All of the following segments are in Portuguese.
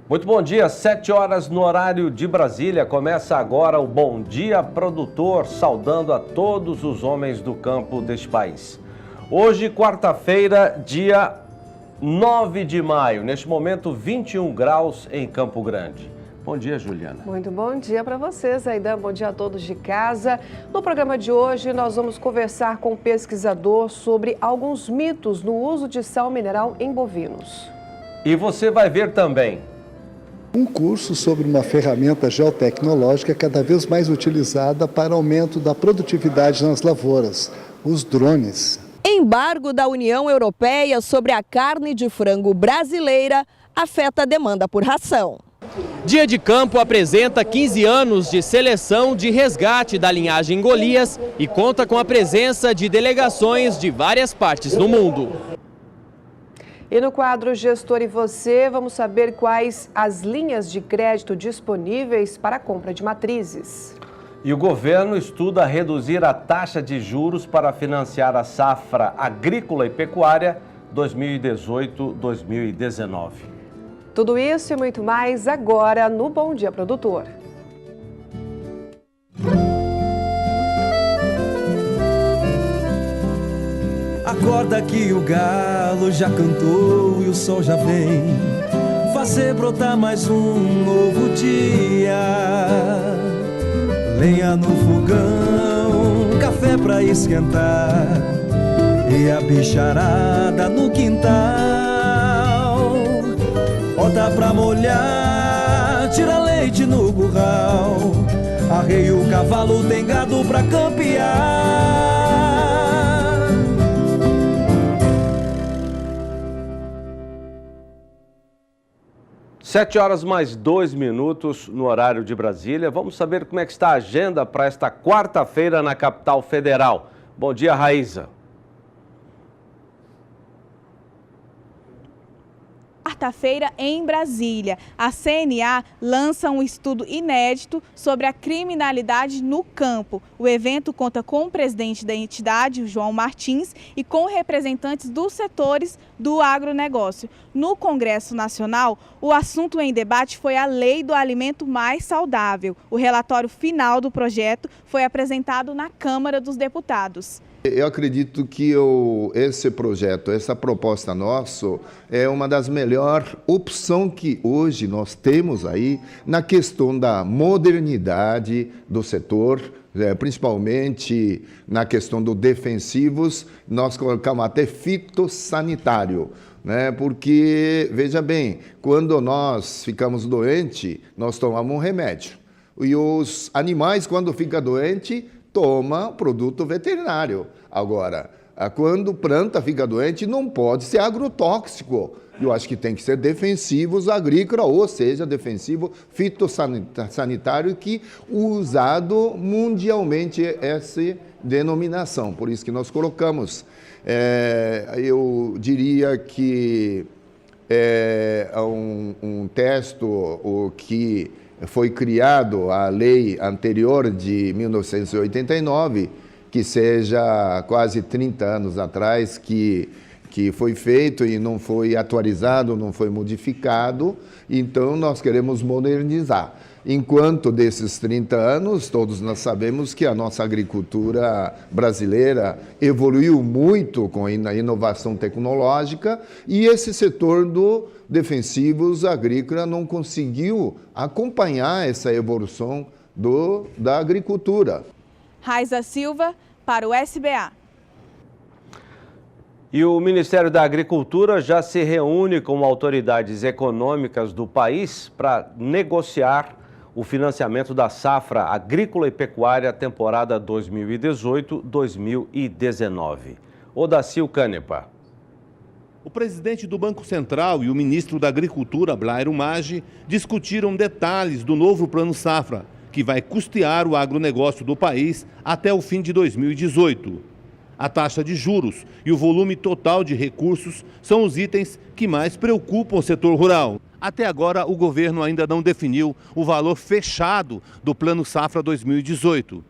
Muito bom dia, 7 horas no horário de Brasília. Começa agora o Bom Dia Produtor, saudando a todos os homens do campo deste país. Hoje, quarta-feira, dia 9 de maio, neste momento 21 graus em Campo Grande. Bom dia, Juliana. Muito bom dia para vocês, Aidan. Bom dia a todos de casa. No programa de hoje, nós vamos conversar com um pesquisador sobre alguns mitos no uso de sal mineral em bovinos. E você vai ver também um curso sobre uma ferramenta geotecnológica cada vez mais utilizada para aumento da produtividade nas lavouras, os drones. Embargo da União Europeia sobre a carne de frango brasileira afeta a demanda por ração. Dia de Campo apresenta 15 anos de seleção de resgate da linhagem Golias e conta com a presença de delegações de várias partes do mundo. E no quadro Gestor e Você, vamos saber quais as linhas de crédito disponíveis para a compra de matrizes. E o governo estuda reduzir a taxa de juros para financiar a safra agrícola e pecuária 2018-2019. Tudo isso e muito mais agora no Bom Dia Produtor. Acorda que o galo já cantou e o sol já vem fazer brotar mais um novo dia. Lenha no fogão, café pra esquentar e a bicharada no quintal. Bota pra molhar, tira leite no curral, arreia o cavalo, tem gado pra campear. 7 horas mais 2 minutos no horário de Brasília. Vamos saber como é que está a agenda para esta quarta-feira na capital federal. Bom dia, Raíza. Quarta-feira em Brasília, a CNA lança um estudo inédito sobre a criminalidade no campo. O evento conta com o presidente da entidade, João Martins, e com representantes dos setores do agronegócio. No Congresso Nacional, o assunto em debate foi a Lei do Alimento Mais Saudável. O relatório final do projeto foi apresentado na Câmara dos Deputados. Eu acredito que esse projeto, essa proposta nossa, é uma das melhores opções que hoje nós temos aí na questão da modernidade do setor, principalmente na questão dos defensivos, nós colocamos até fitossanitário, né? Porque, veja bem, quando nós ficamos doentes, nós tomamos um remédio. E os animais, quando ficam doentes, toma produto veterinário. Agora, quando planta fica doente, não pode ser agrotóxico. Eu acho que tem que ser defensivos agrícolas, ou seja, defensivo fitossanitário, que usado mundialmente essa denominação. Por isso que nós colocamos. Eu diria que é um texto que foi criado a lei anterior de 1989, que seja quase 30 anos atrás, que foi feito e não foi atualizado, não foi modificado. Então, nós queremos modernizar. Enquanto desses 30 anos, todos nós sabemos que a nossa agricultura brasileira evoluiu muito com a inovação tecnológica e esse setor do defensivos agrícola não conseguiu acompanhar essa evolução da agricultura. Raiza Silva, para o SBA. E o Ministério da Agricultura já se reúne com autoridades econômicas do país para negociar o financiamento da safra agrícola e pecuária temporada 2018-2019. Odacil Canepa. O presidente do Banco Central e o ministro da Agricultura, Blairo Maggi, discutiram detalhes do novo Plano Safra, que vai custear o agronegócio do país até o fim de 2018. A taxa de juros e o volume total de recursos são os itens que mais preocupam o setor rural. Até agora, o governo ainda não definiu o valor fechado do Plano Safra 2018.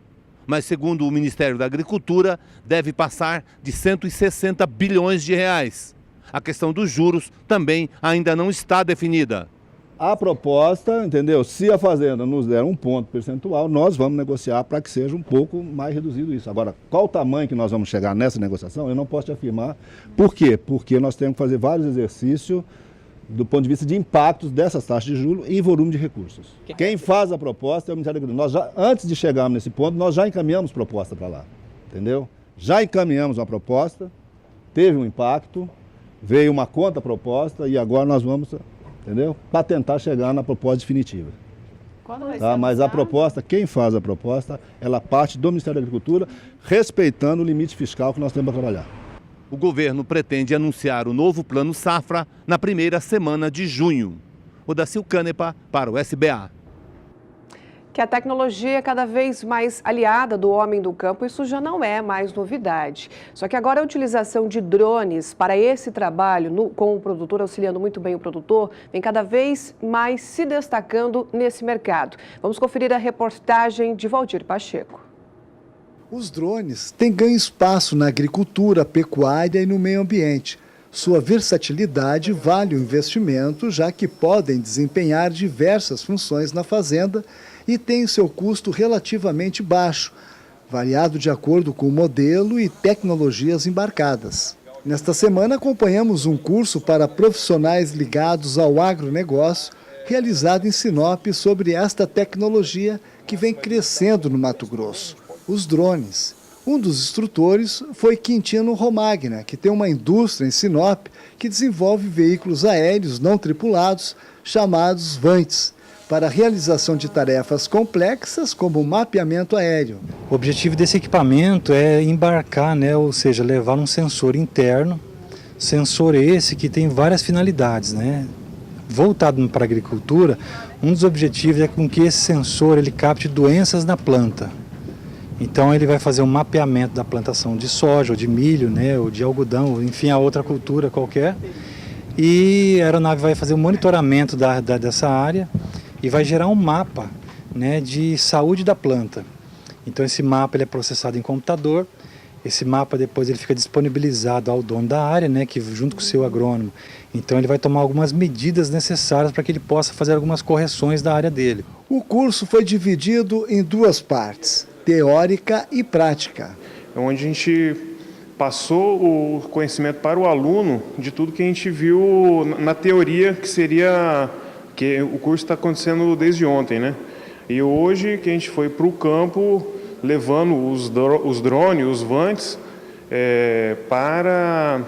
Mas, segundo o Ministério da Agricultura, deve passar de 160 bilhões de reais. A questão dos juros também ainda não está definida. a proposta, entendeu? Se a fazenda nos der um ponto percentual, nós vamos negociar para que seja um pouco mais reduzido isso. Agora, qual o tamanho que nós vamos chegar nessa negociação, eu não posso te afirmar. Por quê? Porque nós temos que fazer vários exercícios do ponto de vista de impactos dessas taxas de juros e volume de recursos. Quem faz a proposta é o Ministério da Agricultura. Nós já, antes de chegarmos nesse ponto, nós já encaminhamos proposta para lá, entendeu? Já encaminhamos uma proposta, teve um impacto, veio uma contraproposta e agora nós vamos, entendeu? Para tentar chegar na proposta definitiva. Quando vai Tá? Mas a proposta, quem faz a proposta, ela parte do Ministério da Agricultura, respeitando o limite fiscal que nós temos para trabalhar. O governo pretende anunciar o novo Plano Safra na primeira semana de junho. Odacil Canepa para o SBA. Que a tecnologia é cada vez mais aliada do homem do campo, isso já não é mais novidade. Só que agora a utilização de drones para esse trabalho, com o produtor, auxiliando muito bem o produtor, vem cada vez mais se destacando nesse mercado. Vamos conferir a reportagem de Valdir Pacheco. Os drones têm ganho espaço na agricultura, pecuária e no meio ambiente. Sua versatilidade vale o investimento, já que podem desempenhar diversas funções na fazenda e têm seu custo relativamente baixo, variado de acordo com o modelo e tecnologias embarcadas. Nesta semana acompanhamos um curso para profissionais ligados ao agronegócio, realizado em Sinop sobre esta tecnologia que vem crescendo no Mato Grosso. Os drones. Um dos instrutores foi Quintino Romagna, que tem uma indústria em Sinop que desenvolve veículos aéreos não tripulados, chamados VANTs, para a realização de tarefas complexas como o mapeamento aéreo. O objetivo desse equipamento é embarcar, ou seja, levar um sensor interno, sensor esse que tem várias finalidades, Voltado para a agricultura, um dos objetivos é com que esse sensor ele capte doenças na planta. Então ele vai fazer um mapeamento da plantação de soja, ou de milho, ou de algodão, enfim, a outra cultura qualquer. E a aeronave vai fazer um monitoramento dessa área e vai gerar um mapa de saúde da planta. Então esse mapa ele é processado em computador, esse mapa depois ele fica disponibilizado ao dono da área, que junto com o seu agrônomo. Então ele vai tomar algumas medidas necessárias para que ele possa fazer algumas correções da área dele. O curso foi dividido em duas partes, teórica e prática. Onde a gente passou o conhecimento para o aluno de tudo que a gente viu na teoria, que o curso está acontecendo desde ontem, E hoje que a gente foi para o campo levando os drones, os VANTs, para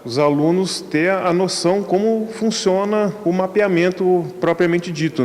os alunos ter a noção como funciona o mapeamento propriamente dito,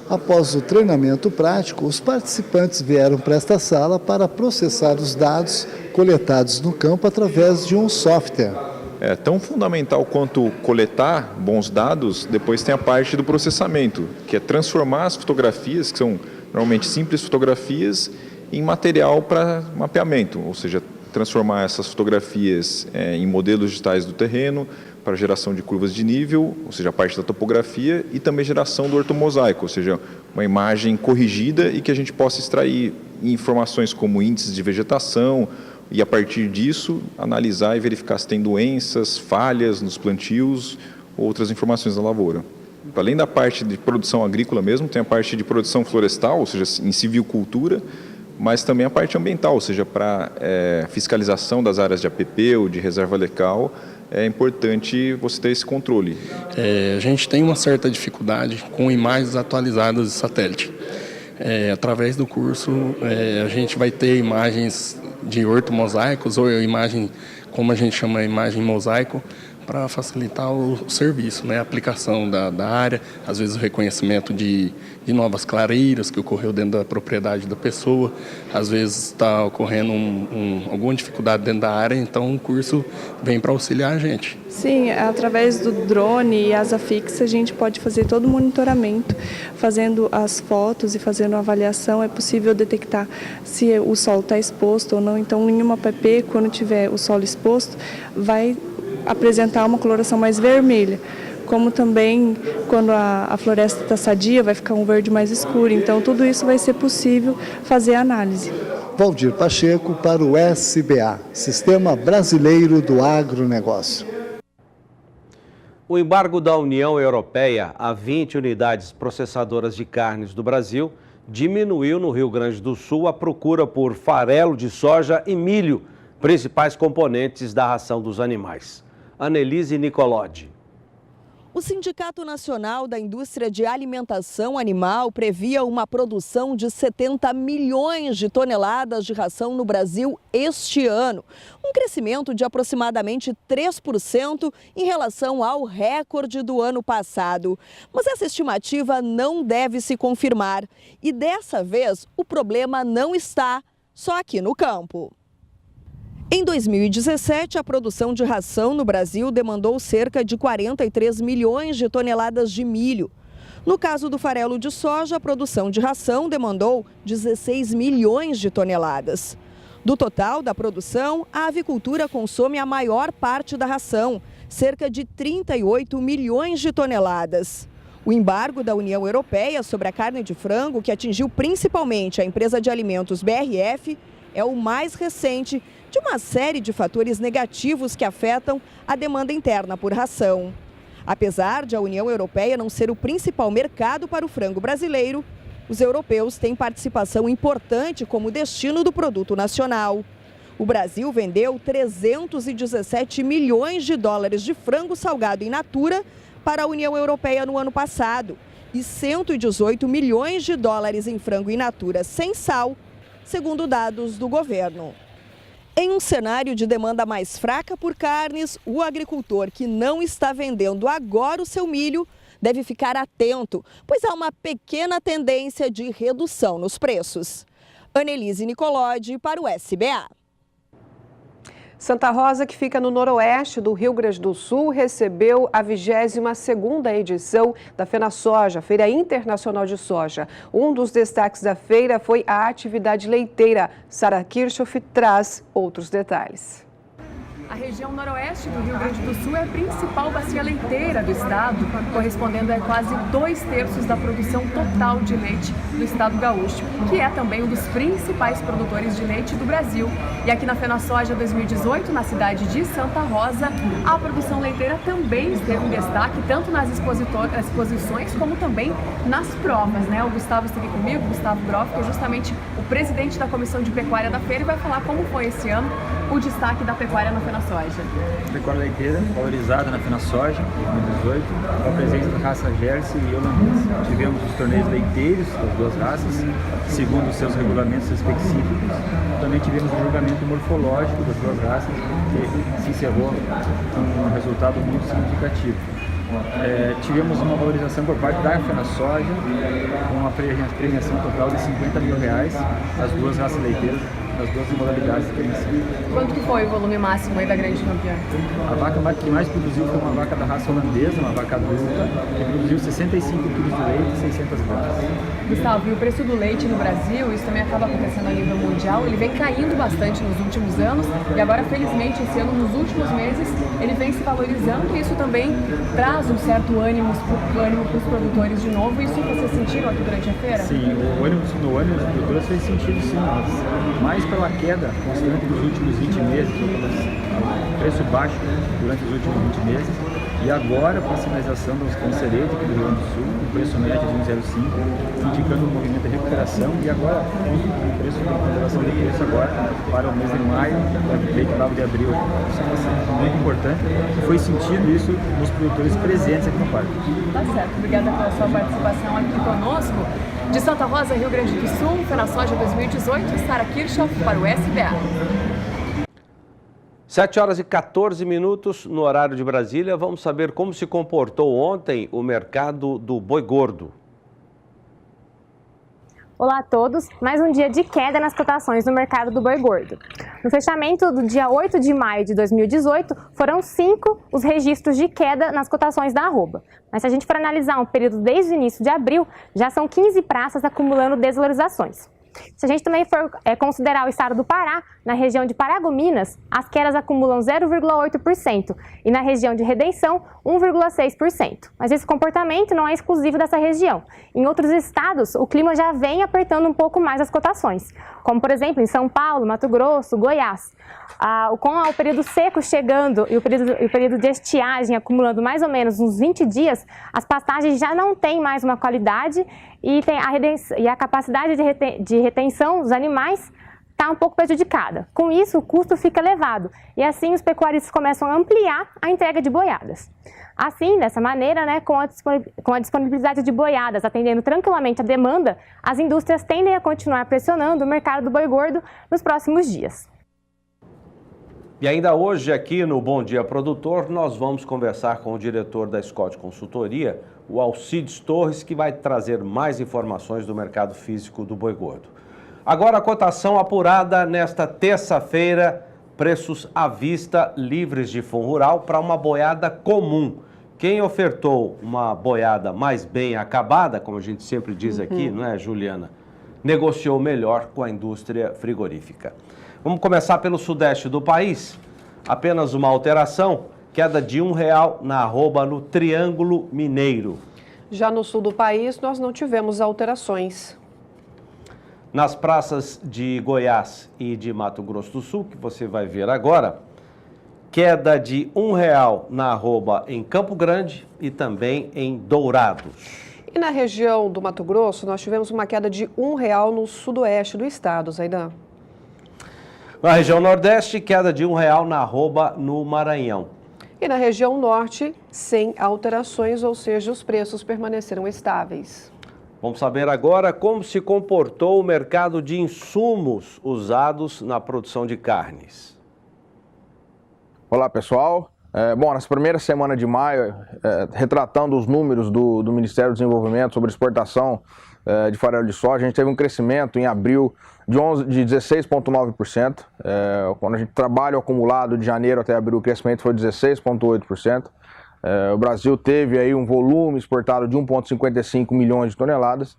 Após o treinamento prático, os participantes vieram para esta sala para processar os dados coletados no campo através de um software. É tão fundamental quanto coletar bons dados, depois tem a parte do processamento, que é transformar as fotografias, que são normalmente simples fotografias, em material para mapeamento, ou seja, transformar essas fotografias em modelos digitais do terreno, para geração de curvas de nível, ou seja, a parte da topografia, e também geração do ortomosaico, ou seja, uma imagem corrigida e que a gente possa extrair informações como índices de vegetação e, a partir disso, analisar e verificar se tem doenças, falhas nos plantios, outras informações da lavoura. Além da parte de produção agrícola mesmo, tem a parte de produção florestal, ou seja, em civicultura, mas também a parte ambiental, ou seja, para fiscalização das áreas de APP ou de reserva legal, é importante você ter esse controle. A gente tem uma certa dificuldade com imagens atualizadas de satélite. Através do curso, a gente vai ter imagens de ortomosaicos ou imagem, como a gente chama, imagem mosaico, para facilitar o serviço, a aplicação da área, às vezes o reconhecimento de novas clareiras que ocorreu dentro da propriedade da pessoa, às vezes está ocorrendo alguma dificuldade dentro da área, então o curso vem para auxiliar a gente. Sim, através do drone e asa fixa a gente pode fazer todo o monitoramento, fazendo as fotos e fazendo a avaliação, é possível detectar se o solo está exposto ou não, então em uma APP, quando tiver o solo exposto, vai apresentar uma coloração mais vermelha, como também quando a floresta está sadia vai ficar um verde mais escuro, então tudo isso vai ser possível fazer a análise. Valdir Pacheco para o SBA, Sistema Brasileiro do Agronegócio. O embargo da União Europeia a 20 unidades processadoras de carnes do Brasil diminuiu no Rio Grande do Sul a procura por farelo de soja e milho, principais componentes da ração dos animais. Anelise Nicolodi. O Sindicato Nacional da Indústria de Alimentação Animal previa uma produção de 70 milhões de toneladas de ração no Brasil este ano, um crescimento de aproximadamente 3% em relação ao recorde do ano passado. Mas essa estimativa não deve se confirmar e dessa vez o problema não está só aqui no campo. Em 2017, a produção de ração no Brasil demandou cerca de 43 milhões de toneladas de milho. No caso do farelo de soja, a produção de ração demandou 16 milhões de toneladas. Do total da produção, a avicultura consome a maior parte da ração, cerca de 38 milhões de toneladas. O embargo da União Europeia sobre a carne de frango, que atingiu principalmente a empresa de alimentos BRF, é o mais recente de uma série de fatores negativos que afetam a demanda interna por ração. Apesar de a União Europeia não ser o principal mercado para o frango brasileiro, os europeus têm participação importante como destino do produto nacional. O Brasil vendeu 317 milhões de dólares de frango salgado in natura para a União Europeia no ano passado e 118 milhões de dólares em frango in natura sem sal, segundo dados do governo. Em um cenário de demanda mais fraca por carnes, o agricultor que não está vendendo agora o seu milho deve ficar atento, pois há uma pequena tendência de redução nos preços. Anelise Nicolodi para o SBA. Santa Rosa, que fica no noroeste do Rio Grande do Sul, recebeu a 22ª edição da FenaSoja, Feira Internacional de Soja. Um dos destaques da feira foi a atividade leiteira. Sara Kirchhoff traz outros detalhes. A região noroeste do Rio Grande do Sul é a principal bacia leiteira do estado, correspondendo a quase 2/3 da produção total de leite do estado gaúcho, que é também um dos principais produtores de leite do Brasil. E aqui na FenaSoja 2018, na cidade de Santa Rosa, a produção leiteira também esteve em destaque, tanto nas exposições como também nas provas, né? O Gustavo esteve comigo, Gustavo Groff, que é justamente o presidente da Comissão de Pecuária da feira, e vai falar como foi esse ano o destaque da pecuária na FenaSoja. Pecuária leiteira valorizada na FenaSoja 2018, com a presença da raça Jersey e holandesa. Tivemos os torneios leiteiros das duas raças, segundo os seus regulamentos específicos. Também tivemos o julgamento morfológico das duas raças, que se encerrou com um resultado muito significativo. Tivemos uma valorização por parte da FenaSoja, com uma premiação total de R$50 mil, as duas raças leiteiras, nas duas modalidades diferenciadas. Quanto que foi o volume máximo aí da grande campeã? A vaca que mais produziu foi uma vaca da raça holandesa, uma vaca adulta, que produziu 65 quilos de leite e 600 gramas. Gustavo, e o preço do leite no Brasil, isso também acaba acontecendo a nível mundial, ele vem caindo bastante nos últimos anos e agora, felizmente, esse ano, nos últimos meses, ele vem se valorizando e isso também traz um certo ânimo para os produtores de novo. Isso vocês sentiram aqui durante a feira? Sim, o ânimo dos produtores fez sentido, sim, mas pela queda constante dos últimos 20 meses, ou pelo preço baixo durante os últimos 20 meses, e agora com a sinalização dos canceretes aqui do Rio Grande do Sul, o preço médio de 1,05, indicando um movimento de recuperação, e agora o preço de conservação de preço agora para o mês de maio, leite bravo de abril. Isso é muito importante, e foi sentido isso nos produtores presentes aqui no parque. Tá certo, obrigada pela sua participação aqui conosco. De Santa Rosa, Rio Grande do Sul, FenaSoja 2018, Sara Kirchhoff para o SBA. 7h14 no horário de Brasília. Vamos saber como se comportou ontem o mercado do boi gordo. Olá a todos, mais um dia de queda nas cotações no mercado do boi gordo. No fechamento do dia 8 de maio de 2018, foram 5 os registros de queda nas cotações da arroba. Mas se a gente for analisar um período desde o início de abril, já são 15 praças acumulando desvalorizações. Se a gente também for considerar o estado do Pará, na região de Paragominas, as quedas acumulam 0,8% e na região de Redenção, 1,6%. Mas esse comportamento não é exclusivo dessa região. Em outros estados, o clima já vem apertando um pouco mais as cotações, como por exemplo em São Paulo, Mato Grosso, Goiás. Com o período seco chegando e o período de estiagem acumulando mais ou menos uns 20 dias, as pastagens já não têm mais uma qualidade e a capacidade de retenção dos animais está um pouco prejudicada. Com isso, o custo fica elevado e assim os pecuaristas começam a ampliar a entrega de boiadas. Assim, dessa maneira, com a disponibilidade de boiadas atendendo tranquilamente a demanda, as indústrias tendem a continuar pressionando o mercado do boi gordo nos próximos dias. E ainda hoje aqui no Bom Dia Produtor, nós vamos conversar com o diretor da Scott Consultoria, o Alcides Torres, que vai trazer mais informações do mercado físico do boi gordo. Agora a cotação apurada nesta terça-feira, preços à vista livres de fundo rural para uma boiada comum. Quem ofertou uma boiada mais bem acabada, como a gente sempre diz aqui, não é, Juliana? Negociou melhor com a indústria frigorífica. Vamos começar pelo sudeste do país. Apenas uma alteração, queda de R$1 na arroba no Triângulo Mineiro. Já no sul do país, nós não tivemos alterações. Nas praças de Goiás e de Mato Grosso do Sul, que você vai ver agora, queda de R$1 na arroba em Campo Grande e também em Dourados. E na região do Mato Grosso, nós tivemos uma queda de R$1 no sudoeste do estado, Zaidan. Na região Nordeste, queda de R$1 na arroba no Maranhão. E na região Norte, sem alterações, ou seja, os preços permaneceram estáveis. Vamos saber agora como se comportou o mercado de insumos usados na produção de carnes. Olá, pessoal. Bom, nessa primeira semana de maio, retratando os números do Ministério do Desenvolvimento sobre exportação de farelo de soja, a gente teve um crescimento em abril de 16,9%. Quando a gente trabalha o acumulado de janeiro até abril, o crescimento foi 16,8%. O Brasil teve aí um volume exportado de 1,55 milhões de toneladas.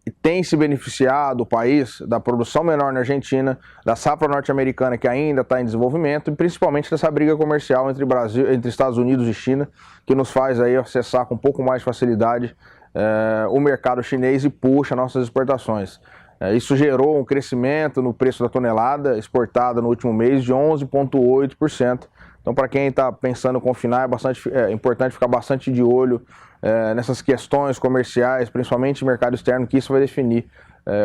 E tem se beneficiado o país da produção menor na Argentina, da safra norte-americana que ainda está em desenvolvimento e principalmente dessa briga comercial entre Estados Unidos e China, que nos faz aí acessar com um pouco mais de facilidade o mercado chinês e puxa nossas exportações. Isso gerou um crescimento no preço da tonelada exportada no último mês de 11,8%. Então, para quem está pensando em confinar, é importante ficar bastante de olho nessas questões comerciais, principalmente no mercado externo, que isso vai definir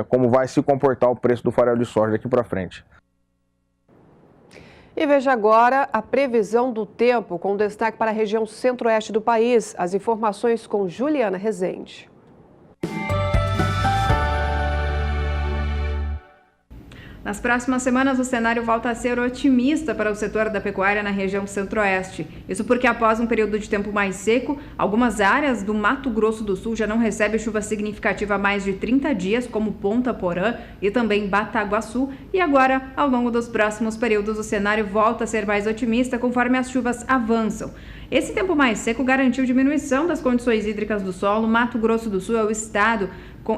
como vai se comportar o preço do farelo de soja daqui para frente. E veja agora a previsão do tempo, com destaque para a região centro-oeste do país. As informações com Juliana Rezende. Nas próximas semanas, o cenário volta a ser otimista para o setor da pecuária na região centro-oeste. Isso porque, após um período de tempo mais seco, algumas áreas do Mato Grosso do Sul já não recebem chuva significativa há mais de 30 dias, como Ponta Porã e também Bataguaçu. E agora, ao longo dos próximos períodos, o cenário volta a ser mais otimista conforme as chuvas avançam. Esse tempo mais seco garantiu diminuição das condições hídricas do solo. Mato Grosso do Sul é o estado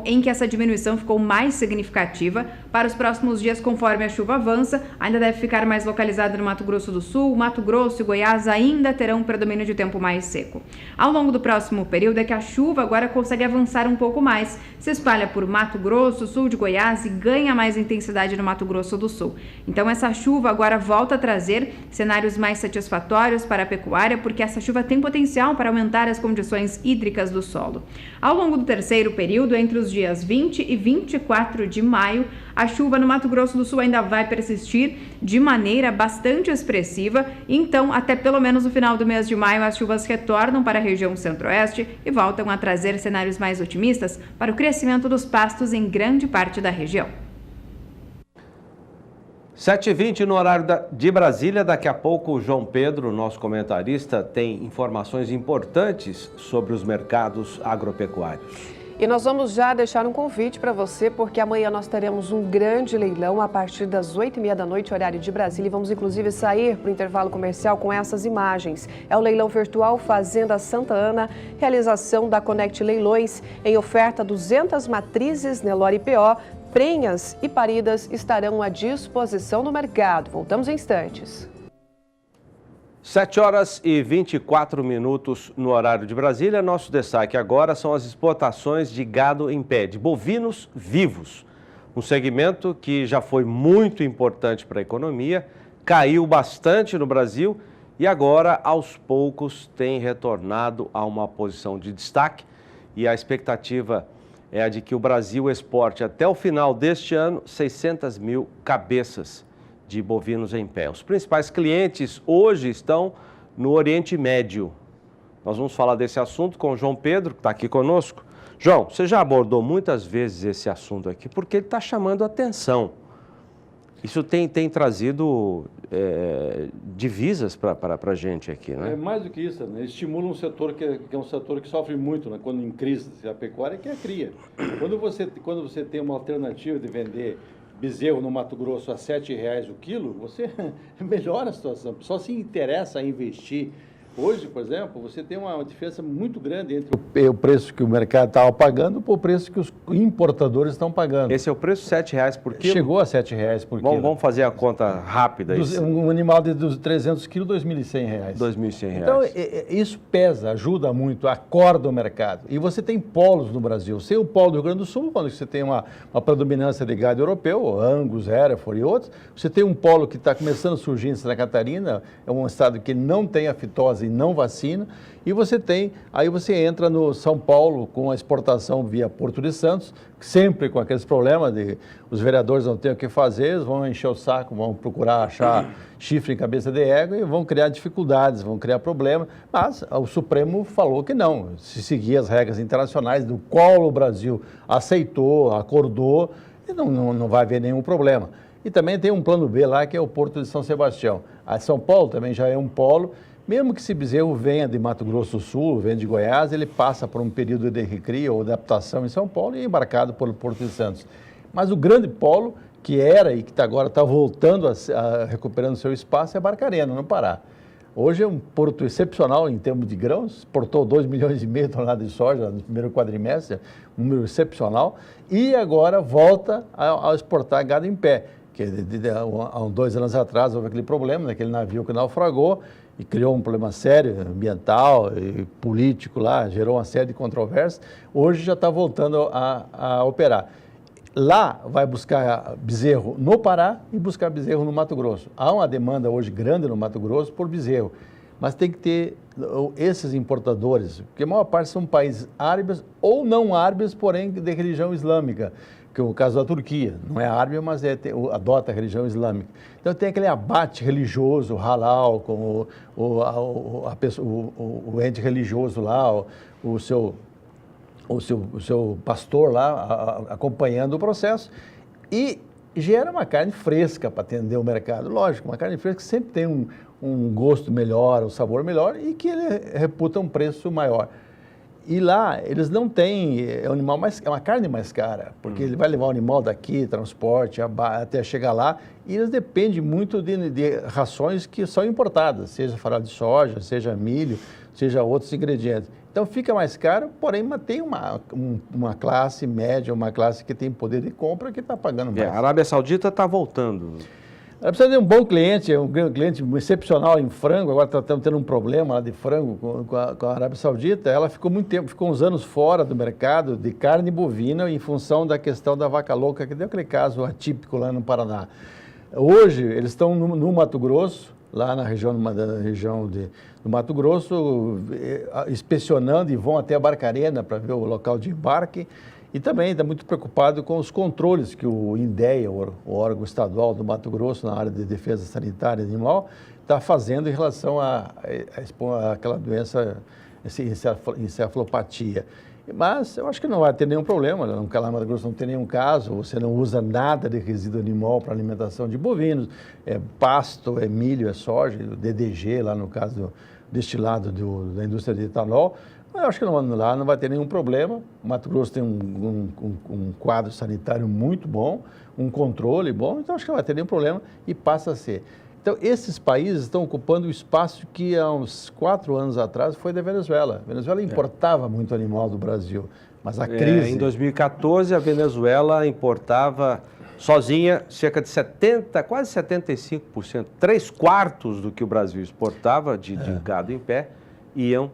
em que essa diminuição ficou mais significativa. Para os próximos dias, conforme a chuva avança, ainda deve ficar mais localizada no Mato Grosso do Sul. Mato Grosso e Goiás ainda terão um predomínio de tempo mais seco. Ao longo do próximo período é que a chuva agora consegue avançar um pouco mais, se espalha por Mato Grosso, sul de Goiás e ganha mais intensidade no Mato Grosso do Sul. Então essa chuva agora volta a trazer cenários mais satisfatórios para a pecuária, porque essa chuva tem potencial para aumentar as condições hídricas do solo. Ao longo do terceiro período, entre os dias 20 e 24 de maio, a chuva no Mato Grosso do Sul ainda vai persistir de maneira bastante expressiva, então até pelo menos o final do mês de maio as chuvas retornam para a região centro-oeste e voltam a trazer cenários mais otimistas para o crescimento dos pastos em grande parte da região. 7h20 no horário de Brasília. Daqui a pouco o João Pedro, nosso comentarista, tem informações importantes sobre os mercados agropecuários. E nós vamos já deixar um convite para você, porque amanhã nós teremos um grande leilão a partir das 8h30 da noite, horário de Brasília. E vamos inclusive sair para o intervalo comercial com essas imagens. É o leilão virtual Fazenda Santa Ana, realização da Conect Leilões. Em oferta, 200 matrizes Nelore PO, prenhas e paridas estarão à disposição do mercado. Voltamos em instantes. 7h24 no horário de Brasília. Nosso destaque agora são as exportações de gado em pé, de bovinos vivos. Um segmento que já foi muito importante para a economia, caiu bastante no Brasil e agora, aos poucos, tem retornado a uma posição de destaque. E a expectativa é a de que o Brasil exporte até o final deste ano 600 mil cabeças de bovinos em pé. Os principais clientes hoje estão no Oriente Médio. Nós vamos falar desse assunto com o João Pedro, que está aqui conosco. João, você já abordou muitas vezes esse assunto aqui, porque ele está chamando a atenção. Isso tem trazido divisas para a gente aqui, né? É mais do que isso, né? Estimula um setor que é um setor que sofre muito, né? Quando em crise a pecuária, que é a cria. Quando você tem uma alternativa de vender bezerro no Mato Grosso a R$ 7,00 o quilo, você melhora a situação. O pessoal se interessa a investir. Hoje, por exemplo, você tem uma diferença muito grande entre o preço que o mercado estava pagando para o preço que os importadores estão pagando. Esse é o preço, R$ 7,00 por quilo? Chegou a R$ 7,00 por quilo. Vamos fazer a conta rápida. Um animal de 300 quilos, R$ 2.100. R$ 2.100. Então, isso pesa, ajuda muito, acorda o mercado. E você tem polos no Brasil. Sem o polo do Rio Grande do Sul, quando você tem uma predominância de gado europeu, Angus, Hereford e outros, você tem um polo que está começando a surgir em Santa Catarina, é um estado que não tem a fitose e não vacina, e aí você entra no São Paulo com a exportação via Porto de Santos, sempre com aqueles problemas de os vereadores não têm o que fazer, eles vão encher o saco, vão procurar achar chifre em cabeça de égua e vão criar dificuldades, vão criar problemas, mas o Supremo falou que não, se seguir as regras internacionais, do qual o Brasil aceitou, acordou, e não vai haver nenhum problema. E também tem um plano B lá, que é o Porto de São Sebastião. A São Paulo também já é um polo. Mesmo que esse bezerro venha de Mato Grosso do Sul, venha de Goiás, ele passa por um período de recria ou adaptação em São Paulo e é embarcado pelo Porto de Santos. Mas o grande polo, que era e que agora está voltando, recuperando seu espaço, é Barcarena, no Pará. Hoje é um porto excepcional em termos de grãos, exportou 2,5 milhões de toneladas de soja no primeiro quadrimestre, um número excepcional, e agora volta a exportar gado em pé, que há 2 anos atrás houve aquele problema, naquele navio que naufragou, e criou um problema sério, ambiental e político lá, gerou uma série de controvérsias. Hoje já está voltando a operar. Lá vai buscar bezerro no Pará e buscar bezerro no Mato Grosso. Há uma demanda hoje grande no Mato Grosso por bezerro, mas tem que ter esses importadores, porque a maior parte são países árabes ou não árabes, porém de religião islâmica, que é o caso da Turquia, não é árabe, mas adota a religião islâmica. Então tem aquele abate religioso, halal, com o ente religioso lá, o seu pastor lá acompanhando o processo e gera uma carne fresca para atender o mercado. Lógico, uma carne fresca que sempre tem um gosto melhor, um sabor melhor e que ele reputa um preço maior. E lá, eles não têm, é uma carne mais cara, porque ele vai levar o animal daqui, transporte, até chegar lá, e eles dependem muito de rações que são importadas, seja farelo de soja, seja milho, seja outros ingredientes. Então fica mais caro, porém mantém uma classe média, uma classe que tem poder de compra que está pagando mais. A Arábia Saudita está voltando. Ela precisa de um bom cliente, um cliente excepcional em frango, agora estamos tendo um problema lá de frango com a Arábia Saudita. Ela ficou muito tempo, ficou uns anos fora do mercado de carne bovina em função da questão da vaca louca, que deu aquele caso atípico lá no Paraná. Hoje, eles estão no Mato Grosso, lá na região do Mato Grosso, inspecionando e vão até a Barcarena para ver o local de embarque. E também está muito preocupado com os controles que o INDEA, o órgão estadual do Mato Grosso, na área de defesa sanitária animal, está fazendo em relação a aquela doença, encefalopatia. Mas eu acho que não vai ter nenhum problema, no Mato Grosso não tem nenhum caso, você não usa nada de resíduo animal para alimentação de bovinos, é pasto, é milho, é soja, DDG, lá no caso destilado da indústria de etanol. Eu acho que lá não vai ter nenhum problema. O Mato Grosso tem um quadro sanitário muito bom, um controle bom, então acho que não vai ter nenhum problema e passa a ser. Então, esses países estão ocupando o espaço que há uns 4 anos atrás foi da Venezuela. A Venezuela importava muito animal do Brasil, mas a crise... Em 2014, a Venezuela importava sozinha cerca de 70%, quase 75%, 3/4 do que o Brasil exportava de gado em pé, iam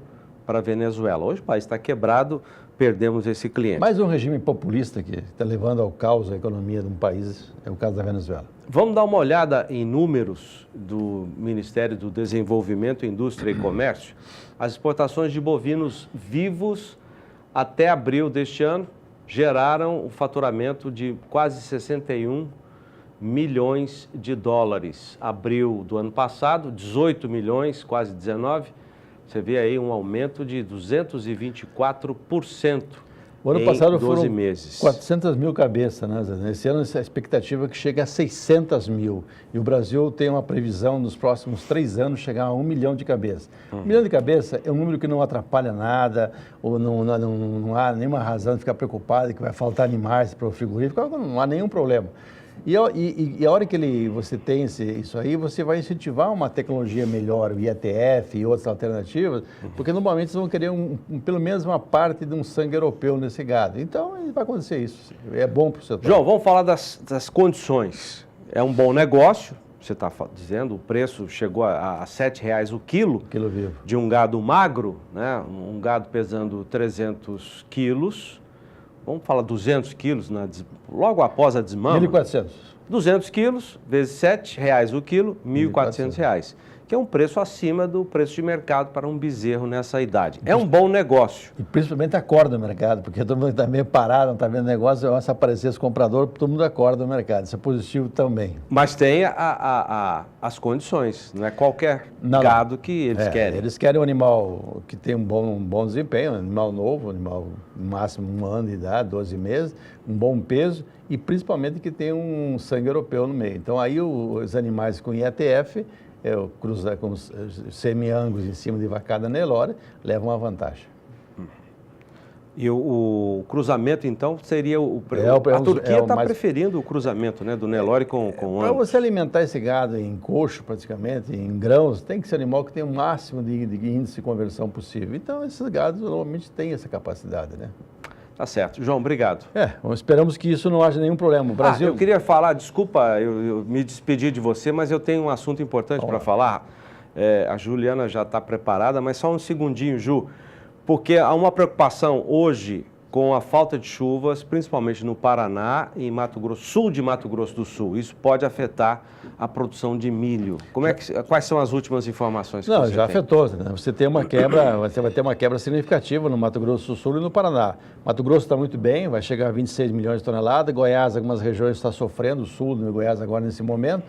para a Venezuela. Hoje o país está quebrado, perdemos esse cliente. Mais um regime populista que está levando ao caos a economia de um país, é o caso da Venezuela. Vamos dar uma olhada em números do Ministério do Desenvolvimento, Indústria e Comércio. As exportações de bovinos vivos até abril deste ano geraram um faturamento de quase 61 milhões de dólares. Abril do ano passado, 18 milhões, quase 19. Você vê aí um aumento de 224%. O ano passado foram 12 foram meses. 400 mil cabeças, né? Esse ano a expectativa é que chegue a 600 mil. E o Brasil tem uma previsão nos próximos 3 anos chegar a 1 milhão de cabeças. 1 milhão de cabeças é um número que não atrapalha nada, ou não há nenhuma razão de ficar preocupado que vai faltar animais para o frigorífico, não há nenhum problema. E a hora que você tem isso aí, você vai incentivar uma tecnologia melhor, o IETF e outras alternativas, porque normalmente eles vão querer pelo menos uma parte de um sangue europeu nesse gado. Então, vai acontecer isso. É bom para o setor. João, vamos falar das condições. É um bom negócio, você está dizendo, o preço chegou a R$ 7,00 o quilo vivo de um gado magro, né? Um gado pesando 300 quilos. Vamos falar 200 quilos, logo após a desmama. 1.400. 200 quilos, vezes R$ 7,00 o quilo, R$ 1.400, que é um preço acima do preço de mercado para um bezerro nessa idade. É um bom negócio. E principalmente acorda o mercado, porque todo mundo está meio parado, não está vendo negócio, se aparecer esse comprador, todo mundo acorda o mercado. Isso é positivo também. Mas tem as condições, não é qualquer gado que eles querem. Eles querem um animal que tem um bom desempenho, um animal novo, um animal no máximo 1 ano de idade, 12 meses, um bom peso e principalmente que tem um sangue europeu no meio. Então aí os animais com IETF, cruzar com os semi-angus em cima de vacada Nelore, levam uma vantagem. E o cruzamento, então, seria a Turquia está preferindo o cruzamento, né, do Nelore com Angus. Para você alimentar esse gado em coxo, praticamente, em grãos, tem que ser animal que tem o máximo de índice de conversão possível. Então, esses gados normalmente têm essa capacidade, né? Tá certo. João, obrigado. Esperamos que isso não haja nenhum problema. O Brasil... eu queria falar, desculpa, eu me despedi de você, mas eu tenho um assunto importante para falar. A Juliana já está preparada, mas só um segundinho, Ju, porque há uma preocupação hoje com a falta de chuvas, principalmente no Paraná e Mato Grosso, sul de Mato Grosso do Sul. Isso pode afetar a produção de milho. Quais são as últimas informações que você tem? Já afetou. Né? Você vai ter uma quebra significativa no Mato Grosso do Sul e no Paraná. Mato Grosso está muito bem, vai chegar a 26 milhões de toneladas. Goiás, algumas regiões está sofrendo, o sul do Goiás agora nesse momento.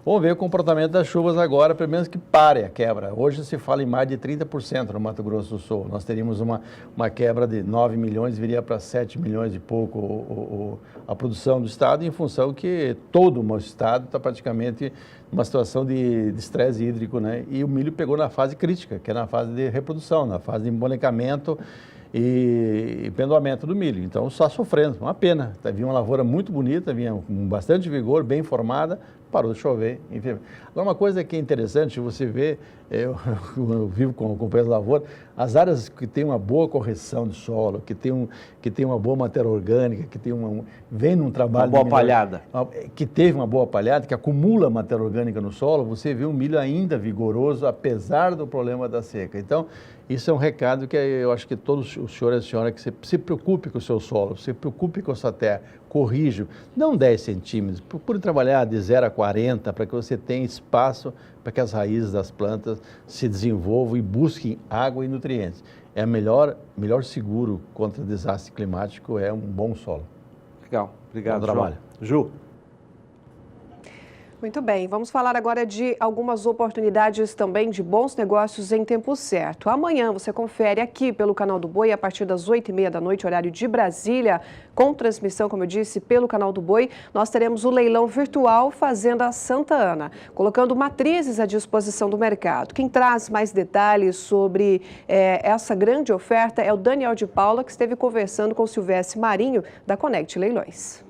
Vamos ver o comportamento das chuvas agora, pelo menos que pare a quebra. Hoje se fala em mais de 30% no Mato Grosso do Sul. Nós teríamos uma quebra de 9 milhões, viria para 7 milhões e pouco a produção do estado, em função que todo o estado está praticamente numa situação de estresse hídrico, né? E o milho pegou na fase crítica, que é na fase de reprodução, na fase de embonecamento e pendoamento do milho. Então está sofrendo, uma pena. Vinha uma lavoura muito bonita, vinha com bastante vigor, bem formada, parou de chover. Enfim. Agora, uma coisa que é interessante, você vê, eu vivo com o peso da lavoura, as áreas que têm uma boa correção de solo, que tem uma boa matéria orgânica, que vem num trabalho... Uma boa palhada. Que teve uma boa palhada, que acumula matéria orgânica no solo, você vê um milho ainda vigoroso, apesar do problema da seca. Então, isso é um recado que eu acho que todos os senhores e senhoras, que você se preocupe com o seu solo, se preocupe com a sua terra, corrija, não 10 centímetros, procure trabalhar de 0 a 40 para que você tenha espaço para que as raízes das plantas se desenvolvam e busquem água e nutrientes. É melhor seguro contra desastre climático é um bom solo. Legal, obrigado, bom trabalho. Ju. Muito bem, vamos falar agora de algumas oportunidades também de bons negócios em tempo certo. Amanhã você confere aqui pelo Canal do Boi, a partir das 8h30 da noite, horário de Brasília, com transmissão, como eu disse, pelo Canal do Boi. Nós teremos o leilão virtual Fazenda Santa Ana, colocando matrizes à disposição do mercado. Quem traz mais detalhes sobre essa grande oferta é o Daniel de Paula, que esteve conversando com o Silvestre Marinho, da Connect Leilões.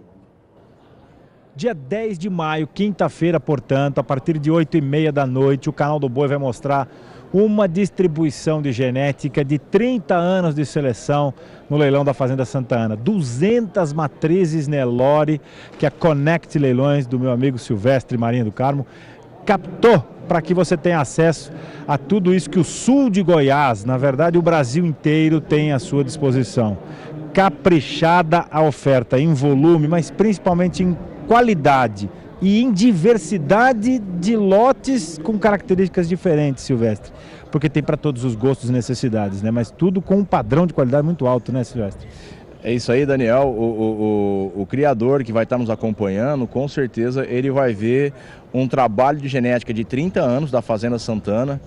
Dia 10 de maio, quinta-feira, portanto, a partir de 8h30 da noite, o Canal do Boi vai mostrar uma distribuição de genética de 30 anos de seleção no leilão da Fazenda Santa Ana. 200 matrizes Nelore, que a Connect Leilões, do meu amigo Silvestre Marinho do Carmo, captou para que você tenha acesso a tudo isso que o sul de Goiás, na verdade o Brasil inteiro, tem à sua disposição. Caprichada a oferta em volume, mas principalmente em qualidade e em diversidade de lotes com características diferentes, Silvestre. Porque tem para todos os gostos e necessidades, né? Mas tudo com um padrão de qualidade muito alto, né, Silvestre? É isso aí, Daniel. O criador que vai estar nos acompanhando, com certeza ele vai ver um trabalho de genética de 30 anos da Fazenda Santana.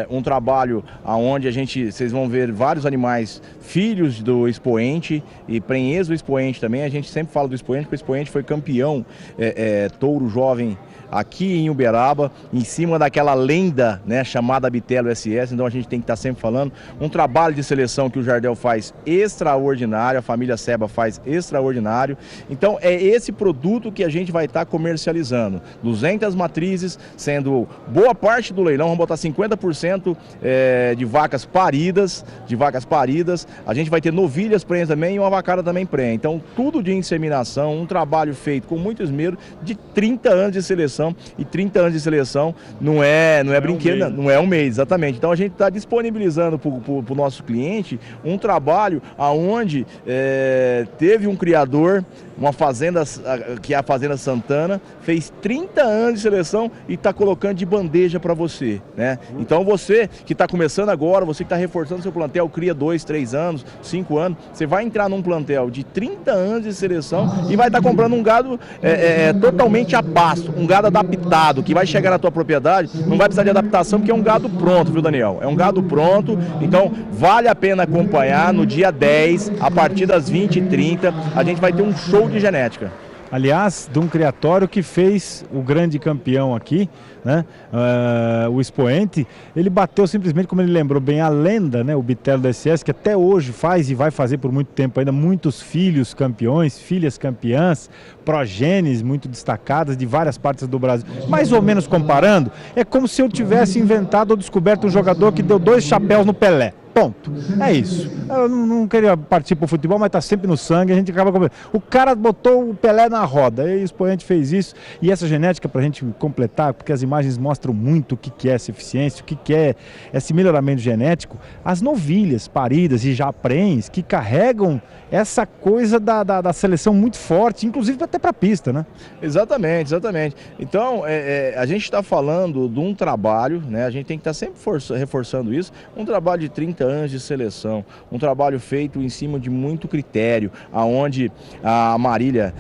Um trabalho onde vocês vão ver vários animais filhos do expoente e prenhez do expoente também. A gente sempre fala do expoente, porque o expoente foi campeão touro jovem aqui em Uberaba, em cima daquela lenda, né, chamada Bitelo SS. Então a gente tem que estar sempre falando. Um trabalho de seleção que o Jardel faz extraordinário, a família Seba faz extraordinário. Então é esse produto que a gente vai estar comercializando. 200 matrizes, sendo boa parte do leilão, vamos botar 50% de vacas paridas, a gente vai ter novilhas prenhas também e uma vacada também prenha. Então tudo de inseminação, um trabalho feito com muito esmero, de 30 anos de seleção, e 30 anos de seleção não é brinquedo, não é um mês, exatamente. Então a gente está disponibilizando para o nosso cliente um trabalho onde teve um criador, uma fazenda, que é a Fazenda Santana, fez 30 anos de seleção e está colocando de bandeja para você, né? Então você que está começando agora, você que está reforçando seu plantel, cria 2, 3 anos, 5 anos, você vai entrar num plantel de 30 anos de seleção e vai estar comprando um gado totalmente a pasto, um gado adaptado, que vai chegar na tua propriedade, não vai precisar de adaptação, porque é um gado pronto, viu, Daniel? É um gado pronto, então vale a pena acompanhar no dia 10, a partir das 20h30, a gente vai ter um show de genética. Aliás, de um criatório que fez o grande campeão aqui, né? O expoente, ele bateu simplesmente, como ele lembrou bem, a lenda, né? O Bitelo da SS, que até hoje faz e vai fazer por muito tempo ainda muitos filhos campeões, filhas campeãs, progênies muito destacadas de várias partes do Brasil. Mais ou menos comparando, é como se eu tivesse inventado ou descoberto um jogador que deu 2 chapéus no Pelé. Ponto. É isso. Eu não queria partir para o futebol, mas está sempre no sangue, a gente acaba comendo. O cara botou o Pelé na roda, e o expoente fez isso. E essa genética, para a gente completar, porque as imagens mostram muito o que é essa eficiência, o que é esse melhoramento genético, as novilhas paridas e já prens que carregam essa coisa da seleção muito forte, inclusive até para a pista, né? Exatamente, exatamente. Então, a gente está falando de um trabalho, né? A gente tem que estar sempre reforçando isso, um trabalho de 30 anos de seleção, um trabalho feito em cima de muito critério, aonde a Marília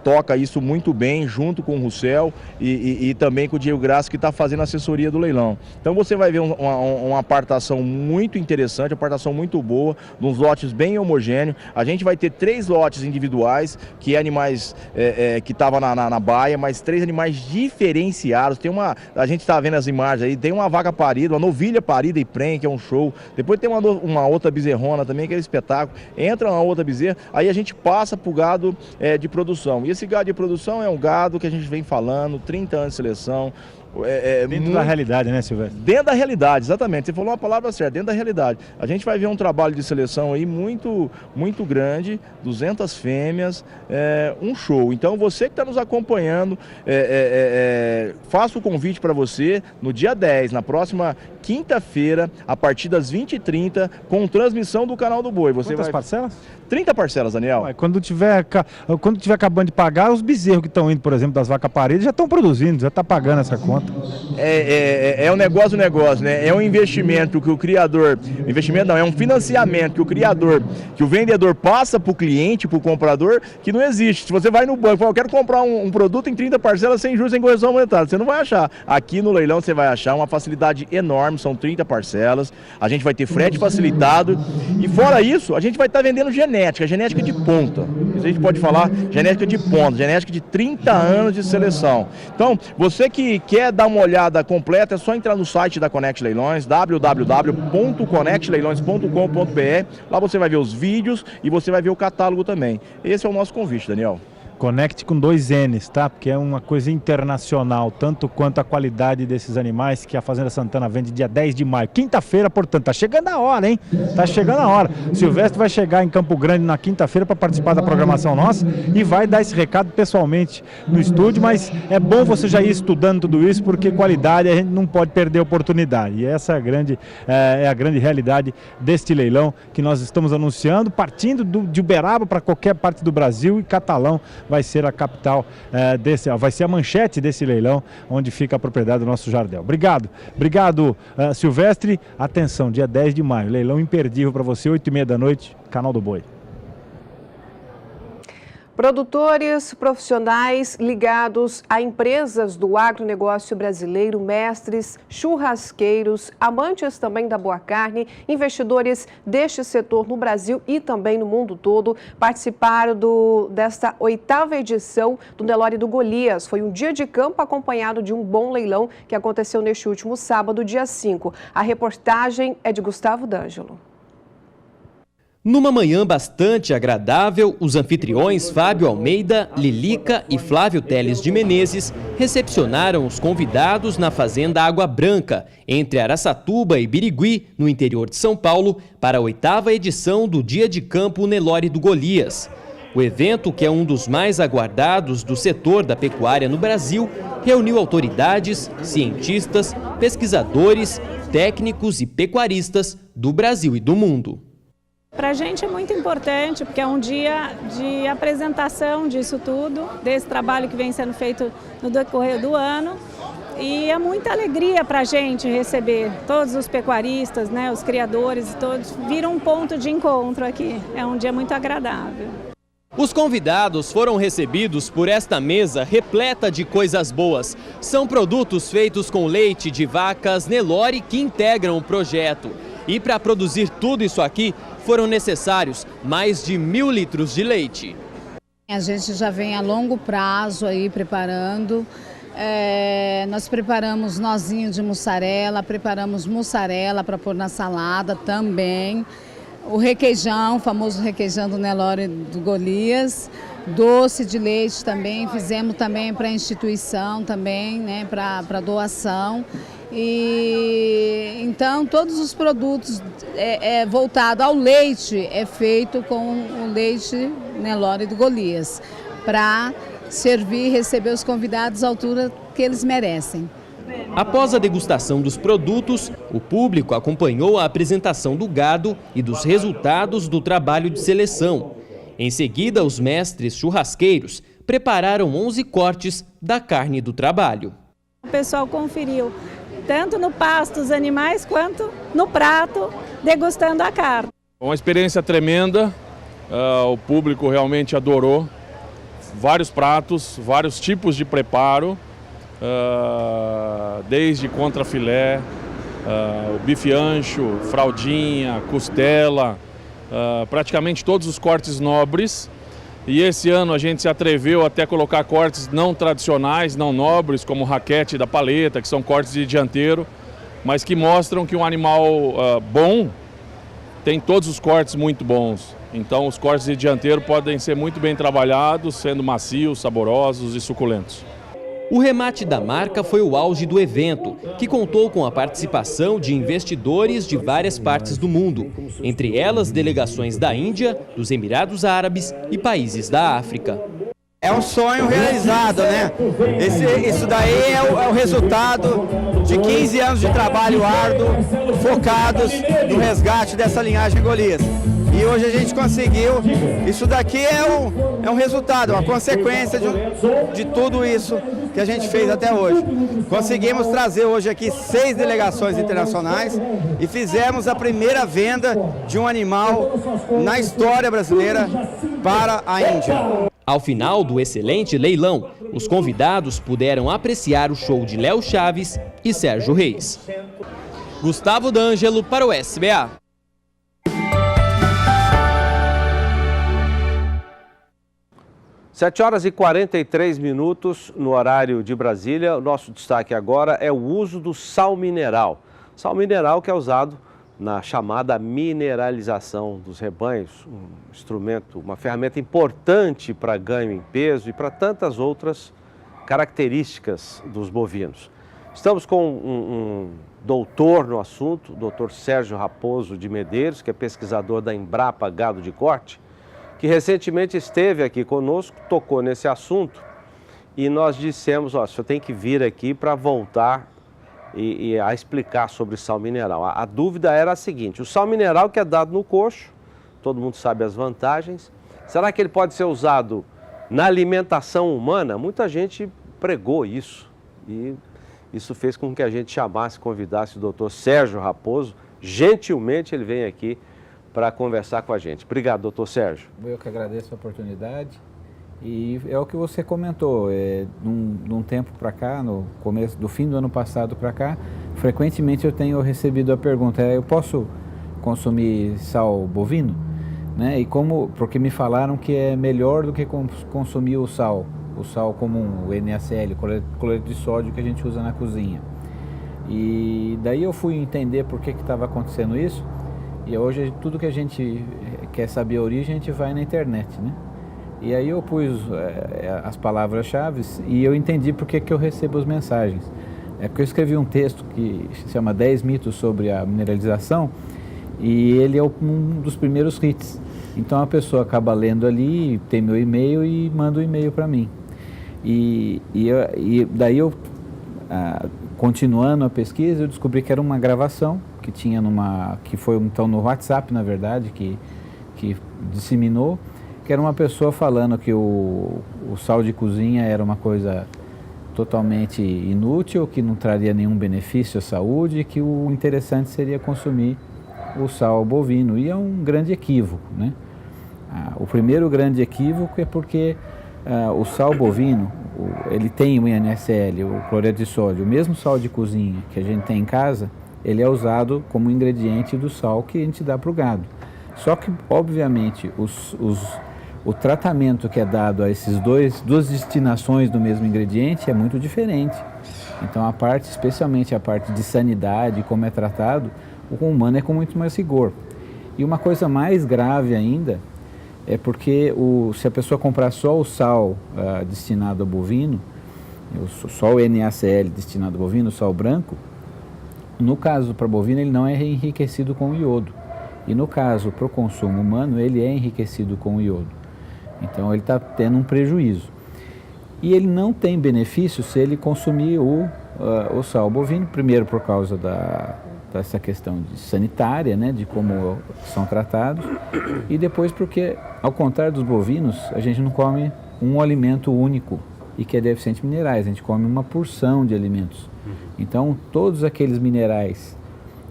toca isso muito bem, junto com o Russell e também com o Diego Graça, que está fazendo a assessoria do leilão. Então você vai ver uma apartação muito interessante, uma apartação muito boa, de uns lotes bem homogêneos. A gente vai ter 3 lotes individuais, que é animais que estavam na baia, mas 3 animais diferenciados. A gente está vendo as imagens aí, tem uma vaca parida, uma novilha parida e prenha, que é um show. Depois tem uma outra bezerrona também, que é um espetáculo. Entra uma outra bezerra, aí a gente passa para o gado de produção. E esse gado de produção é um gado que a gente vem falando, 30 anos de seleção. Dentro da realidade, né, Silvestre? Dentro da realidade, exatamente. Você falou uma palavra certa, dentro da realidade. A gente vai ver um trabalho de seleção aí muito, muito grande, 200 fêmeas, um show. Então você que está nos acompanhando, faço o convite para você no dia 10, na próxima quinta-feira, a partir das 20h30, com transmissão do canal do Boi. Quantas parcelas? 30 parcelas, Daniel. Ué, quando tiver acabando de pagar, os bezerros que estão indo, por exemplo, das vacas paridas, já estão produzindo, já está pagando essa conta. É um negócio, né? É um investimento que o criador, é um financiamento que o criador, que o vendedor passa para o cliente, para o comprador, que não existe. Se você vai no banco e fala, eu quero comprar um produto em 30 parcelas sem juros, sem correção monetária, você não vai achar. Aqui no leilão você vai achar uma facilidade enorme, são 30 parcelas, a gente vai ter frete facilitado e fora isso, a gente vai estar vendendo genética de ponta. Isso a gente pode falar, genética de ponta, genética de 30 anos de seleção. Então, você que quer dar uma olhada completa, é só entrar no site da Connect Leilões, www.connectleilões.com.br. Lá você vai ver os vídeos e você vai ver o catálogo também. Esse é o nosso convite, Daniel. Connect com 2 N's, tá? Porque é uma coisa internacional, tanto quanto a qualidade desses animais que a Fazenda Santana vende dia 10 de maio. Quinta-feira, portanto, tá chegando a hora, hein? Tá chegando a hora. O Silvestre vai chegar em Campo Grande na quinta-feira para participar da programação nossa e vai dar esse recado pessoalmente no estúdio, mas é bom você já ir estudando tudo isso, porque qualidade a gente não pode perder a oportunidade. E essa é a grande realidade deste leilão que nós estamos anunciando, partindo de Uberaba para qualquer parte do Brasil, e Catalão vai ser a capital vai ser a manchete desse leilão, onde fica a propriedade do nosso Jardel. Obrigado, Silvestre. Atenção, dia 10 de maio, leilão imperdível para você, 8h30 da noite, Canal do Boi. Produtores profissionais ligados a empresas do agronegócio brasileiro, mestres, churrasqueiros, amantes também da boa carne, investidores deste setor no Brasil e também no mundo todo, participaram desta 8ª edição do Nelore do Golias. Foi um dia de campo acompanhado de um bom leilão que aconteceu neste último sábado, dia 5. A reportagem é de Gustavo D'Angelo. Numa manhã bastante agradável, os anfitriões Fábio Almeida, Lilica e Flávio Teles de Menezes recepcionaram os convidados na Fazenda Água Branca, entre Araçatuba e Birigui, no interior de São Paulo, para a 8ª edição do Dia de Campo Nelore do Golias. O evento, que é um dos mais aguardados do setor da pecuária no Brasil, reuniu autoridades, cientistas, pesquisadores, técnicos e pecuaristas do Brasil e do mundo. Para a gente é muito importante, porque é um dia de apresentação disso tudo, desse trabalho que vem sendo feito no decorrer do ano. E é muita alegria para a gente receber todos os pecuaristas, né, os criadores, todos viram um ponto de encontro aqui. É um dia muito agradável. Os convidados foram recebidos por esta mesa repleta de coisas boas. São produtos feitos com leite de vacas Nelore que integram o projeto. E para produzir tudo isso aqui, foram necessários mais de 1.000 litros de leite. A gente já vem a longo prazo aí preparando. Nós preparamos nozinho de mussarela, preparamos mussarela para pôr na salada também. O requeijão, o famoso requeijão do Nelore do Golias. Doce de leite também, fizemos também para instituição também, né, para doação. E então todos os produtos voltados ao leite é feito com o leite Nelore do Golias, para servir e receber os convidados à altura que eles merecem. Após a degustação dos produtos, o público acompanhou a apresentação do gado e dos resultados do trabalho de seleção. Em seguida, os mestres churrasqueiros prepararam 11 cortes da carne do trabalho. O pessoal conferiu tanto no pasto os animais quanto no prato, degustando a carne. Uma experiência tremenda, o público realmente adorou. Vários pratos, vários tipos de preparo, desde contrafilé, o bife ancho, fraldinha, costela, praticamente todos os cortes nobres. E esse ano a gente se atreveu até a colocar cortes não tradicionais, não nobres, como o raquete da paleta, que são cortes de dianteiro, mas que mostram que um animal bom tem todos os cortes muito bons. Então os cortes de dianteiro podem ser muito bem trabalhados, sendo macios, saborosos e suculentos. O remate da marca foi o auge do evento, que contou com a participação de investidores de várias partes do mundo, entre elas delegações da Índia, dos Emirados Árabes e países da África. É um sonho realizado, né? Isso daí é o resultado de 15 anos de trabalho árduo, focados no resgate dessa linhagem Golias. E hoje a gente conseguiu, isso daqui é um resultado, uma consequência de tudo isso que a gente fez até hoje. Conseguimos trazer hoje aqui 6 delegações internacionais e fizemos a primeira venda de um animal na história brasileira para a Índia. Ao final do excelente leilão, os convidados puderam apreciar o show de Léo Chaves e Sérgio Reis. Gustavo D'Angelo para o SBA. Sete horas e 43 minutos no horário de Brasília. O nosso destaque agora é o uso do sal mineral. Sal mineral que é usado na chamada mineralização dos rebanhos, um instrumento, uma ferramenta importante para ganho em peso e para tantas outras características dos bovinos. Estamos com um doutor no assunto, o doutor Sérgio Raposo de Medeiros, que é pesquisador da Embrapa Gado de Corte, que recentemente esteve aqui conosco, tocou nesse assunto e nós dissemos, ó, o senhor tem que vir aqui para voltar e a explicar sobre sal mineral. A dúvida era a seguinte: o sal mineral que é dado no coxo, todo mundo sabe as vantagens, será que ele pode ser usado na alimentação humana? Muita gente pregou isso e isso fez com que a gente chamasse, convidasse o doutor Sérgio Raposo. Gentilmente ele vem aqui para conversar com a gente. Obrigado, doutor Sérgio. Eu que agradeço a oportunidade. E é o que você comentou, num tempo para cá, no começo do fim do ano passado para cá, frequentemente eu tenho recebido a pergunta: eu posso consumir sal bovino? Né? E porque me falaram que é melhor do que consumir o sal comum, o NaCl, o cloreto de sódio que a gente usa na cozinha. E daí eu fui entender por que estava acontecendo isso, e hoje tudo que a gente quer saber a origem, a gente vai na internet, né? E aí eu pus as palavras-chave e eu entendi por que eu recebo as mensagens. É porque eu escrevi um texto que se chama 10 mitos sobre a mineralização e ele é um dos primeiros hits. Então a pessoa acaba lendo ali, tem meu e-mail e manda um e-mail para mim. E daí eu, continuando a pesquisa, eu descobri que era uma gravação que tinha que foi então no WhatsApp, na verdade, que disseminou, que era uma pessoa falando que o sal de cozinha era uma coisa totalmente inútil, que não traria nenhum benefício à saúde e que o interessante seria consumir o sal bovino. E é um grande equívoco, né? O primeiro grande equívoco é porque o sal bovino, ele tem o NaCl, o cloreto de sódio, o mesmo sal de cozinha que a gente tem em casa, ele é usado como ingrediente do sal que a gente dá para o gado. Só que, obviamente, o tratamento que é dado a esses duas destinações do mesmo ingrediente é muito diferente. Então, especialmente a parte de sanidade, como é tratado, o humano é com muito mais rigor. E uma coisa mais grave ainda é porque se a pessoa comprar só o sal destinado ao bovino, só o NaCl destinado ao bovino, o sal branco, no caso para bovino ele não é enriquecido com iodo. E no caso para o consumo humano ele é enriquecido com iodo. Então ele está tendo um prejuízo. E ele não tem benefício se ele consumir o sal bovino, primeiro por causa dessa questão sanitária, né, de como são tratados, e depois porque, ao contrário dos bovinos, a gente não come um alimento único e que é deficiente de minerais, a gente come uma porção de alimentos. Então, todos aqueles minerais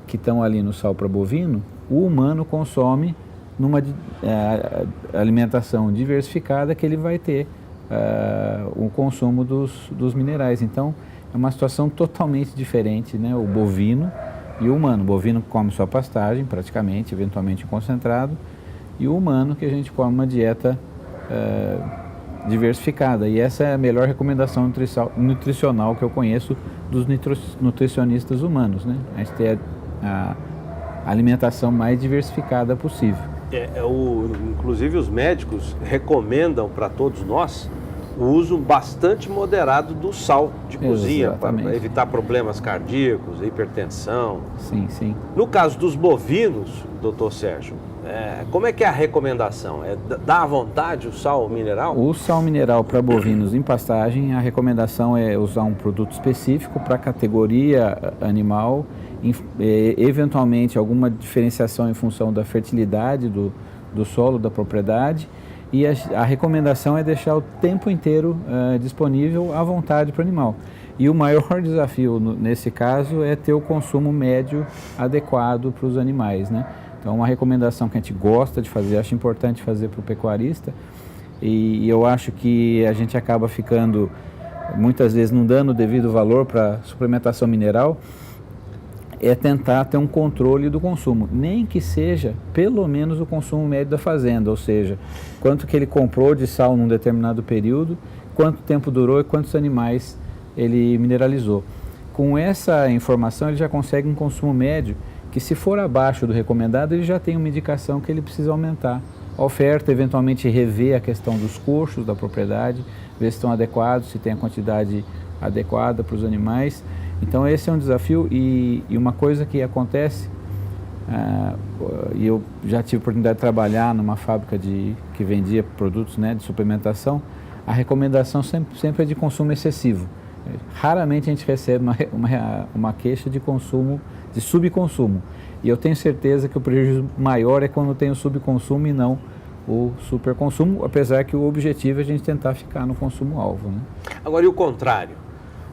que estão ali no sal para bovino, o humano consome numa alimentação diversificada que ele vai ter o consumo dos minerais. Então, é uma situação totalmente diferente, né? O bovino e o humano. O bovino come só pastagem, praticamente, eventualmente concentrado, e o humano que a gente come uma dieta diversificada. E essa é a melhor recomendação nutricional que eu conheço dos nutricionistas humanos, né? A gente ter a alimentação mais diversificada possível. Inclusive os médicos recomendam para todos nós o uso bastante moderado do sal de cozinha para evitar problemas cardíacos, hipertensão. Sim, sim. No caso dos bovinos, doutor Sérgio, como é que é a recomendação? Dá à vontade o sal mineral? O sal mineral para bovinos em pastagem, a recomendação é usar um produto específico para a categoria animal, eventualmente alguma diferenciação em função da fertilidade do solo, da propriedade, e a recomendação é deixar o tempo inteiro disponível à vontade para o animal. E o maior desafio nesse caso é ter o consumo médio adequado para os animais, né? Então, uma recomendação que a gente gosta de fazer, acho importante fazer para o pecuarista, e eu acho que a gente acaba ficando, muitas vezes, não dando o devido valor para suplementação mineral, é tentar ter um controle do consumo, nem que seja pelo menos o consumo médio da fazenda, ou seja, quanto que ele comprou de sal num determinado período, quanto tempo durou e quantos animais ele mineralizou. Com essa informação ele já consegue um consumo médio que se for abaixo do recomendado, ele já tem uma indicação que ele precisa aumentar a oferta, eventualmente rever a questão dos custos da propriedade, ver se estão adequados, se tem a quantidade adequada para os animais. Então esse é um desafio e uma coisa que acontece, e eu já tive a oportunidade de trabalhar numa fábrica que vendia produtos, né, de suplementação, a recomendação sempre é de consumo excessivo. Raramente a gente recebe uma queixa de consumo, de subconsumo. E eu tenho certeza que o prejuízo maior é quando tem o subconsumo e não o superconsumo, apesar que o objetivo é a gente tentar ficar no consumo-alvo, né? Agora, e o contrário?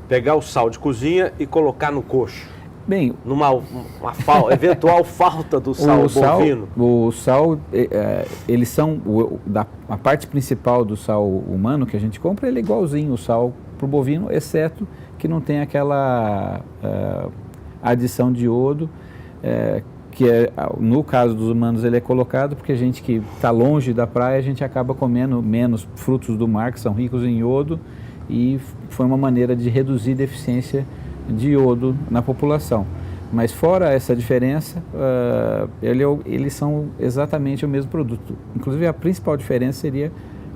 Pegar o sal de cozinha e colocar no coxo? Bem, numa eventual falta do sal bovino? O sal, eles são, a parte principal do sal humano que a gente compra, ele é igualzinho o sal para o bovino, exceto que não tem aquela adição de iodo, que no caso dos humanos ele é colocado porque a gente que está longe da praia, a gente acaba comendo menos frutos do mar que são ricos em iodo e foi uma maneira de reduzir a deficiência de iodo na população. Mas fora essa diferença, eles são exatamente o mesmo produto. Inclusive a principal diferença seria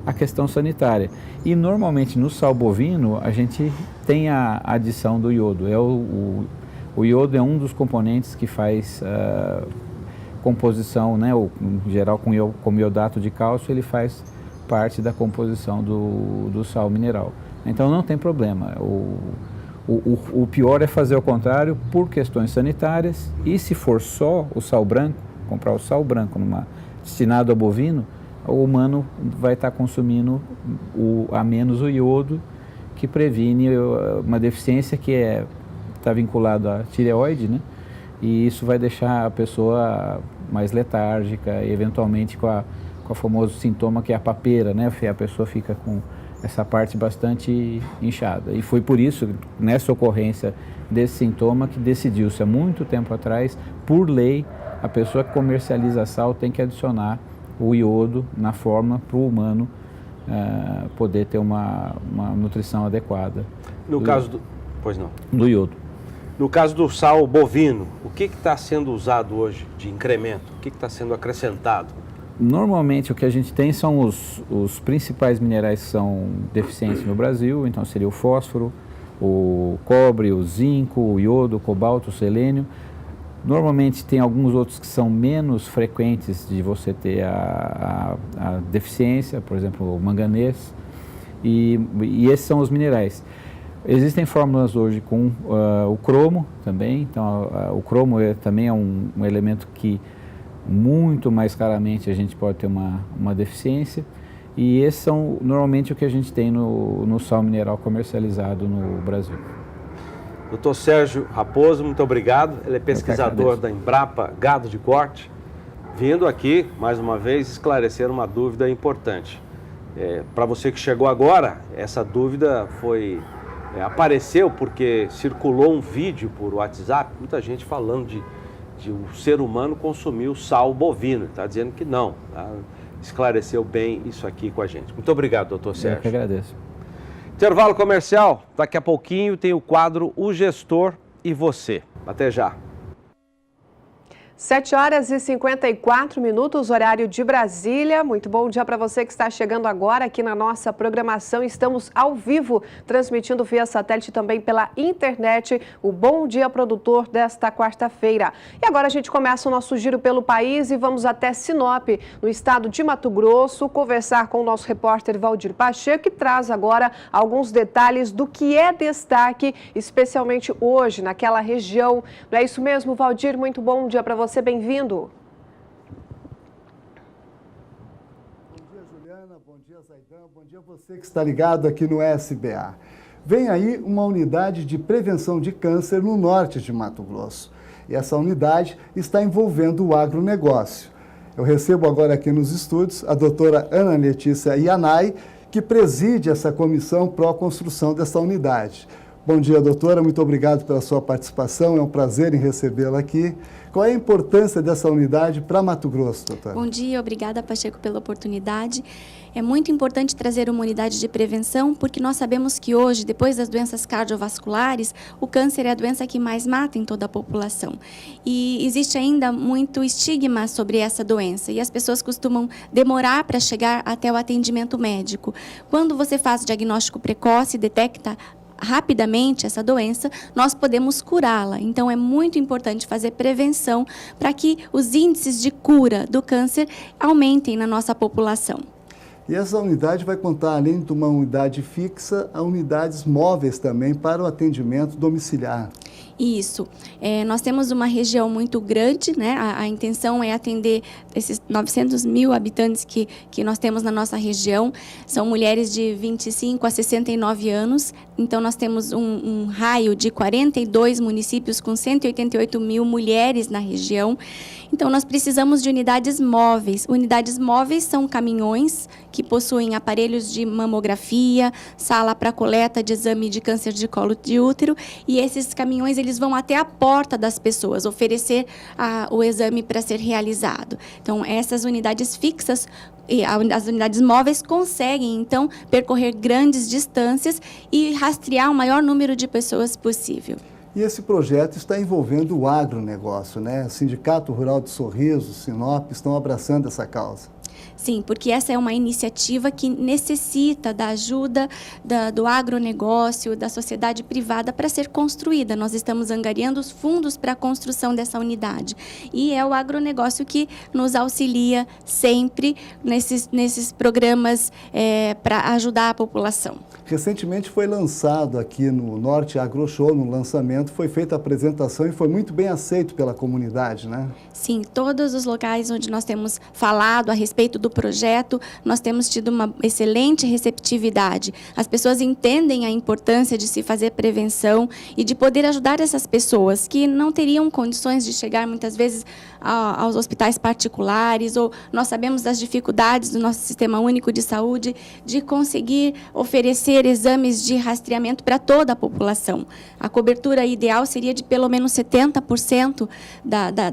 a questão sanitária. E normalmente no sal bovino a gente tem a adição do iodo. O iodo é um dos componentes que faz composição, né, em geral com iodato de cálcio, ele faz parte da composição do sal mineral. Então não tem problema. O pior é fazer o contrário por questões sanitárias e se for só o sal branco, comprar o sal branco destinado a bovino, o humano vai estar consumindo a menos o iodo, que previne uma deficiência que está vinculada à tireoide, né? E isso vai deixar a pessoa mais letárgica e eventualmente com o famoso sintoma que é a papeira, né? A pessoa fica com essa parte bastante inchada. E foi por isso, nessa ocorrência desse sintoma, que decidiu-se há muito tempo atrás, por lei, a pessoa que comercializa sal tem que adicionar o iodo na forma para o humano poder ter uma nutrição adequada. No caso do... Pois não. Do iodo. No caso do sal bovino, o que está sendo usado hoje de incremento? O que está sendo acrescentado? Normalmente o que a gente tem são os principais minerais que são deficientes no Brasil, então seria o fósforo, o cobre, o zinco, o iodo, o cobalto, o selênio. Normalmente tem alguns outros que são menos frequentes de você ter a deficiência, por exemplo, o manganês, e esses são os minerais. Existem fórmulas hoje com o cromo também, então o cromo também é um elemento que muito mais claramente a gente pode ter uma deficiência, e esses são normalmente o que a gente tem no sal mineral comercializado no Brasil. Dr. Sérgio Raposo, muito obrigado. Ele é pesquisador da Embrapa Gado de Corte, vindo aqui, mais uma vez, esclarecer uma dúvida importante. Para você que chegou agora, essa dúvida apareceu porque circulou um vídeo por WhatsApp, muita gente falando de o ser humano consumir o sal bovino. Está dizendo que não. Tá? Esclareceu bem isso aqui com a gente. Muito obrigado, Dr. Sérgio. Eu que agradeço. Intervalo comercial. Daqui a pouquinho tem o quadro O Gestor e Você. Até já. 7h54, horário de Brasília. Muito bom dia para você que está chegando agora aqui na nossa programação. Estamos ao vivo, transmitindo via satélite também pela internet, o Bom Dia Produtor desta quarta-feira. E agora a gente começa o nosso giro pelo país e vamos até Sinop, no estado de Mato Grosso, conversar com o nosso repórter Valdir Pacheco, que traz agora alguns detalhes do que é destaque, especialmente hoje, naquela região. Não é isso mesmo, Valdir? Muito bom dia para você. Bem-vindo. Bom dia, Juliana. Bom dia, Zaidan. Bom dia a você que está ligado aqui no SBA. Vem aí uma unidade de prevenção de câncer no norte de Mato Grosso. E essa unidade está envolvendo o agronegócio. Eu recebo agora aqui nos estúdios a doutora Ana Letícia Yanai, que preside essa comissão pró-construção dessa unidade. Bom dia, doutora. Muito obrigado pela sua participação. É um prazer em recebê-la aqui. Qual é a importância dessa unidade para Mato Grosso, doutora? Bom dia, obrigada, Pacheco, pela oportunidade. É muito importante trazer uma unidade de prevenção, porque nós sabemos que hoje, depois das doenças cardiovasculares, o câncer é a doença que mais mata em toda a população. E existe ainda muito estigma sobre essa doença, e as pessoas costumam demorar para chegar até o atendimento médico. Quando você faz diagnóstico precoce e detecta rapidamente essa doença, nós podemos curá-la. Então, é muito importante fazer prevenção para que os índices de cura do câncer aumentem na nossa população. E essa unidade vai contar, além de uma unidade fixa, a unidades móveis também para o atendimento domiciliar. Isso. Nós temos uma região muito grande, né? A intenção é atender esses 900 mil habitantes que nós temos na nossa região. São mulheres de 25 a 69 anos. Então, nós temos um raio de 42 municípios com 188 mil mulheres na região. Então, nós precisamos de unidades móveis. Unidades móveis são caminhões que possuem aparelhos de mamografia, sala para coleta de exame de câncer de colo de útero, e esses caminhões eles vão até a porta das pessoas oferecer o exame para ser realizado. Então, essas unidades fixas e as unidades móveis conseguem, então, percorrer grandes distâncias e rastrear o maior número de pessoas possível. E esse projeto está envolvendo o agronegócio, né? O Sindicato Rural de Sorriso, Sinop, estão abraçando essa causa. Sim, porque essa é uma iniciativa que necessita da ajuda do agronegócio, da sociedade privada para ser construída. Nós estamos angariando os fundos para a construção dessa unidade. E é o agronegócio que nos auxilia sempre nesses programas para ajudar a população. Recentemente foi lançado aqui no Norte Agro Show, no lançamento, foi feita a apresentação e foi muito bem aceito pela comunidade, né? Sim, todos os locais onde nós temos falado a respeito do projeto, nós temos tido uma excelente receptividade. As pessoas entendem a importância de se fazer prevenção e de poder ajudar essas pessoas que não teriam condições de chegar muitas vezes aos hospitais particulares, ou nós sabemos das dificuldades do nosso Sistema Único de Saúde de conseguir oferecer exames de rastreamento para toda a população. A cobertura ideal seria de pelo menos 70%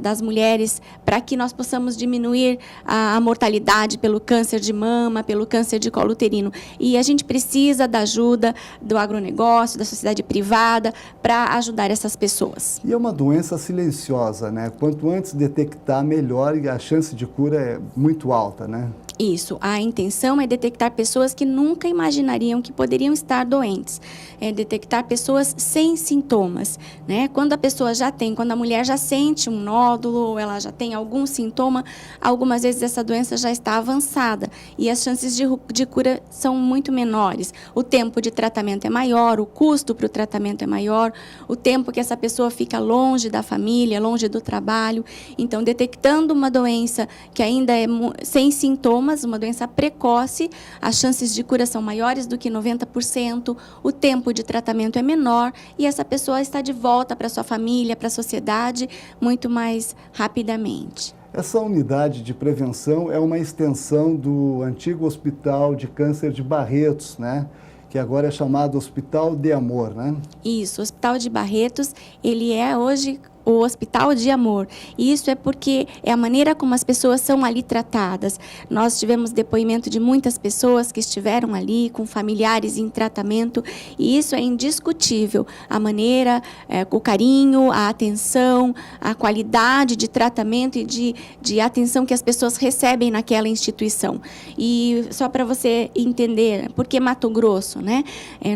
das mulheres, para que nós possamos diminuir a mortalidade pelo câncer de mama, pelo câncer de colo uterino. E a gente precisa da ajuda do agronegócio, da sociedade privada, para ajudar essas pessoas. E é uma doença silenciosa, né? Quanto antes detectar, melhor, e a chance de cura é muito alta, né? Isso, a intenção é detectar pessoas que nunca imaginariam que poderiam estar doentes. É detectar pessoas sem sintomas, né? Quando a pessoa quando a mulher já sente um nódulo, ou ela já tem algum sintoma, algumas vezes essa doença já está avançada e as chances de cura são muito menores. O tempo de tratamento é maior, o custo para o tratamento é maior, o tempo que essa pessoa fica longe da família, longe do trabalho. Então, detectando uma doença que ainda é sem sintomas, uma doença precoce, as chances de cura são maiores do que 90%, o tempo de tratamento é menor e essa pessoa está de volta para sua família, para a sociedade, muito mais rapidamente. Essa unidade de prevenção é uma extensão do antigo Hospital de Câncer de Barretos, né? Que agora é chamado Hospital de Amor, né? Isso, o Hospital de Barretos, ele é hoje o Hospital de Amor. E isso é porque é a maneira como as pessoas são ali tratadas. Nós tivemos depoimento de muitas pessoas que estiveram ali com familiares em tratamento e isso é indiscutível. A maneira, o carinho, a atenção, a qualidade de tratamento e de atenção que as pessoas recebem naquela instituição. E só para você entender, por que Mato Grosso, né?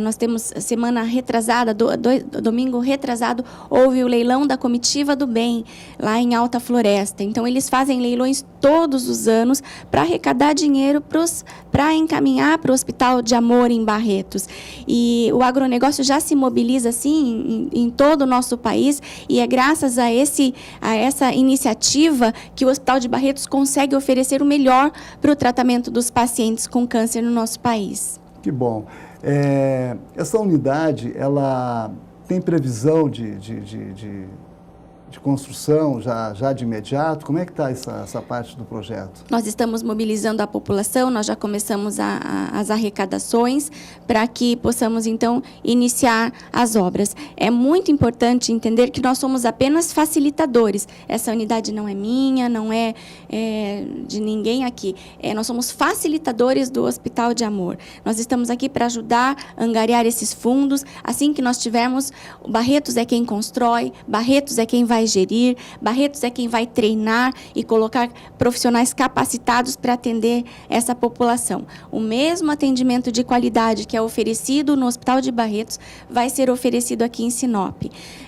Nós temos semana retrasada, domingo retrasado, houve o leilão da Comitiva do Bem, lá em Alta Floresta. Então, eles fazem leilões todos os anos para arrecadar dinheiro para encaminhar para o Hospital de Amor em Barretos. E o agronegócio já se mobiliza, assim, em todo o nosso país, e é graças a essa iniciativa que o Hospital de Barretos consegue oferecer o melhor para o tratamento dos pacientes com câncer no nosso país. Que bom. Essa unidade, ela tem previsão de de construção já de imediato? Como é que está essa parte do projeto? Nós estamos mobilizando a população, nós já começamos as arrecadações para que possamos, então, iniciar as obras. É muito importante entender que nós somos apenas facilitadores. Essa unidade não é minha, não é de ninguém aqui. Nós somos facilitadores do Hospital de Amor. Nós estamos aqui para ajudar a angariar esses fundos. Assim que nós tivermos, Barretos é quem constrói, Barretos é quem vai gerir, Barretos é quem vai treinar e colocar profissionais capacitados para atender essa população. O mesmo atendimento de qualidade que é oferecido no Hospital de Barretos vai ser oferecido aqui em Sinop.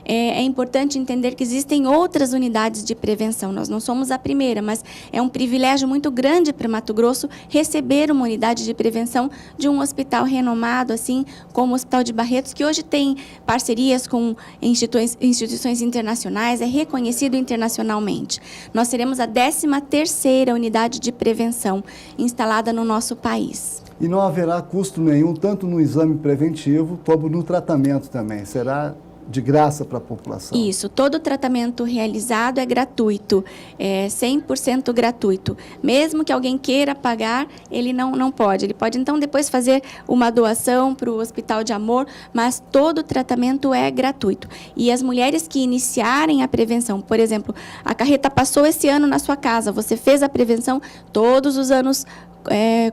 É importante entender que existem outras unidades de prevenção. Nós não somos a primeira, mas é um privilégio muito grande para Mato Grosso receber uma unidade de prevenção de um hospital renomado, assim como o Hospital de Barretos, que hoje tem parcerias com instituições internacionais, é reconhecido internacionalmente. Nós seremos a 13ª unidade de prevenção instalada no nosso país. E não haverá custo nenhum, tanto no exame preventivo como no tratamento também. Será de graça para a população. Isso, todo tratamento realizado é gratuito, é 100% gratuito. Mesmo que alguém queira pagar, ele não pode. Ele pode, então, depois fazer uma doação para o Hospital de Amor, mas todo o tratamento é gratuito. E as mulheres que iniciarem a prevenção, por exemplo, a carreta passou esse ano na sua casa, você fez a prevenção, todos os anos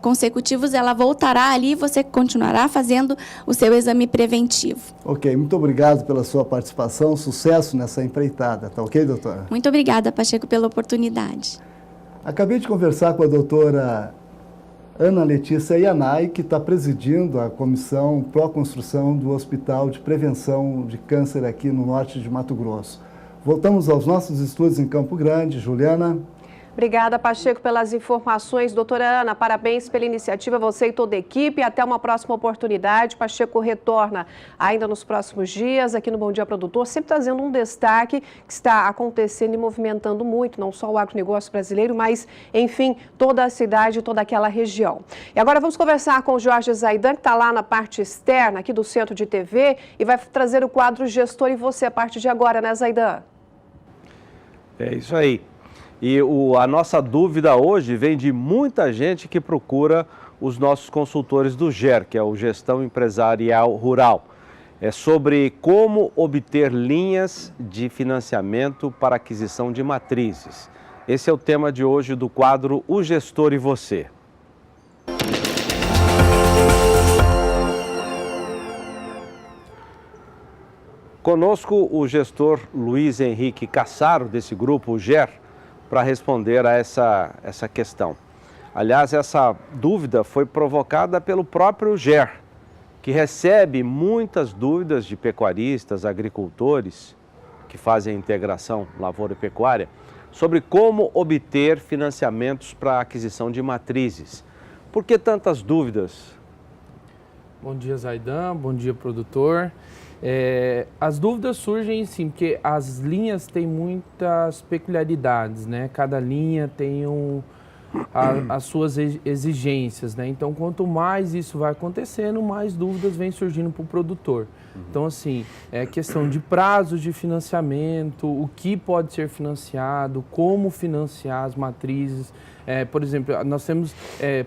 consecutivos, ela voltará ali e você continuará fazendo o seu exame preventivo. Ok, muito obrigado pela sua participação, sucesso nessa empreitada, tá ok, doutora? Muito obrigada, Pacheco, pela oportunidade. Acabei de conversar com a doutora Ana Letícia Yanai, que está presidindo a Comissão Pró-Construção do Hospital de Prevenção de Câncer aqui no norte de Mato Grosso. Voltamos aos nossos estúdios em Campo Grande. Juliana. Obrigada, Pacheco, pelas informações. Doutora Ana, parabéns pela iniciativa, você e toda a equipe. Até uma próxima oportunidade. Pacheco retorna ainda nos próximos dias aqui no Bom Dia Produtor, sempre trazendo um destaque que está acontecendo e movimentando muito, não só o agronegócio brasileiro, mas, enfim, toda a cidade, toda aquela região. E agora vamos conversar com o Jorge Zaidan, que está lá na parte externa aqui do Centro de TV e vai trazer o quadro Gestor e Você a partir de agora, né, Zaidan? É isso aí. E a nossa dúvida hoje vem de muita gente que procura os nossos consultores do GER, que é o Gestão Empresarial Rural. É sobre como obter linhas de financiamento para aquisição de matrizes. Esse é o tema de hoje do quadro O Gestor e Você. Conosco o gestor Luiz Henrique Cassaro, desse grupo, o GER, para responder a essa questão. Aliás, essa dúvida foi provocada pelo próprio GER, que recebe muitas dúvidas de pecuaristas, agricultores, que fazem a integração lavoura e pecuária, sobre como obter financiamentos para a aquisição de matrizes. Por que tantas dúvidas? Bom dia, Zaidan. Bom dia, produtor. As dúvidas surgem, sim, porque as linhas têm muitas peculiaridades, né? Cada linha tem as suas exigências, né? Então, quanto mais isso vai acontecendo, mais dúvidas vêm surgindo para o produtor. Então, assim, é questão de prazos de financiamento, o que pode ser financiado, como financiar as matrizes. Por exemplo, nós temos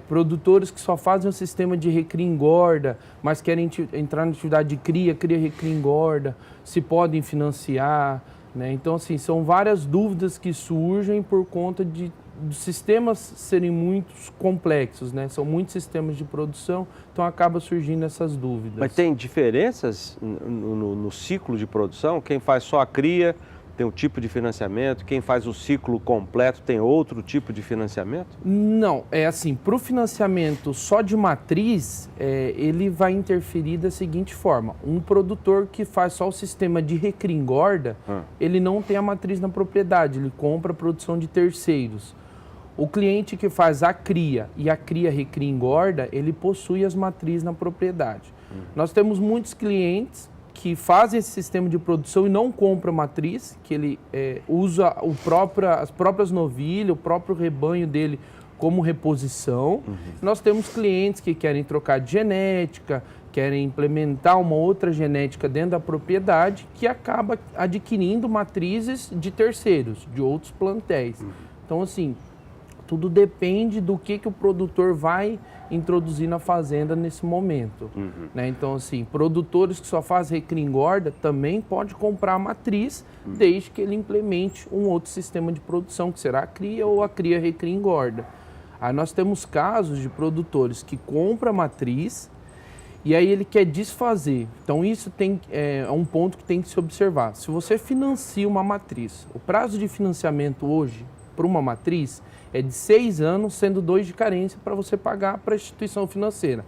produtores que só fazem um sistema de recria engorda, mas querem entrar na atividade de cria, recria engorda, se podem financiar, né? Então, assim, são várias dúvidas que surgem por conta dos sistemas serem muito complexos, né? São muitos sistemas de produção, então acaba surgindo essas dúvidas. Mas tem diferenças no ciclo de produção? Quem faz só a cria tem um tipo de financiamento, quem faz o ciclo completo tem outro tipo de financiamento? Não, é assim, para o financiamento só de matriz, ele vai interferir da seguinte forma: um produtor que faz só o sistema de recria engorda, ele não tem a matriz na propriedade, ele compra a produção de terceiros. O cliente que faz a cria e a recria engorda, ele possui as matrizes na propriedade. Nós temos muitos clientes que fazem esse sistema de produção e não compra matriz, que ele usa as próprias novilhas, o próprio rebanho dele como reposição. Nós temos clientes que querem trocar de genética, querem implementar uma outra genética dentro da propriedade, que acaba adquirindo matrizes de terceiros, de outros plantéis. Então, assim, tudo depende do que o produtor vai introduzir na fazenda nesse momento. Né? Então, assim, produtores que só fazem recria e engorda também pode comprar a matriz, desde que ele implemente um outro sistema de produção, que será a cria ou a cria, recria e engorda. Aí nós temos casos de produtores que compram a matriz e aí ele quer desfazer. Então isso é um ponto que tem que se observar. Se você financia uma matriz, o prazo de financiamento hoje para uma matriz é de 6 anos, sendo 2 de carência para você pagar para a instituição financeira.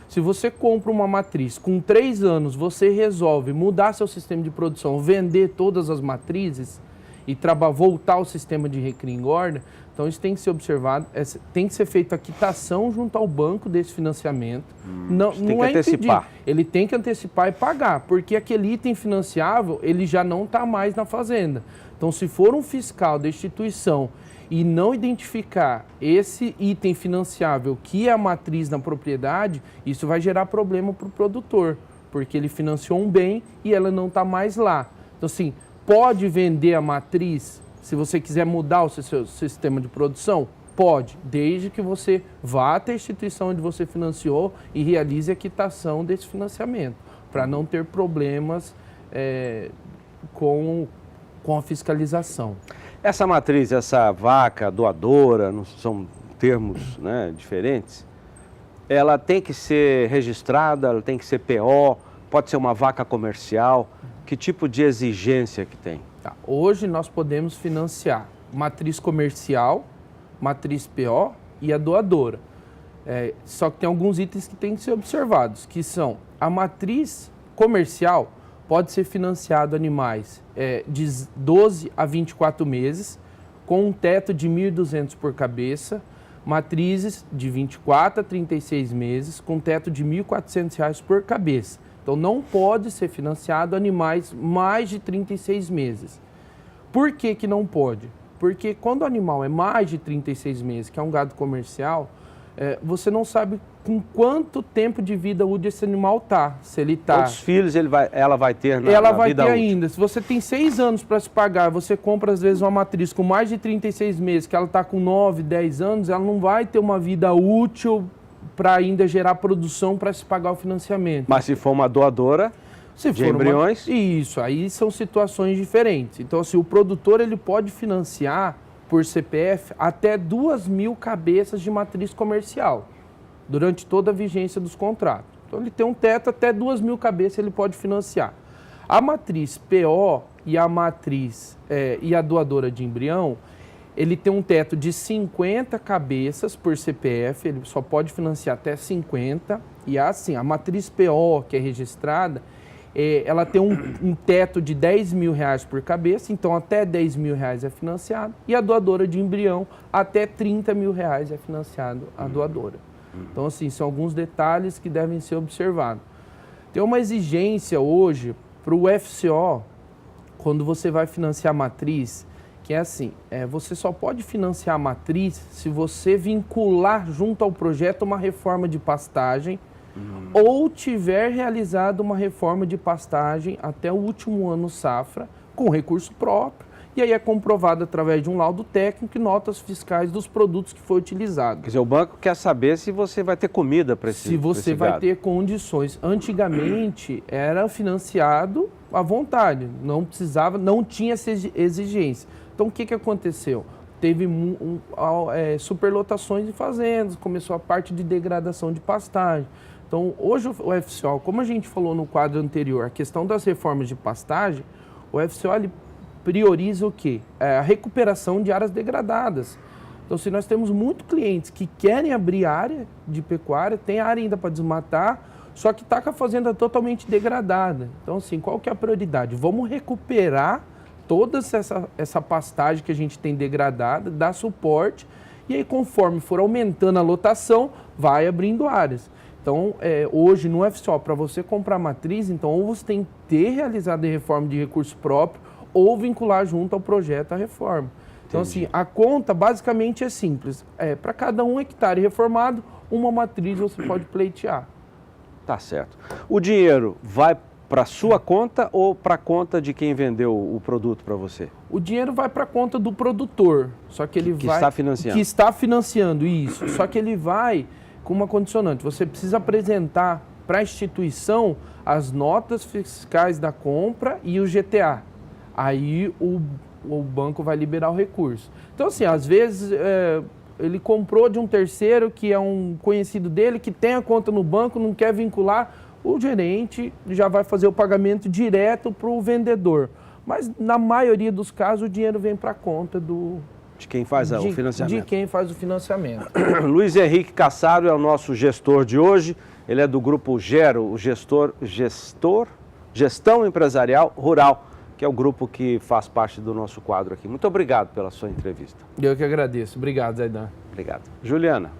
Se você compra uma matriz, com 3 anos você resolve mudar seu sistema de produção, vender todas as matrizes e voltar ao sistema de recria e engorda, então isso tem que ser observado, tem que ser feita a quitação junto ao banco desse financiamento. Não é antecipar. Ele tem que antecipar e pagar, porque aquele item financiável ele já não está mais na fazenda. Então, se for um fiscal da instituição e não identificar esse item financiável que é a matriz na propriedade, isso vai gerar problema para o produtor, porque ele financiou um bem e ela não está mais lá. Então, assim, pode vender a matriz se você quiser mudar o seu sistema de produção? Pode, desde que você vá até a instituição onde você financiou e realize a quitação desse financiamento, para não ter problemas com a fiscalização. Essa matriz, essa vaca doadora, não são termos, né, diferentes, ela tem que ser registrada, ela tem que ser PO, pode ser uma vaca comercial. Que tipo de exigência que tem? Tá. Hoje nós podemos financiar matriz comercial, matriz PO e a doadora. Só que tem alguns itens que têm que ser observados, que são a matriz comercial pode ser financiado animais de 12 a 24 meses, com um teto de R$ 1.200 por cabeça, matrizes de 24 a 36 meses, com teto de R$ 1.400 por cabeça. Então, não pode ser financiado animais mais de 36 meses. Por que que não pode? Porque quando o animal é mais de 36 meses, que é um gado comercial, você não sabe com quanto tempo de vida útil esse animal está. Se ele está... Quantos filhos ela vai ter na vida útil? Ela vai ter ainda. Se você tem 6 anos para se pagar, você compra às vezes uma matriz com mais de 36 meses, que ela está com 9, 10 anos, ela não vai ter uma vida útil para ainda gerar produção para se pagar o financiamento. Mas se for uma doadora de embriões? Isso, aí são situações diferentes. Então, assim, o produtor ele pode financiar por CPF até 2.000 cabeças de matriz comercial durante toda a vigência dos contratos. Então, ele tem um teto até 2.000 cabeças, ele pode financiar. A matriz PO e a matriz e a doadora de embrião, ele tem um teto de 50 cabeças por CPF, ele só pode financiar até 50. E assim, a matriz PO, que é registrada, ela tem um teto de R$10.000 por cabeça, então até R$10.000 é financiado. E a doadora de embrião, até R$30.000 é financiado a doadora. Então, assim, são alguns detalhes que devem ser observados. Tem uma exigência hoje para o FCO, quando você vai financiar a matriz, que é assim, você só pode financiar a matriz se você vincular junto ao projeto uma reforma de pastagem ou tiver realizado uma reforma de pastagem até o último ano safra com recurso próprio, e aí é comprovado através de um laudo técnico e notas fiscais dos produtos que foi utilizado. Quer dizer, o banco quer saber se você vai ter comida para esse gado. Se você vai ter condições. Antigamente era financiado à vontade, não tinha essa exigência. Então, o que aconteceu? Teve superlotações de fazendas, começou a parte de degradação de pastagem. Então, hoje o FCO, como a gente falou no quadro anterior, a questão das reformas de pastagem, o FCO ele prioriza o quê? A recuperação de áreas degradadas. Então, se nós temos muitos clientes que querem abrir área de pecuária, tem área ainda para desmatar, só que está com a fazenda totalmente degradada. Então, assim, qual que é a prioridade? Vamos recuperar toda essa pastagem que a gente tem degradada, dar suporte, e aí conforme for aumentando a lotação, vai abrindo áreas. Então, hoje no FCO, para você comprar matriz, então ou você tem que ter realizado a reforma de recurso próprio ou vincular junto ao projeto a reforma. Então, assim, a conta basicamente é simples. Para cada 1 hectare reformado, uma matriz você pode pleitear. Tá certo. O dinheiro vai para sua conta ou para a conta de quem vendeu o produto para você? O dinheiro vai para a conta do produtor, só que ele vai... está financiando. Que está financiando, isso. Só que ele vai com uma condicionante. Você precisa apresentar para a instituição as notas fiscais da compra e o GTA. Aí o banco vai liberar o recurso. Então, assim, às vezes ele comprou de um terceiro que é um conhecido dele, que tem a conta no banco, não quer vincular, o gerente já vai fazer o pagamento direto para o vendedor. Mas, na maioria dos casos, o dinheiro vem para a conta de quem faz o financiamento. De quem faz o financiamento. Luiz Henrique Cassaro é o nosso gestor de hoje. Ele é do Grupo Gero, o Gestão Empresarial Rural, que é o grupo que faz parte do nosso quadro aqui. Muito obrigado pela sua entrevista. Eu que agradeço. Obrigado, Zaidan. Obrigado. Juliana.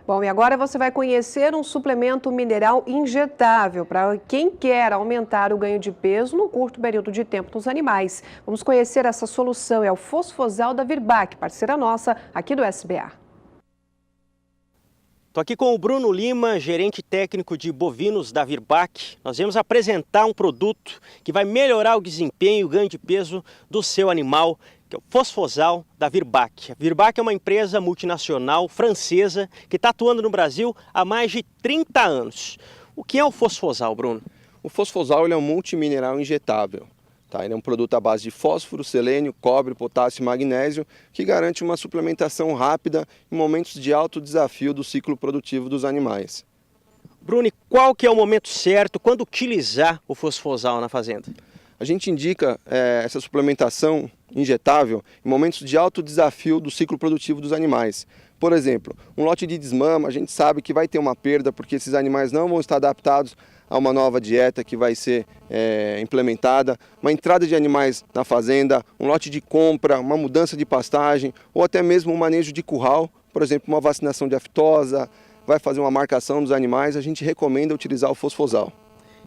Bom, e agora você vai conhecer um suplemento mineral injetável para quem quer aumentar o ganho de peso num curto período de tempo nos animais. Vamos conhecer essa solução, é o Fosfosal da Virbac, parceira nossa aqui do SBA. Estou aqui com o Bruno Lima, gerente técnico de bovinos da Virbac. Nós vamos apresentar um produto que vai melhorar o desempenho e o ganho de peso do seu animal, que é o Fosfosal da Virbac. A Virbac é uma empresa multinacional francesa que está atuando no Brasil há mais de 30 anos. O que é o Fosfosal, Bruno? O Fosfosal ele é um multimineral injetável. Tá? Ele é um produto à base de fósforo, selênio, cobre, potássio e magnésio que garante uma suplementação rápida em momentos de alto desafio do ciclo produtivo dos animais. Bruno, qual que é o momento certo, quando utilizar o Fosfosal na fazenda? A gente indica essa suplementação injetável em momentos de alto desafio do ciclo produtivo dos animais. Por exemplo, um lote de desmama, a gente sabe que vai ter uma perda porque esses animais não vão estar adaptados a uma nova dieta que vai ser implementada, uma entrada de animais na fazenda, um lote de compra, uma mudança de pastagem ou até mesmo um manejo de curral, por exemplo, uma vacinação de aftosa, vai fazer uma marcação dos animais, a gente recomenda utilizar o Fosfosal.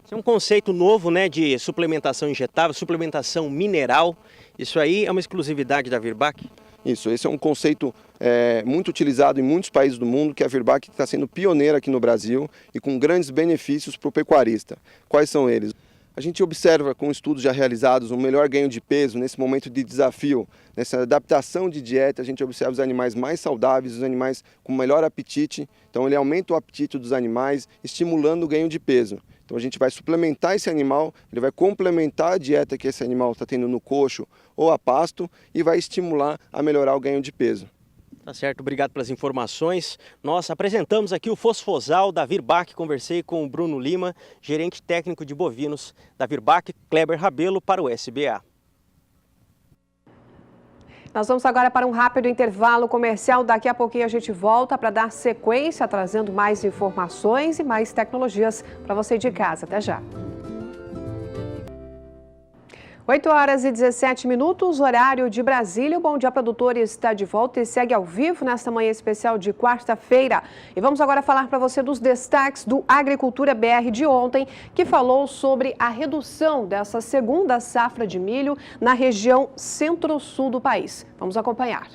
Esse é um conceito novo, né, de suplementação injetável, suplementação mineral. Isso aí é uma exclusividade da Virbac? Isso, esse é um conceito muito utilizado em muitos países do mundo, que a Virbac está sendo pioneira aqui no Brasil e com grandes benefícios para o pecuarista. Quais são eles? A gente observa com estudos já realizados um melhor ganho de peso nesse momento de desafio, nessa adaptação de dieta. A gente observa os animais mais saudáveis, os animais com melhor apetite, então ele aumenta o apetite dos animais, estimulando o ganho de peso. Então a gente vai suplementar esse animal, ele vai complementar a dieta que esse animal está tendo no coxo ou a pasto e vai estimular a melhorar o ganho de peso. Tá certo, obrigado pelas informações. Nós apresentamos aqui o Fosfosal da Virbac, conversei com o Bruno Lima, gerente técnico de bovinos da Virbac, Kleber Rabelo para o SBA. Nós vamos agora para um rápido intervalo comercial. Daqui a pouquinho a gente volta para dar sequência, trazendo mais informações e mais tecnologias para você de casa. Até já. 8h17, horário de Brasília. O Bom Dia Produtor está de volta e segue ao vivo nesta manhã especial de quarta-feira. E vamos agora falar para você dos destaques do Agricultura BR de ontem, que falou sobre a redução dessa segunda safra de milho na região centro-sul do país. Vamos acompanhar.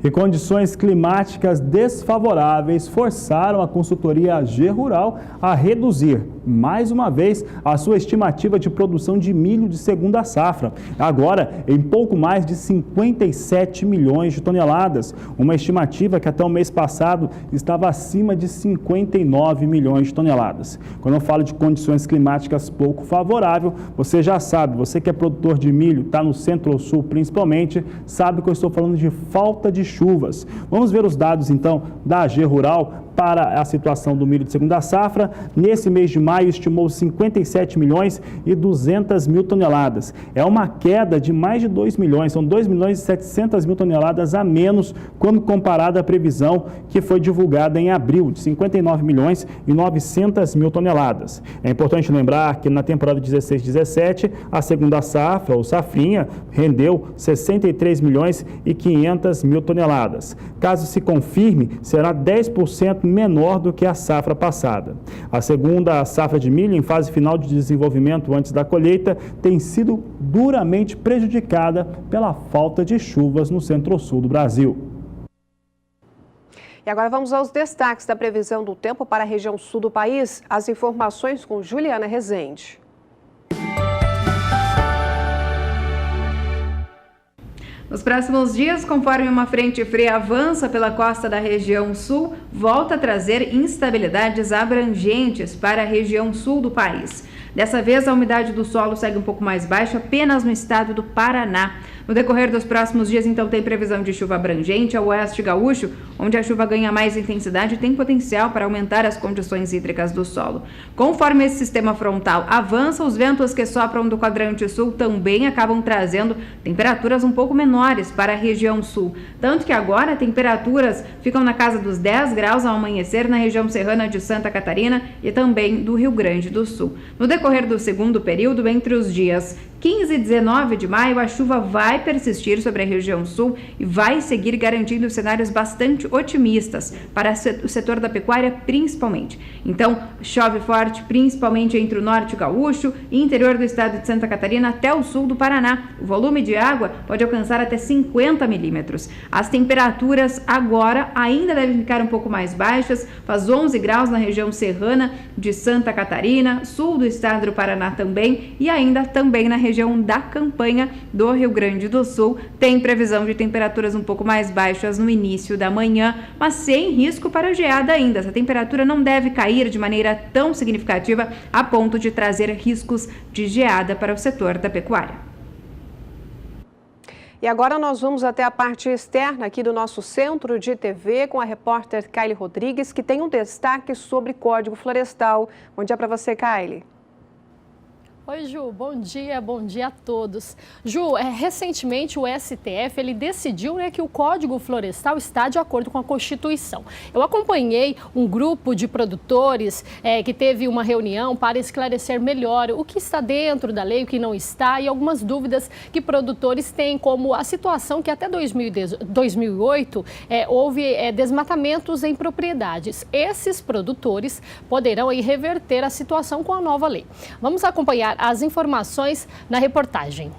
E condições climáticas desfavoráveis forçaram a consultoria AG Rural a reduzir, mais uma vez, a sua estimativa de produção de milho de segunda safra, agora em pouco mais de 57 milhões de toneladas, uma estimativa que até o mês passado estava acima de 59 milhões de toneladas. Quando eu falo de condições climáticas pouco favoráveis, você já sabe, você que é produtor de milho, está no centro-sul principalmente, sabe que eu estou falando de falta de chuvas. Vamos ver os dados então da AG Rural para a situação do milho de segunda safra. Nesse mês de maio estimou 57 milhões e 200 mil toneladas. É uma queda de mais de 2 milhões, são 2 milhões e 700 mil toneladas a menos quando comparada à previsão que foi divulgada em abril, de 59 milhões e 900 mil toneladas. É importante lembrar que na temporada 16-17, a segunda safra, ou safrinha, rendeu 63 milhões e 500 mil toneladas. Caso se confirme, será 10% menor do que a safra passada. A segunda safra safra de milho em fase final de desenvolvimento antes da colheita tem sido duramente prejudicada pela falta de chuvas no centro-sul do Brasil. E agora vamos aos destaques da previsão do tempo para a região sul do país. As informações com Juliana Rezende. Nos próximos dias, conforme uma frente fria avança pela costa da região sul, volta a trazer instabilidades abrangentes para a região sul do país. Dessa vez, a umidade do solo segue um pouco mais baixa apenas no estado do Paraná. No decorrer dos próximos dias, então, tem previsão de chuva abrangente ao oeste gaúcho, onde a chuva ganha mais intensidade e tem potencial para aumentar as condições hídricas do solo. Conforme esse sistema frontal avança, os ventos que sopram do quadrante sul também acabam trazendo temperaturas um pouco menores para a região sul. Tanto que agora temperaturas ficam na casa dos 10 graus ao amanhecer na região serrana de Santa Catarina e também do Rio Grande do Sul. No decorrer do segundo período, entre os dias 15 e 19 de maio, a chuva vai persistir sobre a região sul e vai seguir garantindo cenários bastante otimistas para o setor da pecuária principalmente. Então, chove forte principalmente entre o norte gaúcho e interior do estado de Santa Catarina até o sul do Paraná. O volume de água pode alcançar até 50 milímetros. As temperaturas agora ainda devem ficar um pouco mais baixas, faz 11 graus na região serrana de Santa Catarina, sul do estado do Paraná também e ainda também na região da campanha do Rio Grande do Sul. Tem previsão de temperaturas um pouco mais baixas no início da manhã, mas sem risco para geada ainda. Essa temperatura não deve cair de maneira tão significativa a ponto de trazer riscos de geada para o setor da pecuária. E agora nós vamos até a parte externa aqui do nosso centro de TV com a repórter Kylie Rodrigues, que tem um destaque sobre Código Florestal. Bom dia para você, Kylie. Oi, Ju, bom dia a todos. Ju, recentemente o STF ele decidiu que o Código Florestal está de acordo com a Constituição. Eu acompanhei um grupo de produtores que teve uma reunião para esclarecer melhor o que está dentro da lei, o que não está e algumas dúvidas que produtores têm, como a situação que até 2008 houve desmatamentos em propriedades. Esses produtores poderão aí reverter a situação com a nova lei. Vamos acompanhar as informações na reportagem.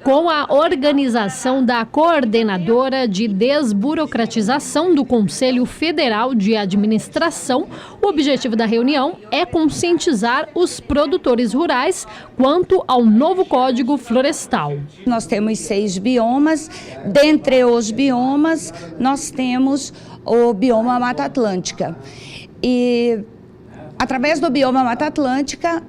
Com a organização da Coordenadora de Desburocratização do Conselho Federal de Administração, o objetivo da reunião é conscientizar os produtores rurais quanto ao novo Código Florestal. Nós temos 6 biomas, dentre os biomas nós temos o bioma Mata Atlântica. E através do bioma Mata Atlântica,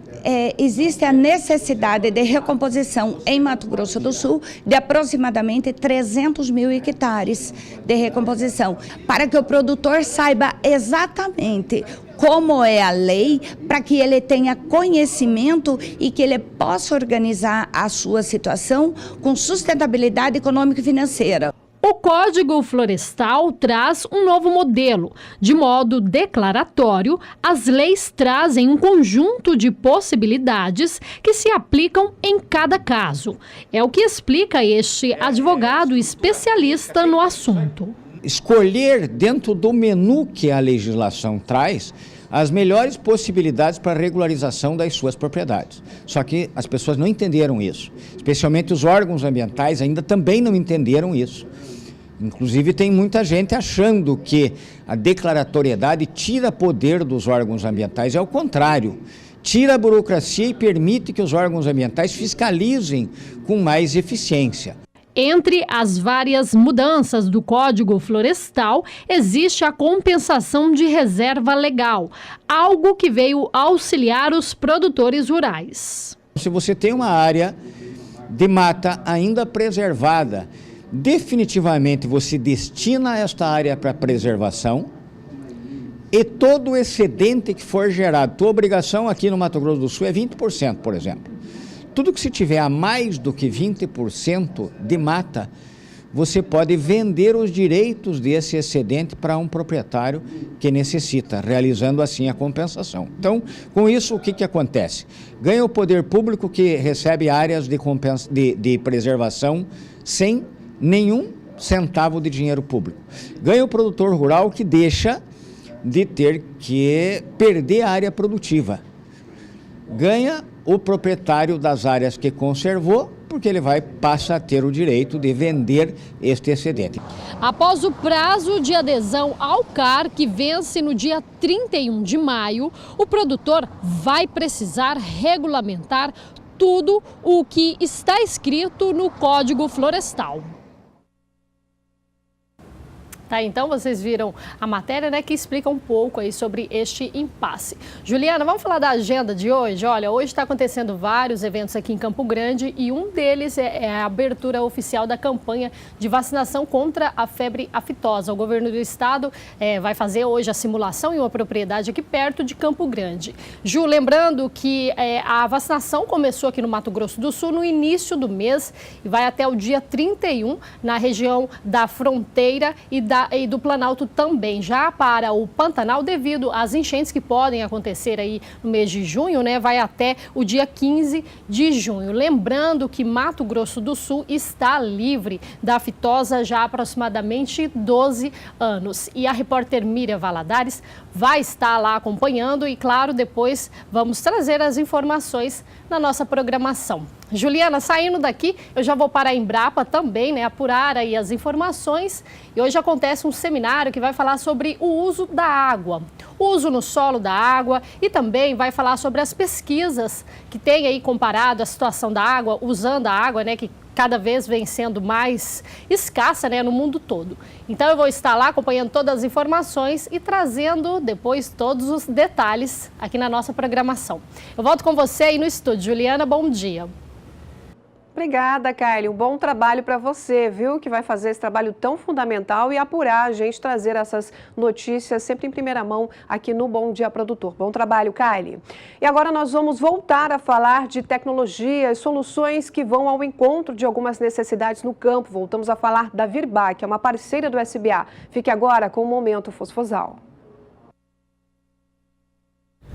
existe a necessidade de recomposição em Mato Grosso do Sul de aproximadamente 300 mil hectares de recomposição, para que o produtor saiba exatamente como é a lei, para que ele tenha conhecimento e que ele possa organizar a sua situação com sustentabilidade econômica e financeira. O Código Florestal traz um novo modelo. De modo declaratório, as leis trazem um conjunto de possibilidades que se aplicam em cada caso. É o que explica este advogado especialista no assunto. Escolher dentro do menu que a legislação traz as melhores possibilidades para a regularização das suas propriedades. Só que as pessoas não entenderam isso, especialmente os órgãos ambientais ainda também não entenderam isso. Inclusive tem muita gente achando que a declaratoriedade tira poder dos órgãos ambientais, é o contrário. Tira a burocracia e permite que os órgãos ambientais fiscalizem com mais eficiência. Entre as várias mudanças do Código Florestal, existe a compensação de reserva legal, algo que veio auxiliar os produtores rurais. Se você tem uma área de mata ainda preservada, definitivamente você destina esta área para preservação e todo o excedente que for gerado, tua obrigação aqui no Mato Grosso do Sul é 20%, por exemplo. Tudo que se tiver a mais do que 20% de mata, você pode vender os direitos desse excedente para um proprietário que necessita, realizando assim a compensação. Então, com isso, o que acontece? Ganha o poder público que recebe áreas de preservação sem nenhum centavo de dinheiro público. Ganha o produtor rural que deixa de ter que perder a área produtiva. Ganha o proprietário das áreas que conservou, porque ele passa a ter o direito de vender este excedente. Após o prazo de adesão ao CAR, que vence no dia 31 de maio, o produtor vai precisar regulamentar tudo o que está escrito no Código Florestal. Tá, então vocês viram a matéria, né, que explica um pouco aí sobre este impasse. Juliana, vamos falar da agenda de hoje? Olha, hoje está acontecendo vários eventos aqui em Campo Grande e um deles é a abertura oficial da campanha de vacinação contra a febre aftosa. O governo do estado vai fazer hoje a simulação em uma propriedade aqui perto de Campo Grande. Ju, lembrando que a vacinação começou aqui no Mato Grosso do Sul no início do mês e vai até o dia 31 na região da fronteira e do Planalto também. Já para o Pantanal, devido às enchentes que podem acontecer aí no mês de junho, né, vai até o dia 15 de junho. Lembrando que Mato Grosso do Sul está livre da aftosa já há aproximadamente 12 anos. E a repórter Miriam Valadares vai estar lá acompanhando e, claro, depois vamos trazer as informações na nossa programação. Juliana, saindo daqui, eu já vou para a Embrapa também, né, apurar aí as informações. E hoje acontece um seminário que vai falar sobre o uso da água, o uso no solo da água e também vai falar sobre as pesquisas que tem aí comparado a situação da água, usando a água, né, que cada vez vem sendo mais escassa, né, no mundo todo. Então eu vou estar lá acompanhando todas as informações e trazendo depois todos os detalhes aqui na nossa programação. Eu volto com você aí no estúdio. Juliana, bom dia. Obrigada, Kylie. Um bom trabalho para você, viu? Que vai fazer esse trabalho tão fundamental e apurar a gente, trazer essas notícias sempre em primeira mão aqui no Bom Dia Produtor. Bom trabalho, Kylie. E agora nós vamos voltar a falar de tecnologias, soluções que vão ao encontro de algumas necessidades no campo. Voltamos a falar da Virbac, que é uma parceira do SBA. Fique agora com o Momento Fosfosal.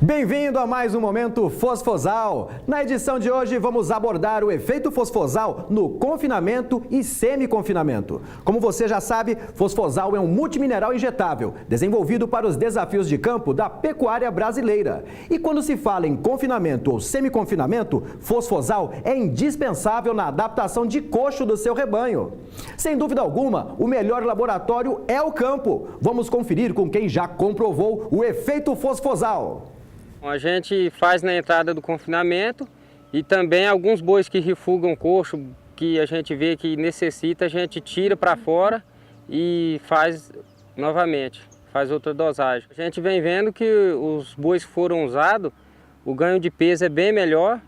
Bem-vindo a mais um Momento Fosfosal. Na edição de hoje vamos abordar o efeito fosfosal no confinamento e semi-confinamento. Como você já sabe, fosfosal é um multimineral injetável, desenvolvido para os desafios de campo da pecuária brasileira. E quando se fala em confinamento ou semi-confinamento, fosfosal é indispensável na adaptação de coxo do seu rebanho. Sem dúvida alguma, o melhor laboratório é o campo. Vamos conferir com quem já comprovou o efeito fosfosal. A gente faz na entrada do confinamento e também alguns bois que refugam coxo, que a gente vê que necessita, a gente tira para fora e faz novamente, faz outra dosagem. A gente vem vendo que os bois que foram usados, o ganho de peso é bem melhor,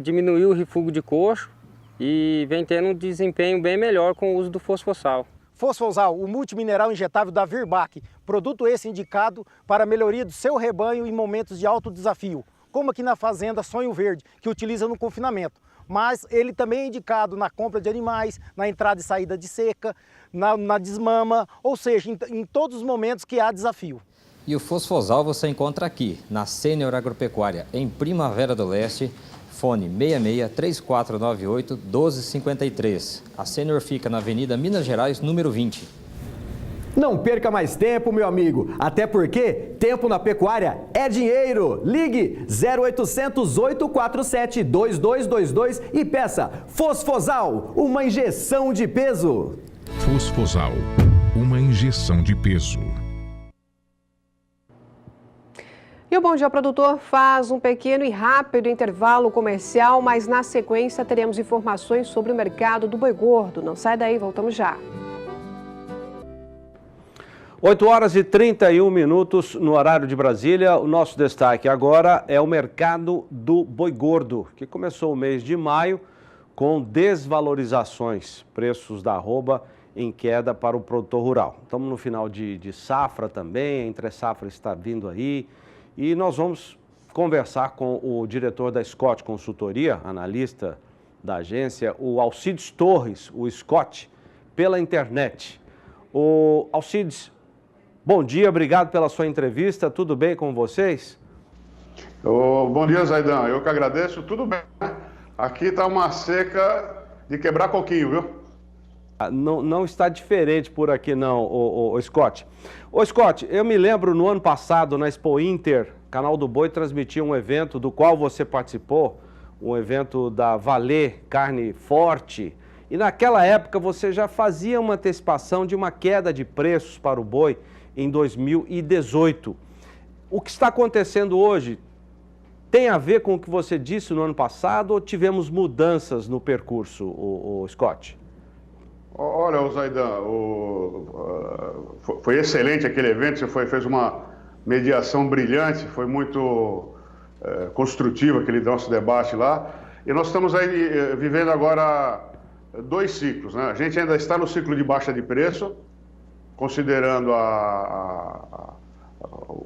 diminuiu o refúgio de coxo e vem tendo um desempenho bem melhor com o uso do fosfosal. Fosfosal, o multimineral injetável da Virbac, produto esse indicado para a melhoria do seu rebanho em momentos de alto desafio, como aqui na fazenda Sonho Verde, que utiliza no confinamento. Mas ele também é indicado na compra de animais, na entrada e saída de seca, na desmama, ou seja, em todos os momentos que há desafio. E o Fosfosal você encontra aqui, na Sênior Agropecuária, em Primavera do Leste, fone 66-3498-1253. A Sênior fica na Avenida Minas Gerais, número 20. Não perca mais tempo, meu amigo, até porque tempo na pecuária é dinheiro. Ligue 0800 847 2222 e peça Fosfosal, uma injeção de peso. Fosfosal, uma injeção de peso. E o Bom Dia Produtor faz um pequeno e rápido intervalo comercial, mas na sequência teremos informações sobre o mercado do boi gordo. Não sai daí, voltamos já. 8 horas e 31 minutos no horário de Brasília. O nosso destaque agora é o mercado do boi gordo, que começou o mês de maio com desvalorizações, preços da arroba em queda para o produtor rural. Estamos no final de safra também, a entre safra está vindo aí. E nós vamos conversar com o diretor da Scott Consultoria, analista da agência, o Alcides Torres, o Scott, pela internet. O Alcides, bom dia, obrigado pela sua entrevista, tudo bem com vocês? Bom dia, Zaidan, eu que agradeço, tudo bem. Aqui está uma seca de quebrar coquinho, viu? Não está diferente por aqui não, o Scott. Ô Scott, eu me lembro no ano passado, na Expo Inter, Canal do Boi transmitia um evento do qual você participou, um evento da Valer Carne Forte, e naquela época você já fazia uma antecipação de uma queda de preços para o boi em 2018. O que está acontecendo hoje tem a ver com o que você disse no ano passado ou tivemos mudanças no percurso, o Scott? Olha, Zaidan, foi excelente aquele evento, você fez uma mediação brilhante, foi muito construtivo aquele nosso debate lá. E nós estamos aí vivendo agora 2 ciclos, né? A gente ainda está no ciclo de baixa de preço, considerando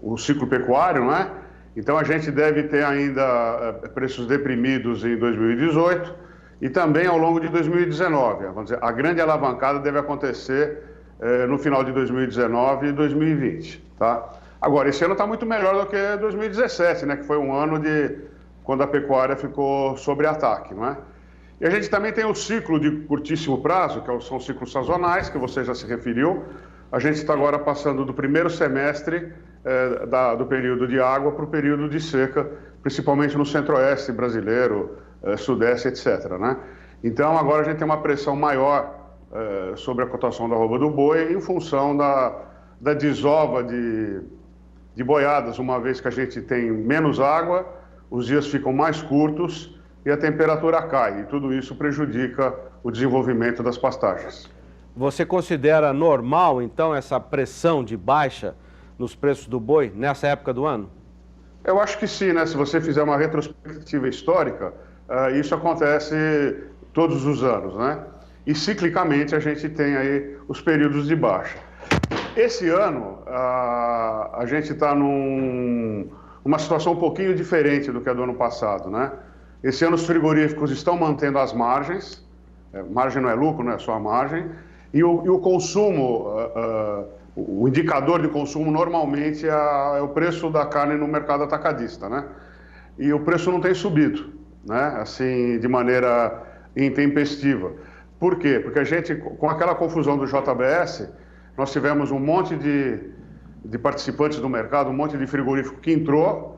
o ciclo pecuário, não é? Então a gente deve ter ainda preços deprimidos em 2018 e também ao longo de 2019. Vamos dizer, a grande alavancada deve acontecer no final de 2019 e 2020, tá? Agora, esse ano está muito melhor do que 2017, né? Que foi um ano de quando a pecuária ficou sob ataque, não é? E a gente também tem o ciclo de curtíssimo prazo, que são ciclos sazonais, que você já se referiu. A gente está agora passando do primeiro semestre do período de água para o período de seca, principalmente no centro-oeste brasileiro, sudeste, etc., né? Então, agora a gente tem uma pressão maior sobre a cotação da arroba do boi em função da desova de boiadas, uma vez que a gente tem menos água, os dias ficam mais curtos e a temperatura cai, e tudo isso prejudica o desenvolvimento das pastagens. Você considera normal, então, essa pressão de baixa nos preços do boi nessa época do ano? Eu acho que sim, né? Se você fizer uma retrospectiva histórica, isso acontece todos os anos, né? E ciclicamente a gente tem aí os períodos de baixa. Esse ano, a gente está numa situação um pouquinho diferente do que a do ano passado, né? Esse ano os frigoríficos estão mantendo as margens, margem não é lucro, não é só a margem, e o consumo, o indicador de consumo normalmente é o preço da carne no mercado atacadista, né? E o preço não tem subido, né? Assim, de maneira intempestiva. Por quê? Porque a gente, com aquela confusão do JBS, nós tivemos um monte de participantes do mercado, um monte de frigorífico que entrou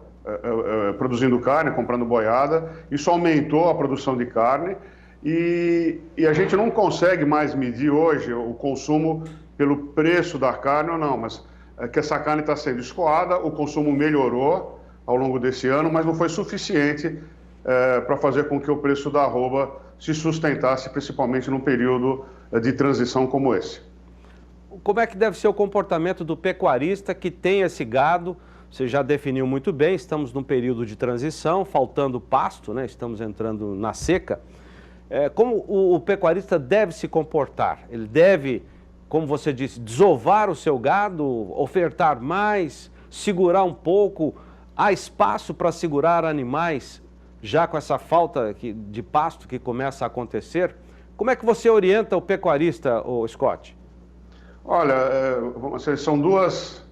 produzindo carne, comprando boiada, isso aumentou a produção de carne e a gente não consegue mais medir hoje o consumo pelo preço da carne ou não, mas que essa carne está sendo escoada, o consumo melhorou ao longo desse ano, mas não foi suficiente para fazer com que o preço da arroba se sustentasse, principalmente num período de transição como esse. Como é que deve ser o comportamento do pecuarista que tem esse gado? Você já definiu muito bem, estamos num período de transição, faltando pasto, né? Estamos entrando na seca. Como o pecuarista deve se comportar? Ele deve, como você disse, desovar o seu gado, ofertar mais, segurar um pouco? Há espaço para segurar animais já com essa falta de pasto que começa a acontecer? Como é que você orienta o pecuarista, Scott? Olha, são duas...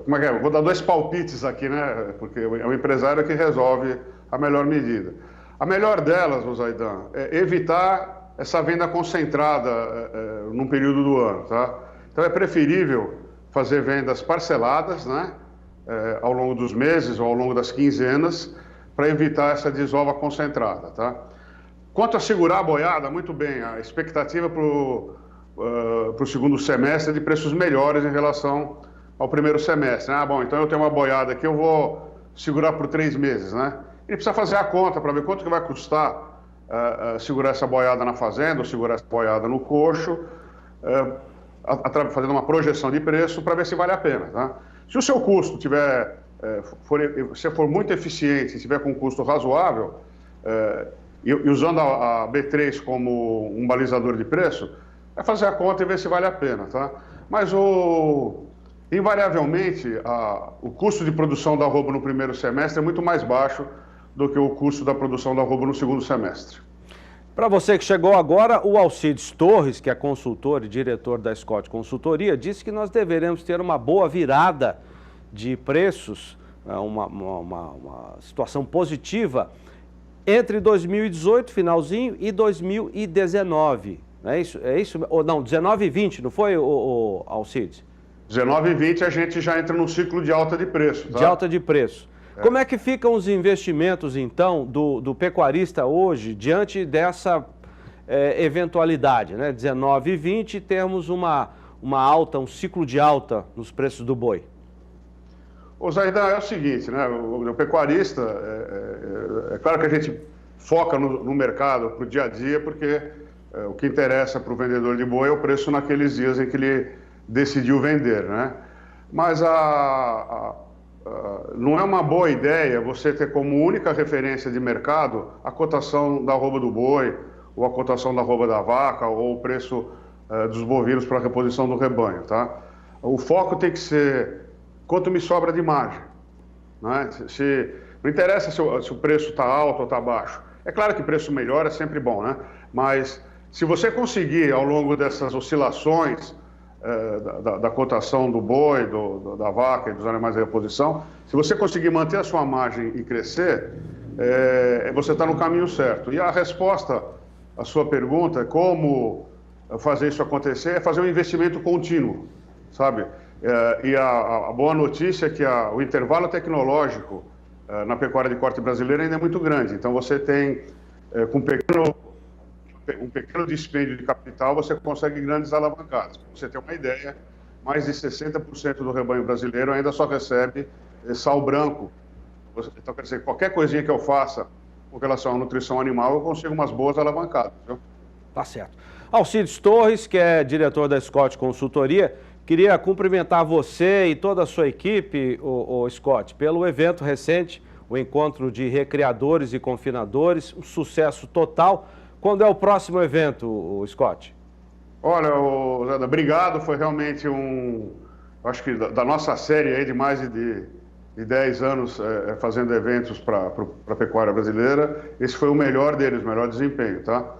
como é que é? Vou dar 2 palpites aqui, né? Porque é o empresário que resolve a melhor medida. A melhor delas, Zaidan, é evitar essa venda concentrada num período do ano, tá? Então é preferível fazer vendas parceladas, né? Ao longo dos meses ou ao longo das quinzenas, para evitar essa desova concentrada, tá? Quanto a segurar a boiada, muito bem, a expectativa para o segundo semestre é de preços melhores em relação ao primeiro semestre. Ah, bom, então eu tenho uma boiada aqui, eu vou segurar por 3 meses, né? Ele precisa fazer a conta para ver quanto que vai custar segurar essa boiada na fazenda ou segurar essa boiada no coxo, fazendo uma projeção de preço para ver se vale a pena, tá? Se o seu custo se for muito eficiente, tiver com um custo razoável, e usando a B3 como um balizador de preço, é fazer a conta e ver se vale a pena, tá? Mas invariavelmente, o custo de produção da arroba no primeiro semestre é muito mais baixo do que o custo da produção da arroba no segundo semestre. Para você que chegou agora, o Alcides Torres, que é consultor e diretor da Scott Consultoria, disse que nós deveremos ter uma boa virada de preços, uma situação positiva entre 2018, finalzinho, e 2019. não é isso? É isso? Ou não, 19 e 20, não foi, Alcides? 19 e 20 a gente já entra no ciclo de alta de preço. Tá? De alta de preço. Como é que ficam os investimentos, então, do pecuarista hoje, diante dessa eventualidade, né? 19 e 20, temos uma alta, um ciclo de alta nos preços do boi. Ô Zaidan, é o seguinte, né? O pecuarista, é claro que a gente foca no mercado para o dia a dia, porque o que interessa para o vendedor de boi é o preço naqueles dias em que ele decidiu vender, né? Mas não é uma boa ideia você ter como única referência de mercado a cotação da arroba do boi, ou a cotação da arroba da vaca, ou o preço dos bovinos para a reposição do rebanho, tá? O foco tem que ser quanto me sobra de margem, né? Não interessa se o preço está alto ou está baixo. É claro que preço melhor é sempre bom, né? Mas se você conseguir, ao longo dessas oscilações da cotação do boi, da vaca e dos animais de reposição, se você conseguir manter a sua margem e crescer, você está no caminho certo. E a resposta à sua pergunta é como fazer isso acontecer, é fazer um investimento contínuo, sabe? E a boa notícia é que o intervalo tecnológico na pecuária de corte brasileira ainda é muito grande. Então você tem, com um pequeno dispêndio de capital, você consegue grandes alavancadas. Para você ter uma ideia, mais de 60% do rebanho brasileiro ainda só recebe sal branco. Então, quer dizer, qualquer coisinha que eu faça com relação à nutrição animal, eu consigo umas boas alavancadas. Viu? Tá certo. Alcides Torres, que é diretor da Scott Consultoria, queria cumprimentar você e toda a sua equipe, o Scott, pelo evento recente, o Encontro de Recriadores e Confinadores, um sucesso total. Quando é o próximo evento, Scott? Olha, Zé, obrigado, foi realmente acho que da nossa série aí de mais de 10 anos fazendo eventos para a pecuária brasileira, esse foi o melhor deles, o melhor desempenho, tá?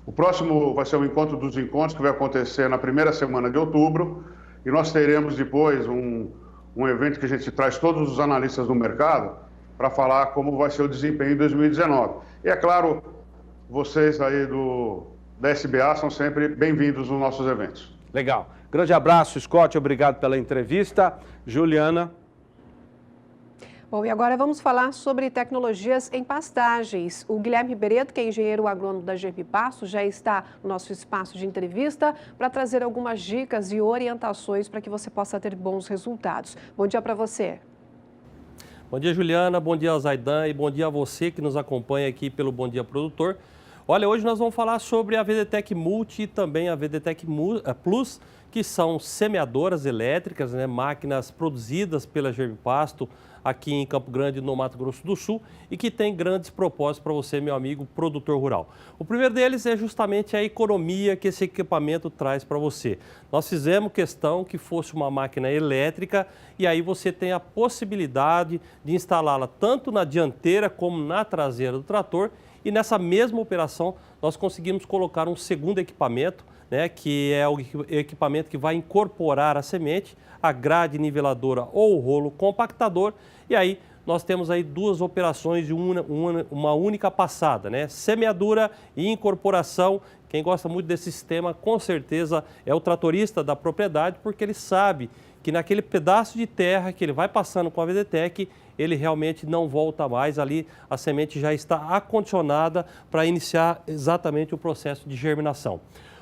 O próximo vai ser o Encontro dos Encontros, que vai acontecer na primeira semana de outubro, e nós teremos depois um evento que a gente traz todos os analistas do mercado para falar como vai ser o desempenho em 2019. E é claro, vocês aí da SBA são sempre bem-vindos nos nossos eventos. Legal. Grande abraço, Scott. Obrigado pela entrevista. Juliana. Bom, e agora vamos falar sobre tecnologias em pastagens. O Guilherme Ribereto, que é engenheiro agrônomo da GP Pasto, já está no nosso espaço de entrevista para trazer algumas dicas e orientações para que você possa ter bons resultados. Bom dia para você. Bom dia, Juliana. Bom dia, Zaidan. E bom dia a você que nos acompanha aqui pelo Bom Dia Produtor. Olha, hoje nós vamos falar sobre a VDTEC Multi e também a VDTEC Plus, que são semeadoras elétricas, né, máquinas produzidas pela GP Pasto aqui em Campo Grande, no Mato Grosso do Sul, e que tem grandes propósitos para você, meu amigo produtor rural. O primeiro deles é justamente a economia que esse equipamento traz para você. Nós fizemos questão que fosse uma máquina elétrica e aí você tem a possibilidade de instalá-la tanto na dianteira como na traseira do trator. E nessa mesma operação, nós conseguimos colocar um segundo equipamento, né, que é o equipamento que vai incorporar a semente, a grade niveladora ou o rolo compactador. E aí nós temos aí duas operações de uma única passada, né? Semeadura e incorporação. Quem gosta muito desse sistema, com certeza, é o tratorista da propriedade, porque ele sabe que naquele pedaço de terra que ele vai passando com a VDTEC, ele realmente não volta mais, ali a semente já está acondicionada para iniciar exatamente o processo de germinação.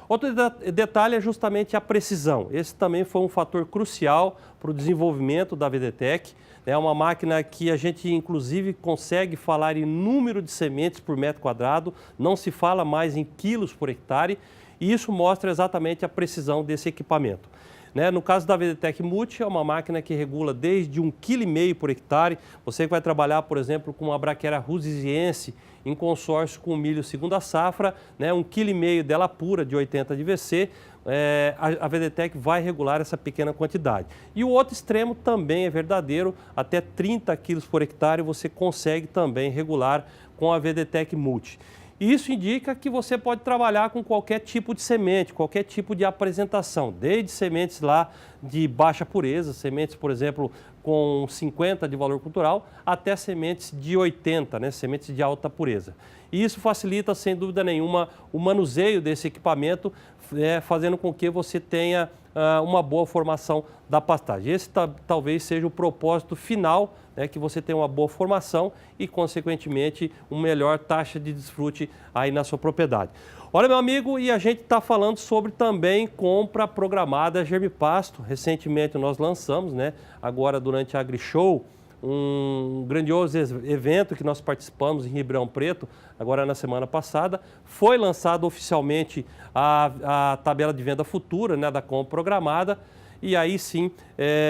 Outro detalhe é justamente a precisão. Esse também foi um fator crucial para o desenvolvimento da VDTEC. É uma máquina que a gente, inclusive, consegue falar em número de sementes por metro quadrado, não se fala mais em quilos por hectare, e isso mostra exatamente a precisão desse equipamento. No caso da VDTEC Multi, é uma máquina que regula desde 1,5 kg por hectare. Você que vai trabalhar, por exemplo, com uma braquiária rusiziense em consórcio com o milho segunda safra, 1,5 kg dela pura de 80 de VC, a VDTEC vai regular essa pequena quantidade. E o outro extremo também é verdadeiro, até 30 quilos por hectare você consegue também regular com a VDTEC Multi. Isso indica que você pode trabalhar com qualquer tipo de semente, qualquer tipo de apresentação, desde sementes lá de baixa pureza, sementes, por exemplo, com 50 de valor cultural, até sementes de 80, né, sementes de alta pureza. E isso facilita, sem dúvida nenhuma, o manuseio desse equipamento, fazendo com que você tenha uma boa formação da pastagem. Esse talvez seja o propósito final, né, que você tenha uma boa formação e, consequentemente, uma melhor taxa de desfrute aí na sua propriedade. Olha, meu amigo, e a gente está falando sobre também compra programada Germipasto. Recentemente nós lançamos, né, agora durante a AgriShow, um grandioso evento que nós participamos em Ribeirão Preto, agora na semana passada. Foi lançado oficialmente a tabela de venda futura, né, da compra programada. E aí sim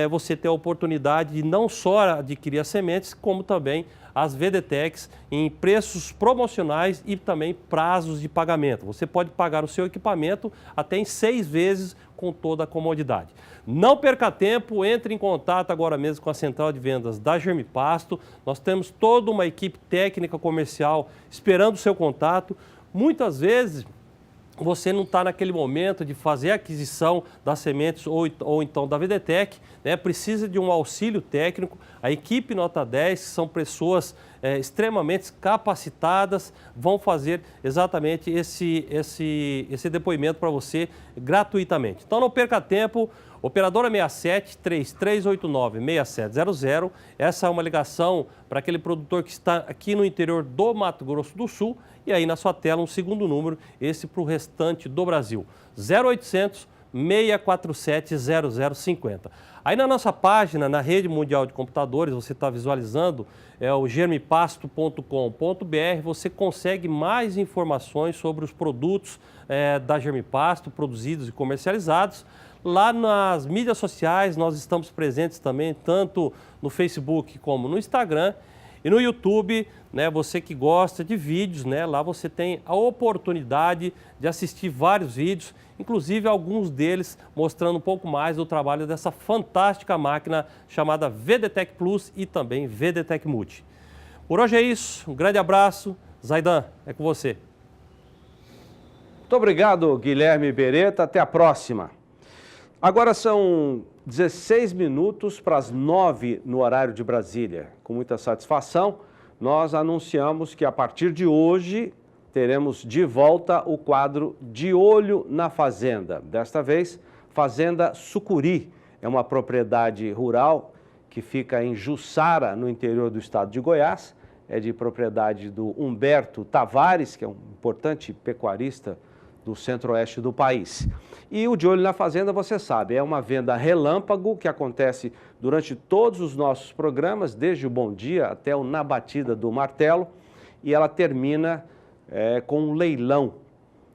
você tem a oportunidade de não só adquirir as sementes, como também as VDTECs em preços promocionais e também prazos de pagamento. Você pode pagar o seu equipamento até em 6 vezes com toda a comodidade. Não perca tempo, entre em contato agora mesmo com a central de vendas da Germipasto. Nós temos toda uma equipe técnica comercial esperando o seu contato. Muitas vezes você não está naquele momento de fazer a aquisição das sementes ou então da VDTEC, né? Precisa de um auxílio técnico. A equipe Nota 10, que são pessoas extremamente capacitadas, vão fazer exatamente esse depoimento para você gratuitamente. Então não perca tempo. Operadora 67 3389 6700, essa é uma ligação para aquele produtor que está aqui no interior do Mato Grosso do Sul, e aí na sua tela um segundo número, esse para o restante do Brasil, 0800 647 0050. Aí na nossa página, na Rede Mundial de Computadores, você está visualizando, o germipasto.com.br, você consegue mais informações sobre os produtos da Germipasto, produzidos e comercializados. Lá nas mídias sociais, nós estamos presentes também, tanto no Facebook como no Instagram e no YouTube, né? Você que gosta de vídeos, né? Lá você tem a oportunidade de assistir vários vídeos, inclusive alguns deles mostrando um pouco mais do trabalho dessa fantástica máquina chamada VDTEC Plus e também VDTEC Multi. Por hoje é isso, um grande abraço. Zaidan, é com você. Muito obrigado, Guilherme Beretta, até a próxima. Agora são 16 minutos para as 9 no horário de Brasília. Com muita satisfação, nós anunciamos que a partir de hoje teremos de volta o quadro De Olho na Fazenda. Desta vez, Fazenda Sucuri. É uma propriedade rural que fica em Jussara, no interior do estado de Goiás. É de propriedade do Humberto Tavares, que é um importante pecuarista do centro-oeste do país. E o De Olho na Fazenda, você sabe, é uma venda relâmpago que acontece durante todos os nossos programas, desde o Bom Dia até o Na Batida do Martelo, e ela termina com um leilão.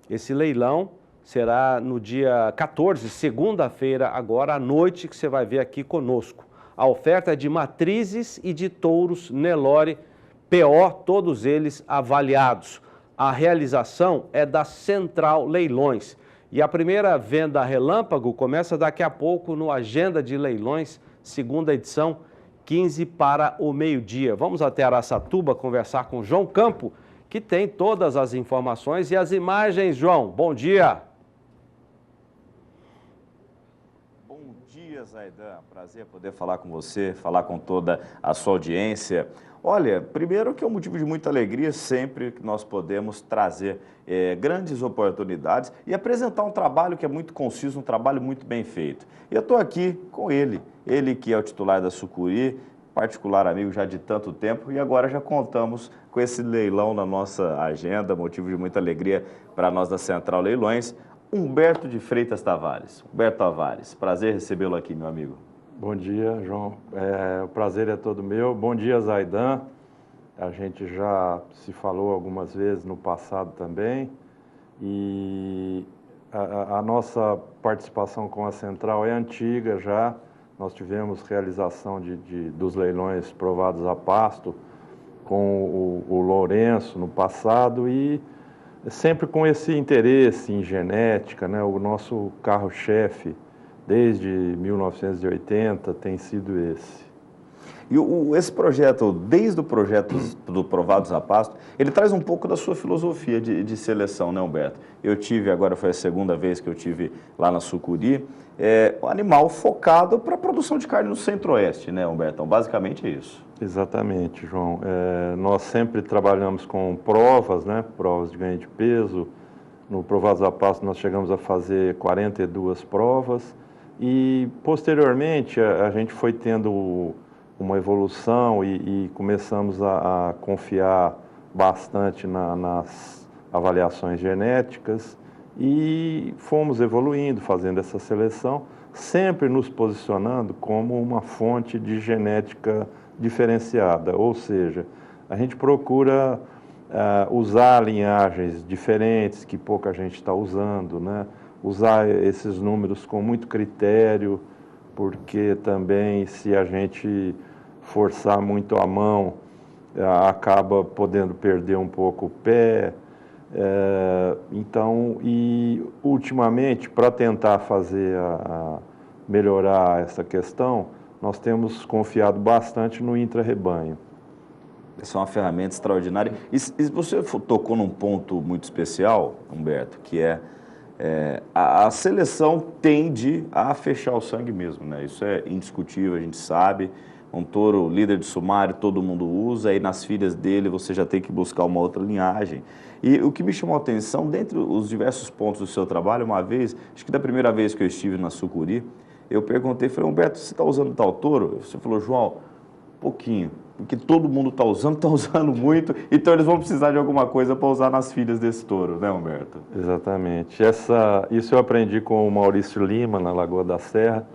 Esse leilão será no dia 14, segunda-feira, agora à noite, que você vai ver aqui conosco. A oferta é de matrizes e de touros Nelore PO, todos eles avaliados. A realização é da Central Leilões. E a primeira venda relâmpago começa daqui a pouco no Agenda de Leilões, segunda edição, 15 para o meio-dia. Vamos até Araçatuba conversar com João Campo, que tem todas as informações e as imagens. João, bom dia. Bom dia, Zaidan. Prazer poder falar com você, falar com toda a sua audiência. Olha, primeiro que é um motivo de muita alegria sempre que nós podemos trazer grandes oportunidades e apresentar um trabalho que é muito conciso, um trabalho muito bem feito. E eu estou aqui com ele que é o titular da Sucuri, particular amigo já de tanto tempo, e agora já contamos com esse leilão na nossa agenda, motivo de muita alegria para nós da Central Leilões. Humberto de Freitas Tavares. Humberto Tavares, prazer recebê-lo aqui, meu amigo. Bom dia, João. O prazer é todo meu. Bom dia, Zaidan. A gente já se falou algumas vezes no passado também. E a nossa participação com a Central é antiga já. Nós tivemos realização dos leilões provados a pasto com o Lourenço no passado e sempre com esse interesse em genética, né? O nosso carro-chefe desde 1980 tem sido esse. E esse projeto, desde o projeto do Provados a Pasto, ele traz um pouco da sua filosofia de seleção, né, Humberto? Eu tive, agora foi a segunda vez que eu tive lá na Sucuri, um animal focado para a produção de carne no Centro-Oeste, né, Humberto? Então, basicamente é isso. Exatamente, João. Nós sempre trabalhamos com provas, né? Provas de ganho de peso. No Provados a Pasto nós chegamos a fazer 42 provas e, posteriormente, a gente foi tendo uma evolução e começamos a confiar bastante nas avaliações genéticas e fomos evoluindo, fazendo essa seleção, sempre nos posicionando como uma fonte de genética diferenciada, ou seja, a gente procura usar linhagens diferentes que pouca gente está usando, né? Usar esses números com muito critério, porque também se a gente forçar muito a mão, acaba podendo perder um pouco o pé. Então, e ultimamente, para tentar fazer melhorar essa questão, nós temos confiado bastante no intra-rebanho. Essa é uma ferramenta extraordinária. E você tocou num ponto muito especial, Humberto, que a seleção tende a fechar o sangue mesmo, né? Isso é indiscutível, a gente sabe. Um touro líder de sumário todo mundo usa, e nas filhas dele você já tem que buscar uma outra linhagem. E o que me chamou a atenção, dentre os diversos pontos do seu trabalho, uma vez, acho que da primeira vez que eu estive na Sucuri, eu perguntei, falei, Humberto, você está usando tal touro? Você falou, João, pouquinho, porque todo mundo está usando muito, então eles vão precisar de alguma coisa para usar nas filhas desse touro, né, Humberto? Exatamente. Isso eu aprendi com o Maurício Lima, na Lagoa da Serra,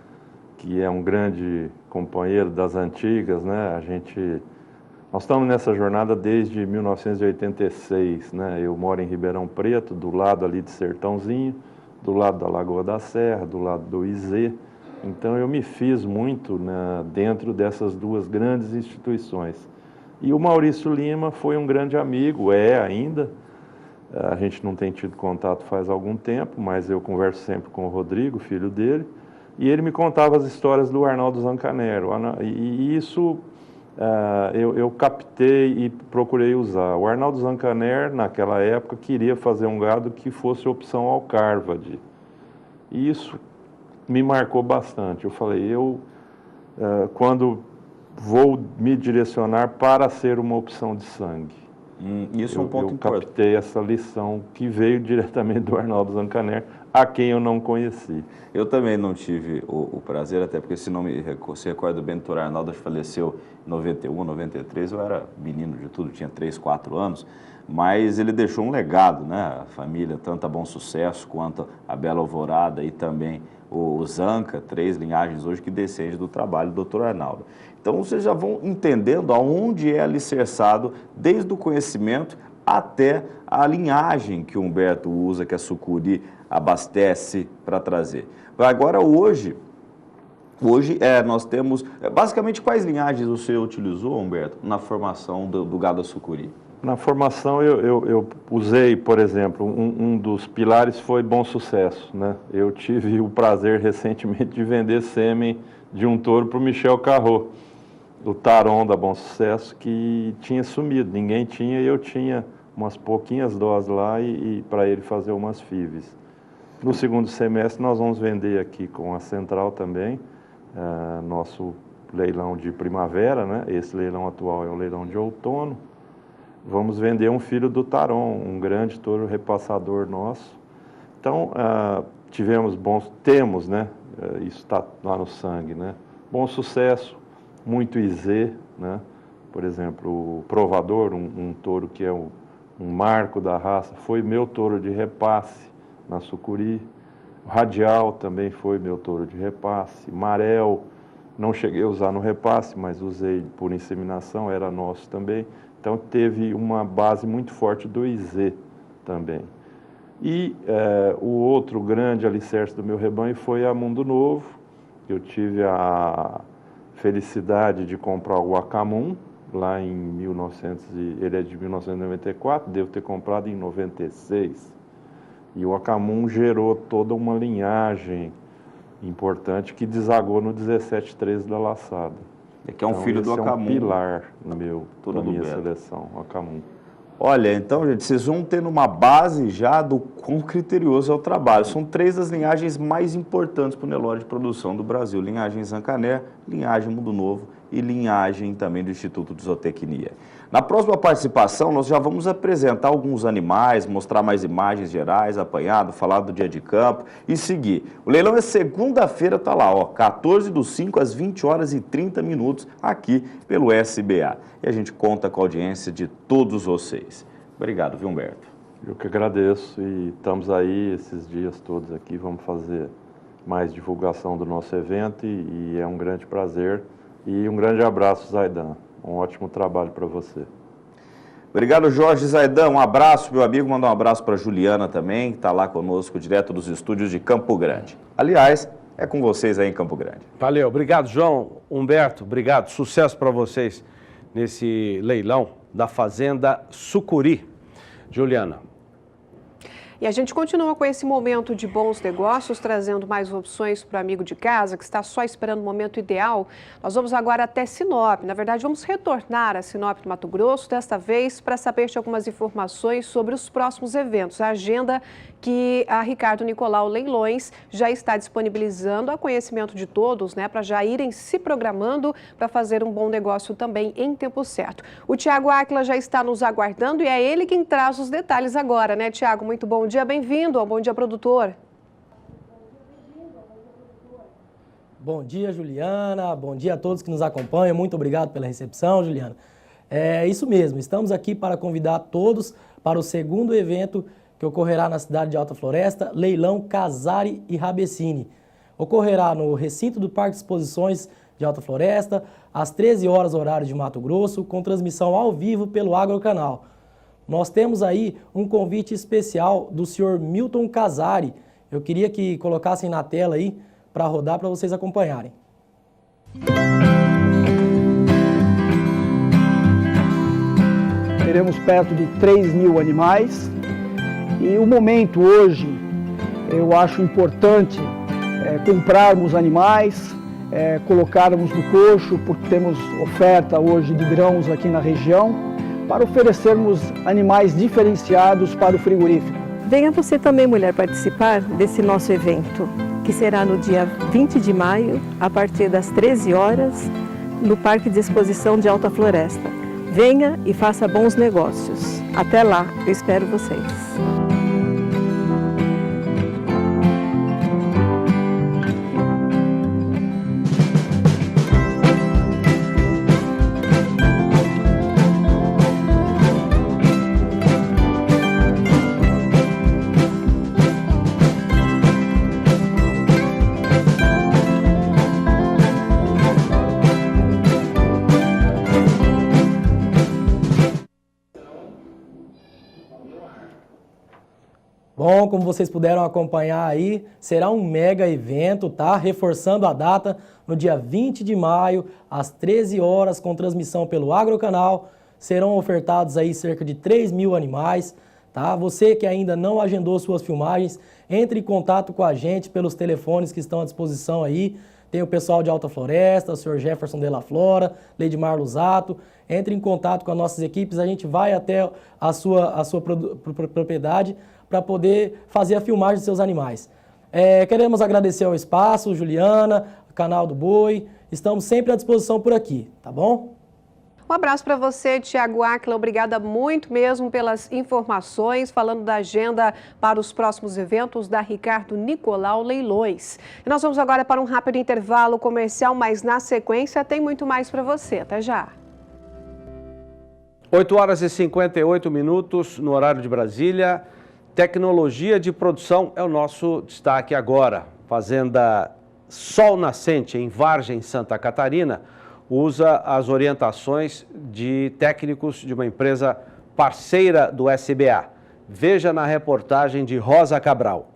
que é um grande companheiro das antigas, né? Nós estamos nessa jornada desde 1986, né? Eu moro em Ribeirão Preto, do lado ali de Sertãozinho, do lado da Lagoa da Serra, do lado do Izê. Então eu me fiz muito, né, dentro dessas duas grandes instituições. E o Maurício Lima foi um grande amigo, ainda. A gente não tem tido contato faz algum tempo, mas eu converso sempre com o Rodrigo, filho dele. E ele me contava as histórias do Arnaldo Zancanero. E isso eu captei e procurei usar. O Arnaldo Zancanero, naquela época, queria fazer um gado que fosse opção ao Carvad. E isso me marcou bastante. Eu falei, quando vou me direcionar para ser uma opção de sangue. Isso é um ponto importante. Eu captei essa lição que veio diretamente do Arnaldo Zancanero, a quem eu não conheci. Eu também não tive o prazer, até porque se não se recorda bem, o doutor Arnaldo faleceu em 91, 93, eu era menino de tudo, tinha 3, 4 anos, mas ele deixou um legado, né? A família, tanto a Bom Sucesso quanto a Bela Alvorada e também o Zanca, 3 linhagens hoje que descendem do trabalho do doutor Arnaldo. Então, vocês já vão entendendo aonde é alicerçado, desde o conhecimento até a linhagem que o Humberto usa, que a Sucuri abastece para trazer. Agora, hoje nós temos, basicamente, quais linhagens você utilizou, Humberto, na formação do gado da Sucuri? Na formação eu usei, por exemplo, um dos pilares foi Bom Sucesso, né? Eu tive o prazer recentemente de vender sêmen de um touro para o Michel Carrot, do Taron da Bom Sucesso, que tinha sumido, ninguém tinha, e eu tinha umas pouquinhas doses lá e para ele fazer umas FIVs. No segundo semestre nós vamos vender aqui com a Central também, nosso leilão de primavera, né? Esse leilão atual é o leilão de outono. Vamos vender um filho do Taron, um grande touro repassador nosso. Então, temos, né? Isso está lá no sangue, né? Bom Sucesso, muito Izê, né? Por exemplo, o Provador, um touro que é um marco da raça, foi meu touro de repasse na Sucuri. O Radial também foi meu touro de repasse. Marel, não cheguei a usar no repasse, mas usei por inseminação, era nosso também. Então, teve uma base muito forte do Izê também. E o outro grande alicerce do meu rebanho foi a Mundo Novo. Eu tive a felicidade de comprar o Acamun, lá em ele é de 1994, devo ter comprado em 96. E o Acamun gerou toda uma linhagem importante que desagou no 17-13 da laçada. Que é um filho do esse Acamun. É um pilar na minha Beto. seleção, o Acamun. Olha, então, gente, vocês vão ter uma base já do quão criterioso é o trabalho. São 3 das linhagens mais importantes para o Nelore de produção do Brasil. Linhagem Zancané, linhagem Mundo Novo e linhagem também do Instituto de Zootecnia. Na próxima participação, nós já vamos apresentar alguns animais, mostrar mais imagens gerais, apanhado, falar do dia de campo e seguir. O leilão é segunda-feira, tá lá, ó, 14/5 às 20h30 aqui pelo SBA. E a gente conta com a audiência de todos vocês. Obrigado, viu, Humberto? Eu que agradeço e estamos aí esses dias todos aqui, vamos fazer mais divulgação do nosso evento e é um grande prazer. E um grande abraço, Zaidan. Um ótimo trabalho para você. Obrigado, Jorge Zaidan. Um abraço, meu amigo. Mandar um abraço para a Juliana também, que está lá conosco, direto dos estúdios de Campo Grande. Aliás, é com vocês aí em Campo Grande. Valeu. Obrigado, João. Humberto, obrigado. Sucesso para vocês nesse leilão da Fazenda Sucuri. Juliana. E a gente continua com esse momento de bons negócios, trazendo mais opções para o amigo de casa que está só esperando o momento ideal. Nós vamos agora até Sinop. Na verdade, vamos retornar a Sinop do Mato Grosso, desta vez para saber de algumas informações sobre os próximos eventos. A agenda que a Ricardo Nicolau Leilões já está disponibilizando a conhecimento de todos, né, para já irem se programando para fazer um bom negócio também em tempo certo. O Tiago Áquila já está nos aguardando e é ele quem traz os detalhes agora, né, Tiago? Muito bom dia, bem-vindo ao Bom Dia Produtor. Bom dia, Juliana. Bom dia a todos que nos acompanham. Muito obrigado pela recepção, Juliana. É isso mesmo, estamos aqui para convidar todos para o segundo evento que ocorrerá na cidade de Alta Floresta, Leilão Casari e Rabecini. Ocorrerá no recinto do Parque de Exposições de Alta Floresta, às 13 horas, horário de Mato Grosso, com transmissão ao vivo pelo Agrocanal. Nós temos aí um convite especial do senhor Milton Casari. Eu queria que colocassem na tela aí para rodar para vocês acompanharem. Teremos perto de 3.000 animais e o momento hoje eu acho importante comprarmos animais, colocarmos no coxo, porque temos oferta hoje de grãos aqui na região, para oferecermos animais diferenciados para o frigorífico. Venha você também, mulher, participar desse nosso evento, que será no dia 20 de maio, a partir das 13 horas, no Parque de Exposição de Alta Floresta. Venha e faça bons negócios. Até lá, eu espero vocês. Bom, como vocês puderam acompanhar aí, será um mega evento, tá? Reforçando a data, no dia 20 de maio, às 13 horas, com transmissão pelo Agrocanal. Serão ofertados aí cerca de 3.000 animais, tá? Você que ainda não agendou suas filmagens, entre em contato com a gente pelos telefones que estão à disposição aí. Tem o pessoal de Alta Floresta, o senhor Jefferson de la Flora, Leidmar Lusato. Entre em contato com as nossas equipes, a gente vai até a sua propriedade para poder fazer a filmagem dos seus animais. Queremos agradecer ao espaço, Juliana, canal do Boi. Estamos sempre à disposição por aqui, tá bom? Um abraço para você, Tiago Áquila. Obrigada muito mesmo pelas informações, falando da agenda para os próximos eventos da Ricardo Nicolau Leilões. E nós vamos agora para um rápido intervalo comercial, mas na sequência tem muito mais para você. Até já. 8 horas e 58 minutos no horário de Brasília. Tecnologia de produção é o nosso destaque agora. Fazenda Sol Nascente, em Vargem, Santa Catarina, usa as orientações de técnicos de uma empresa parceira do SBA. Veja na reportagem de Rosa Cabral.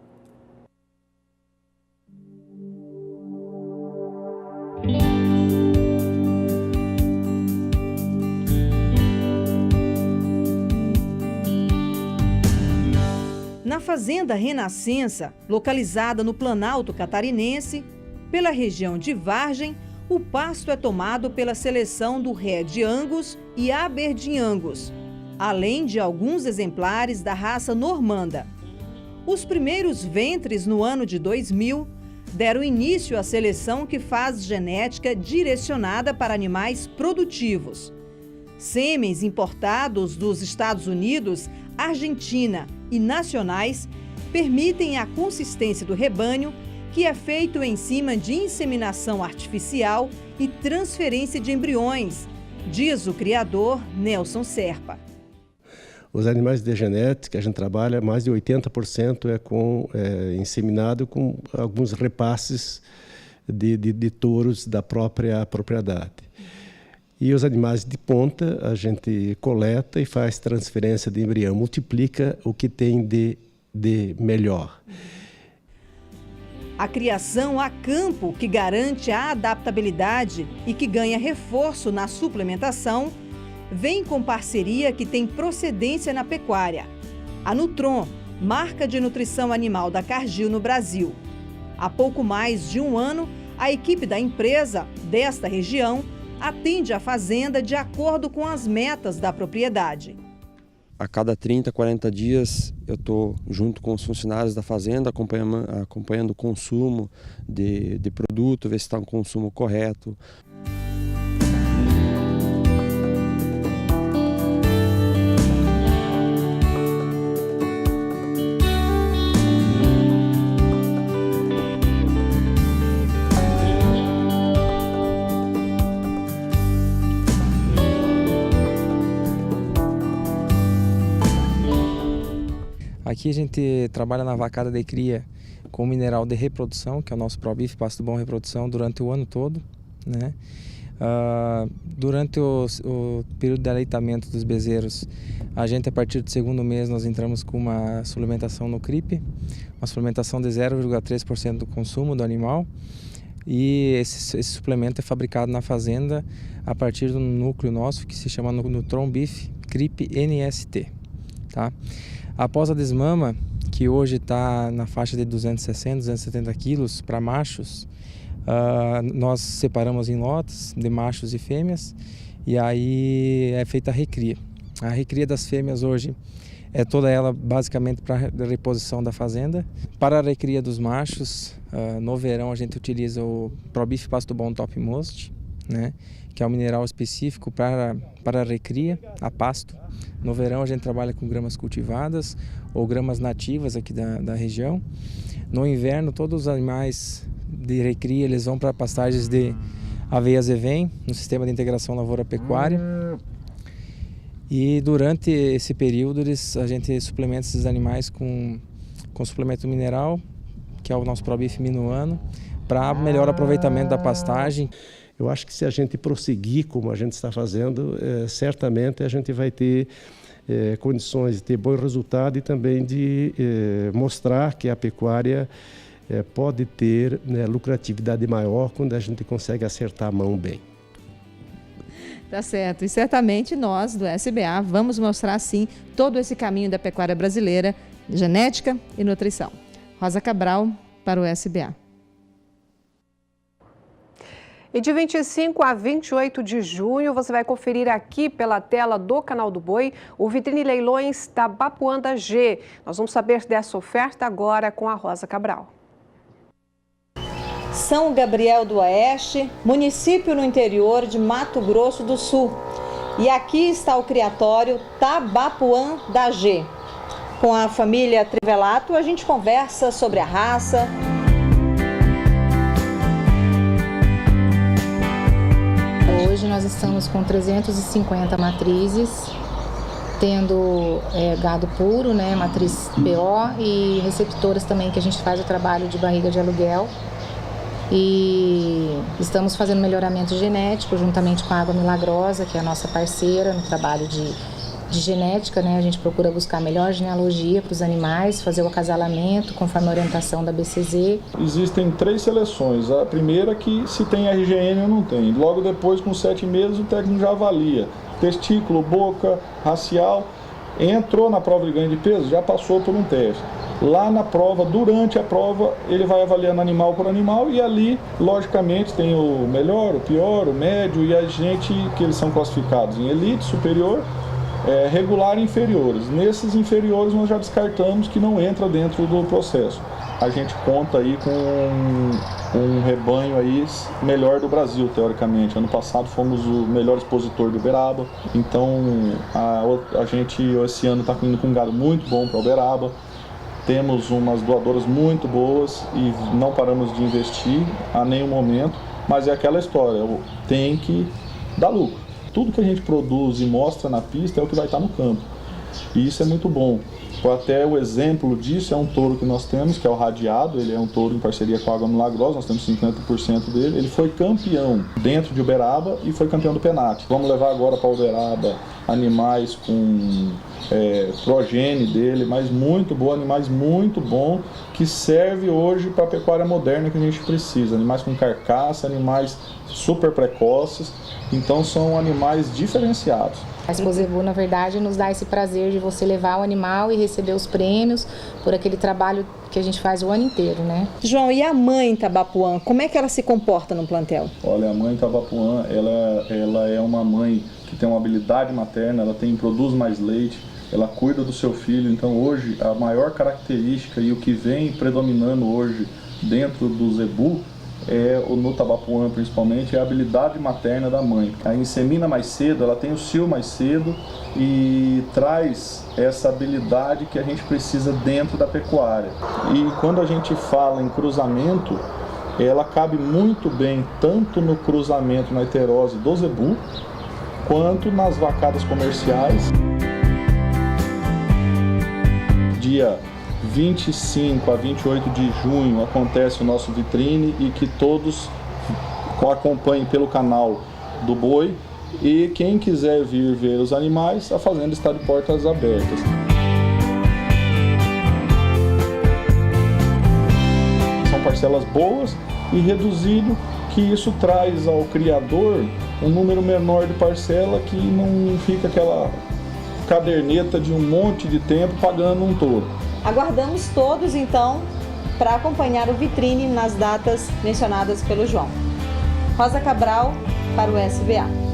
Na Fazenda Renascença, localizada no Planalto Catarinense, pela região de Vargem, o pasto é tomado pela seleção do Red Angus e Aberdeen Angus, além de alguns exemplares da raça normanda. Os primeiros ventres no ano de 2000 deram início à seleção que faz genética direcionada para animais produtivos. Sêmens importados dos Estados Unidos, Argentina e nacionais permitem a consistência do rebanho, que é feito em cima de inseminação artificial e transferência de embriões, diz o criador Nelson Serpa. Os animais de genética, a gente trabalha, mais de 80% inseminado com alguns repasses de touros da própria propriedade. E os animais de ponta, a gente coleta e faz transferência de embrião, multiplica o que tem de melhor. A criação a campo, que garante a adaptabilidade e que ganha reforço na suplementação, vem com parceria que tem procedência na pecuária. A Nutron, marca de nutrição animal da Cargill no Brasil. Há pouco mais de um ano, a equipe da empresa, desta região, atende a fazenda de acordo com as metas da propriedade. A cada 30, 40 dias eu estou junto com os funcionários da fazenda acompanhando o consumo de produto, ver se está um consumo correto. Aqui a gente trabalha na vacada de cria com mineral de reprodução, que é o nosso ProBif Pasto Bom Reprodução, durante o ano todo, né? Durante o período de aleitamento dos bezerros, a gente, a partir do segundo mês, nós entramos com uma suplementação no CRIP, uma suplementação de 0,3% do consumo do animal, e esse suplemento é fabricado na fazenda a partir do núcleo nosso, que se chama Nutron Beef CRIP NST, tá? Após a desmama, que hoje está na faixa de 260, 270 quilos para machos, nós separamos em lotes de machos e fêmeas e aí é feita a recria. A recria das fêmeas hoje é toda ela basicamente para a reposição da fazenda. Para a recria dos machos, no verão a gente utiliza o ProBif Pasto Bom Topmost, né, que é um mineral específico para a recria a pasto. No verão a gente trabalha com gramas cultivadas ou gramas nativas aqui da região. No inverno todos os animais de recria eles vão para pastagens de aveia Zevém, no sistema de integração lavoura-pecuária. E durante esse período a gente suplementa esses animais com suplemento mineral, que é o nosso ProBif Minuano, para melhor aproveitamento da pastagem. Eu acho que se a gente prosseguir como a gente está fazendo, certamente a gente vai ter condições de ter bom resultado e também de mostrar que a pecuária pode ter lucratividade maior quando a gente consegue acertar a mão bem. Tá certo. E certamente nós do SBA vamos mostrar sim todo esse caminho da pecuária brasileira, genética e nutrição. Rosa Cabral para o SBA. E de 25 a 28 de junho, você vai conferir aqui pela tela do Canal do Boi o Vitrine Leilões Tabapuã G. Nós vamos saber dessa oferta agora com a Rosa Cabral. São Gabriel do Oeste, município no interior de Mato Grosso do Sul. E aqui está o criatório Tabapuã G. Com a família Trivelato, a gente conversa sobre a raça. Hoje nós estamos com 350 matrizes, tendo gado puro, né, matriz PO e receptoras também, que a gente faz o trabalho de barriga de aluguel. E estamos fazendo melhoramento genético juntamente com a Água Milagrosa, que é a nossa parceira no trabalho de genética, né? A gente procura buscar a melhor genealogia para os animais, fazer o acasalamento conforme a orientação da BCZ. Existem 3 seleções. A primeira que se tem RGN ou não tem. Logo depois, com 7 meses, o técnico já avalia testículo, boca, racial Entrou na prova de ganho de peso, já passou por um teste. Lá na prova, durante a prova, ele vai avaliando animal por animal e ali, logicamente, tem o melhor, o pior, o médio e a gente, que eles são classificados em elite, superior, regular e inferiores. Nesses inferiores nós já descartamos que não entra dentro do processo. A gente conta aí com um rebanho aí melhor do Brasil, teoricamente. Ano passado fomos o melhor expositor do Uberaba, então a gente esse ano está indo com um gado muito bom para Uberaba. Temos umas doadoras muito boas e não paramos de investir a nenhum momento, mas é aquela história, tem que dar lucro. Tudo que a gente produz e mostra na pista é o que vai estar no campo, e isso é muito bom. Até o exemplo disso é um touro que nós temos, que é o Radiado. Ele é um touro em parceria com a Água Milagrosa, nós temos 50% dele. Ele foi campeão dentro de Uberaba e foi campeão do Penat. Vamos levar agora para Uberaba animais com progênie dele, mas muito bom, animais muito bom, que serve hoje para a pecuária moderna que a gente precisa. Animais com carcaça, animais super precoces, então são animais diferenciados. A Expo Zebu, na verdade, nos dá esse prazer de você levar o animal e receber os prêmios por aquele trabalho que a gente faz o ano inteiro, né? João, e a mãe Tabapuã, como é que ela se comporta no plantel? Olha, a mãe Tabapuã, ela é uma mãe que tem uma habilidade materna, ela produz mais leite, ela cuida do seu filho. Então hoje a maior característica e o que vem predominando hoje dentro do Zebu no Tabapuã principalmente, é a habilidade materna da mãe. A insemina mais cedo, ela tem o cio mais cedo e traz essa habilidade que a gente precisa dentro da pecuária. E quando a gente fala em cruzamento, ela cabe muito bem tanto no cruzamento na heterose do Zebu, quanto nas vacadas comerciais. Dia 25 a 28 de junho acontece o nosso vitrine e que todos acompanhem pelo canal do Boi, e quem quiser vir ver os animais, a fazenda está de portas abertas. São parcelas boas e reduzido, que isso traz ao criador um número menor de parcela, que não fica aquela caderneta de um monte de tempo pagando um touro. Aguardamos todos, então, para acompanhar o vitrine nas datas mencionadas pelo João. Rosa Cabral, para o SBA.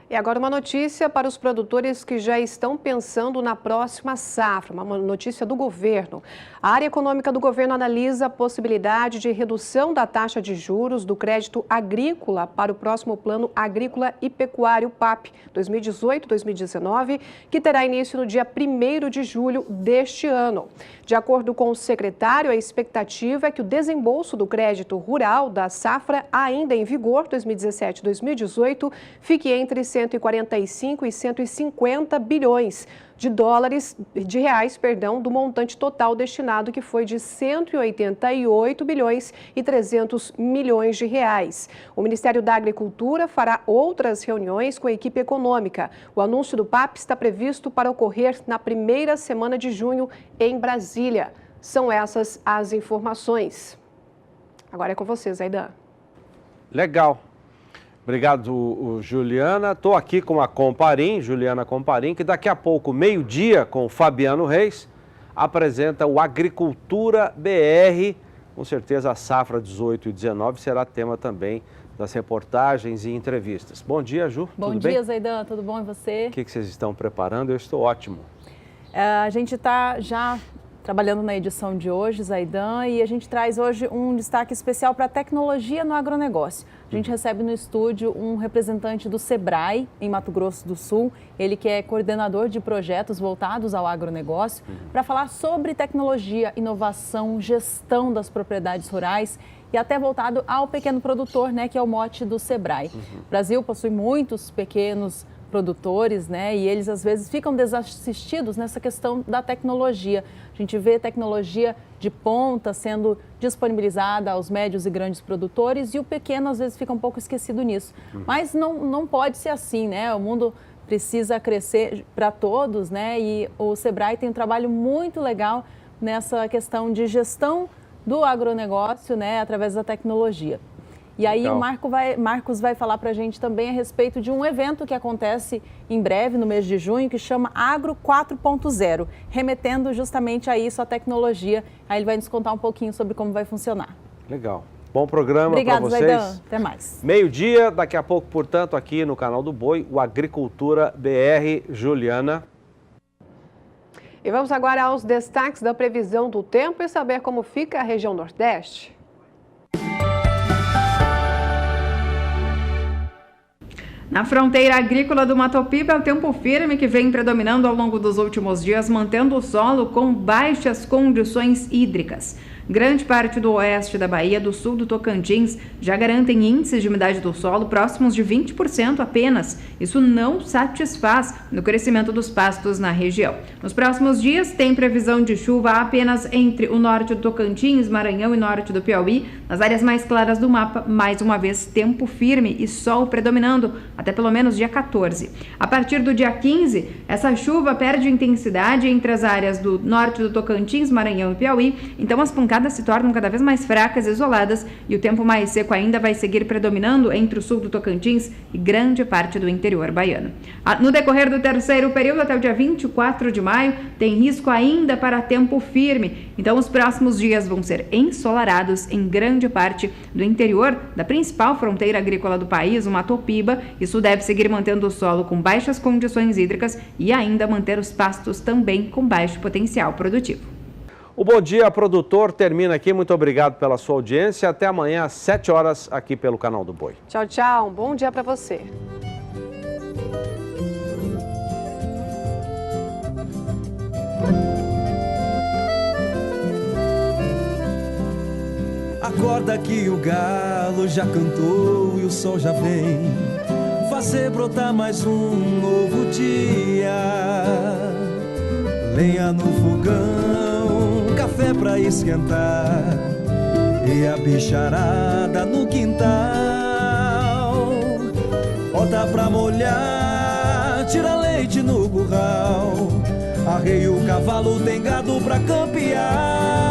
E agora uma notícia para os produtores que já estão pensando na próxima safra, uma notícia do governo. A área econômica do governo analisa a possibilidade de redução da taxa de juros do crédito agrícola para o próximo Plano Agrícola e Pecuário PAP 2018-2019, que terá início no dia 1º de julho deste ano. De acordo com o secretário, a expectativa é que o desembolso do crédito rural da safra ainda em vigor 2017-2018 fique entre 145 e 150 bilhões de reais, do montante total destinado, que foi de 188 bilhões e 300 milhões de reais. O Ministério da Agricultura fará outras reuniões com a equipe econômica. O anúncio do PAP está previsto para ocorrer na primeira semana de junho em Brasília. São essas as informações. Agora é com vocês, Aidan. Legal. Obrigado, Juliana. Estou aqui com a Comparim, Juliana Comparim, que daqui a pouco, meio-dia, com o Fabiano Reis, apresenta o Agricultura BR. Com certeza a safra 18 e 19 será tema também das reportagens e entrevistas. Bom dia, Ju. Bom dia, Zaidan. Tudo bom e você? O que vocês estão preparando? Eu estou ótimo. A gente está já trabalhando na edição de hoje, Zaidan, e a gente traz hoje um destaque especial para a tecnologia no agronegócio. A gente recebe no estúdio um representante do Sebrae, em Mato Grosso do Sul, ele que é coordenador de projetos voltados ao agronegócio, para falar sobre tecnologia, inovação, gestão das propriedades rurais e até voltado ao pequeno produtor, né, que é o mote do Sebrae. O Brasil possui muitos pequenos produtores, né, e eles às vezes ficam desassistidos nessa questão da tecnologia. A gente vê tecnologia de ponta sendo disponibilizada aos médios e grandes produtores e o pequeno às vezes fica um pouco esquecido nisso. Mas não pode ser assim, né? O mundo precisa crescer para todos, né? E o Sebrae tem um trabalho muito legal nessa questão de gestão do agronegócio, né, através da tecnologia. E aí o Marcos vai falar para a gente também a respeito de um evento que acontece em breve, no mês de junho, que chama Agro 4.0, remetendo justamente a isso, a tecnologia. Aí ele vai nos contar um pouquinho sobre como vai funcionar. Legal. Bom programa para vocês. Obrigada, Zaidan. Até mais. Meio-dia, daqui a pouco, portanto, aqui no canal do Boi, o Agricultura BR. Juliana. E vamos agora aos destaques da previsão do tempo e saber como fica a região Nordeste. Na fronteira agrícola do Mato Piba, é o tempo firme que vem predominando ao longo dos últimos dias, mantendo o solo com baixas condições hídricas. Grande parte do oeste da Bahia, do sul do Tocantins, já garantem índices de umidade do solo próximos de 20% apenas. Isso não satisfaz no crescimento dos pastos na região. Nos próximos dias, tem previsão de chuva apenas entre o norte do Tocantins, Maranhão e norte do Piauí. Nas áreas mais claras do mapa, mais uma vez, tempo firme e sol predominando até pelo menos dia 14. A partir do dia 15, essa chuva perde intensidade entre as áreas do norte do Tocantins, Maranhão e Piauí. Então, as pancadas se tornam cada vez mais fracas e isoladas e o tempo mais seco ainda vai seguir predominando entre o sul do Tocantins e grande parte do interior baiano. No decorrer do terceiro período, até o dia 24 de maio, tem risco ainda para tempo firme. Então, os próximos dias vão ser ensolarados em grande parte do interior da principal fronteira agrícola do país, o Mato Piba. Isso deve seguir mantendo o solo com baixas condições hídricas e ainda manter os pastos também com baixo potencial produtivo. O Bom Dia Produtor termina aqui. Muito obrigado pela sua audiência. Até amanhã às 7 horas aqui pelo canal do Boi. Tchau, tchau. Um bom dia para você. Acorda que o galo já cantou e o sol já vem fazer brotar mais um novo dia. Lenha no fogão, café pra esquentar e a bicharada no quintal. Bota pra molhar, tira leite no curral. Arreia o cavalo, tem gado pra campear.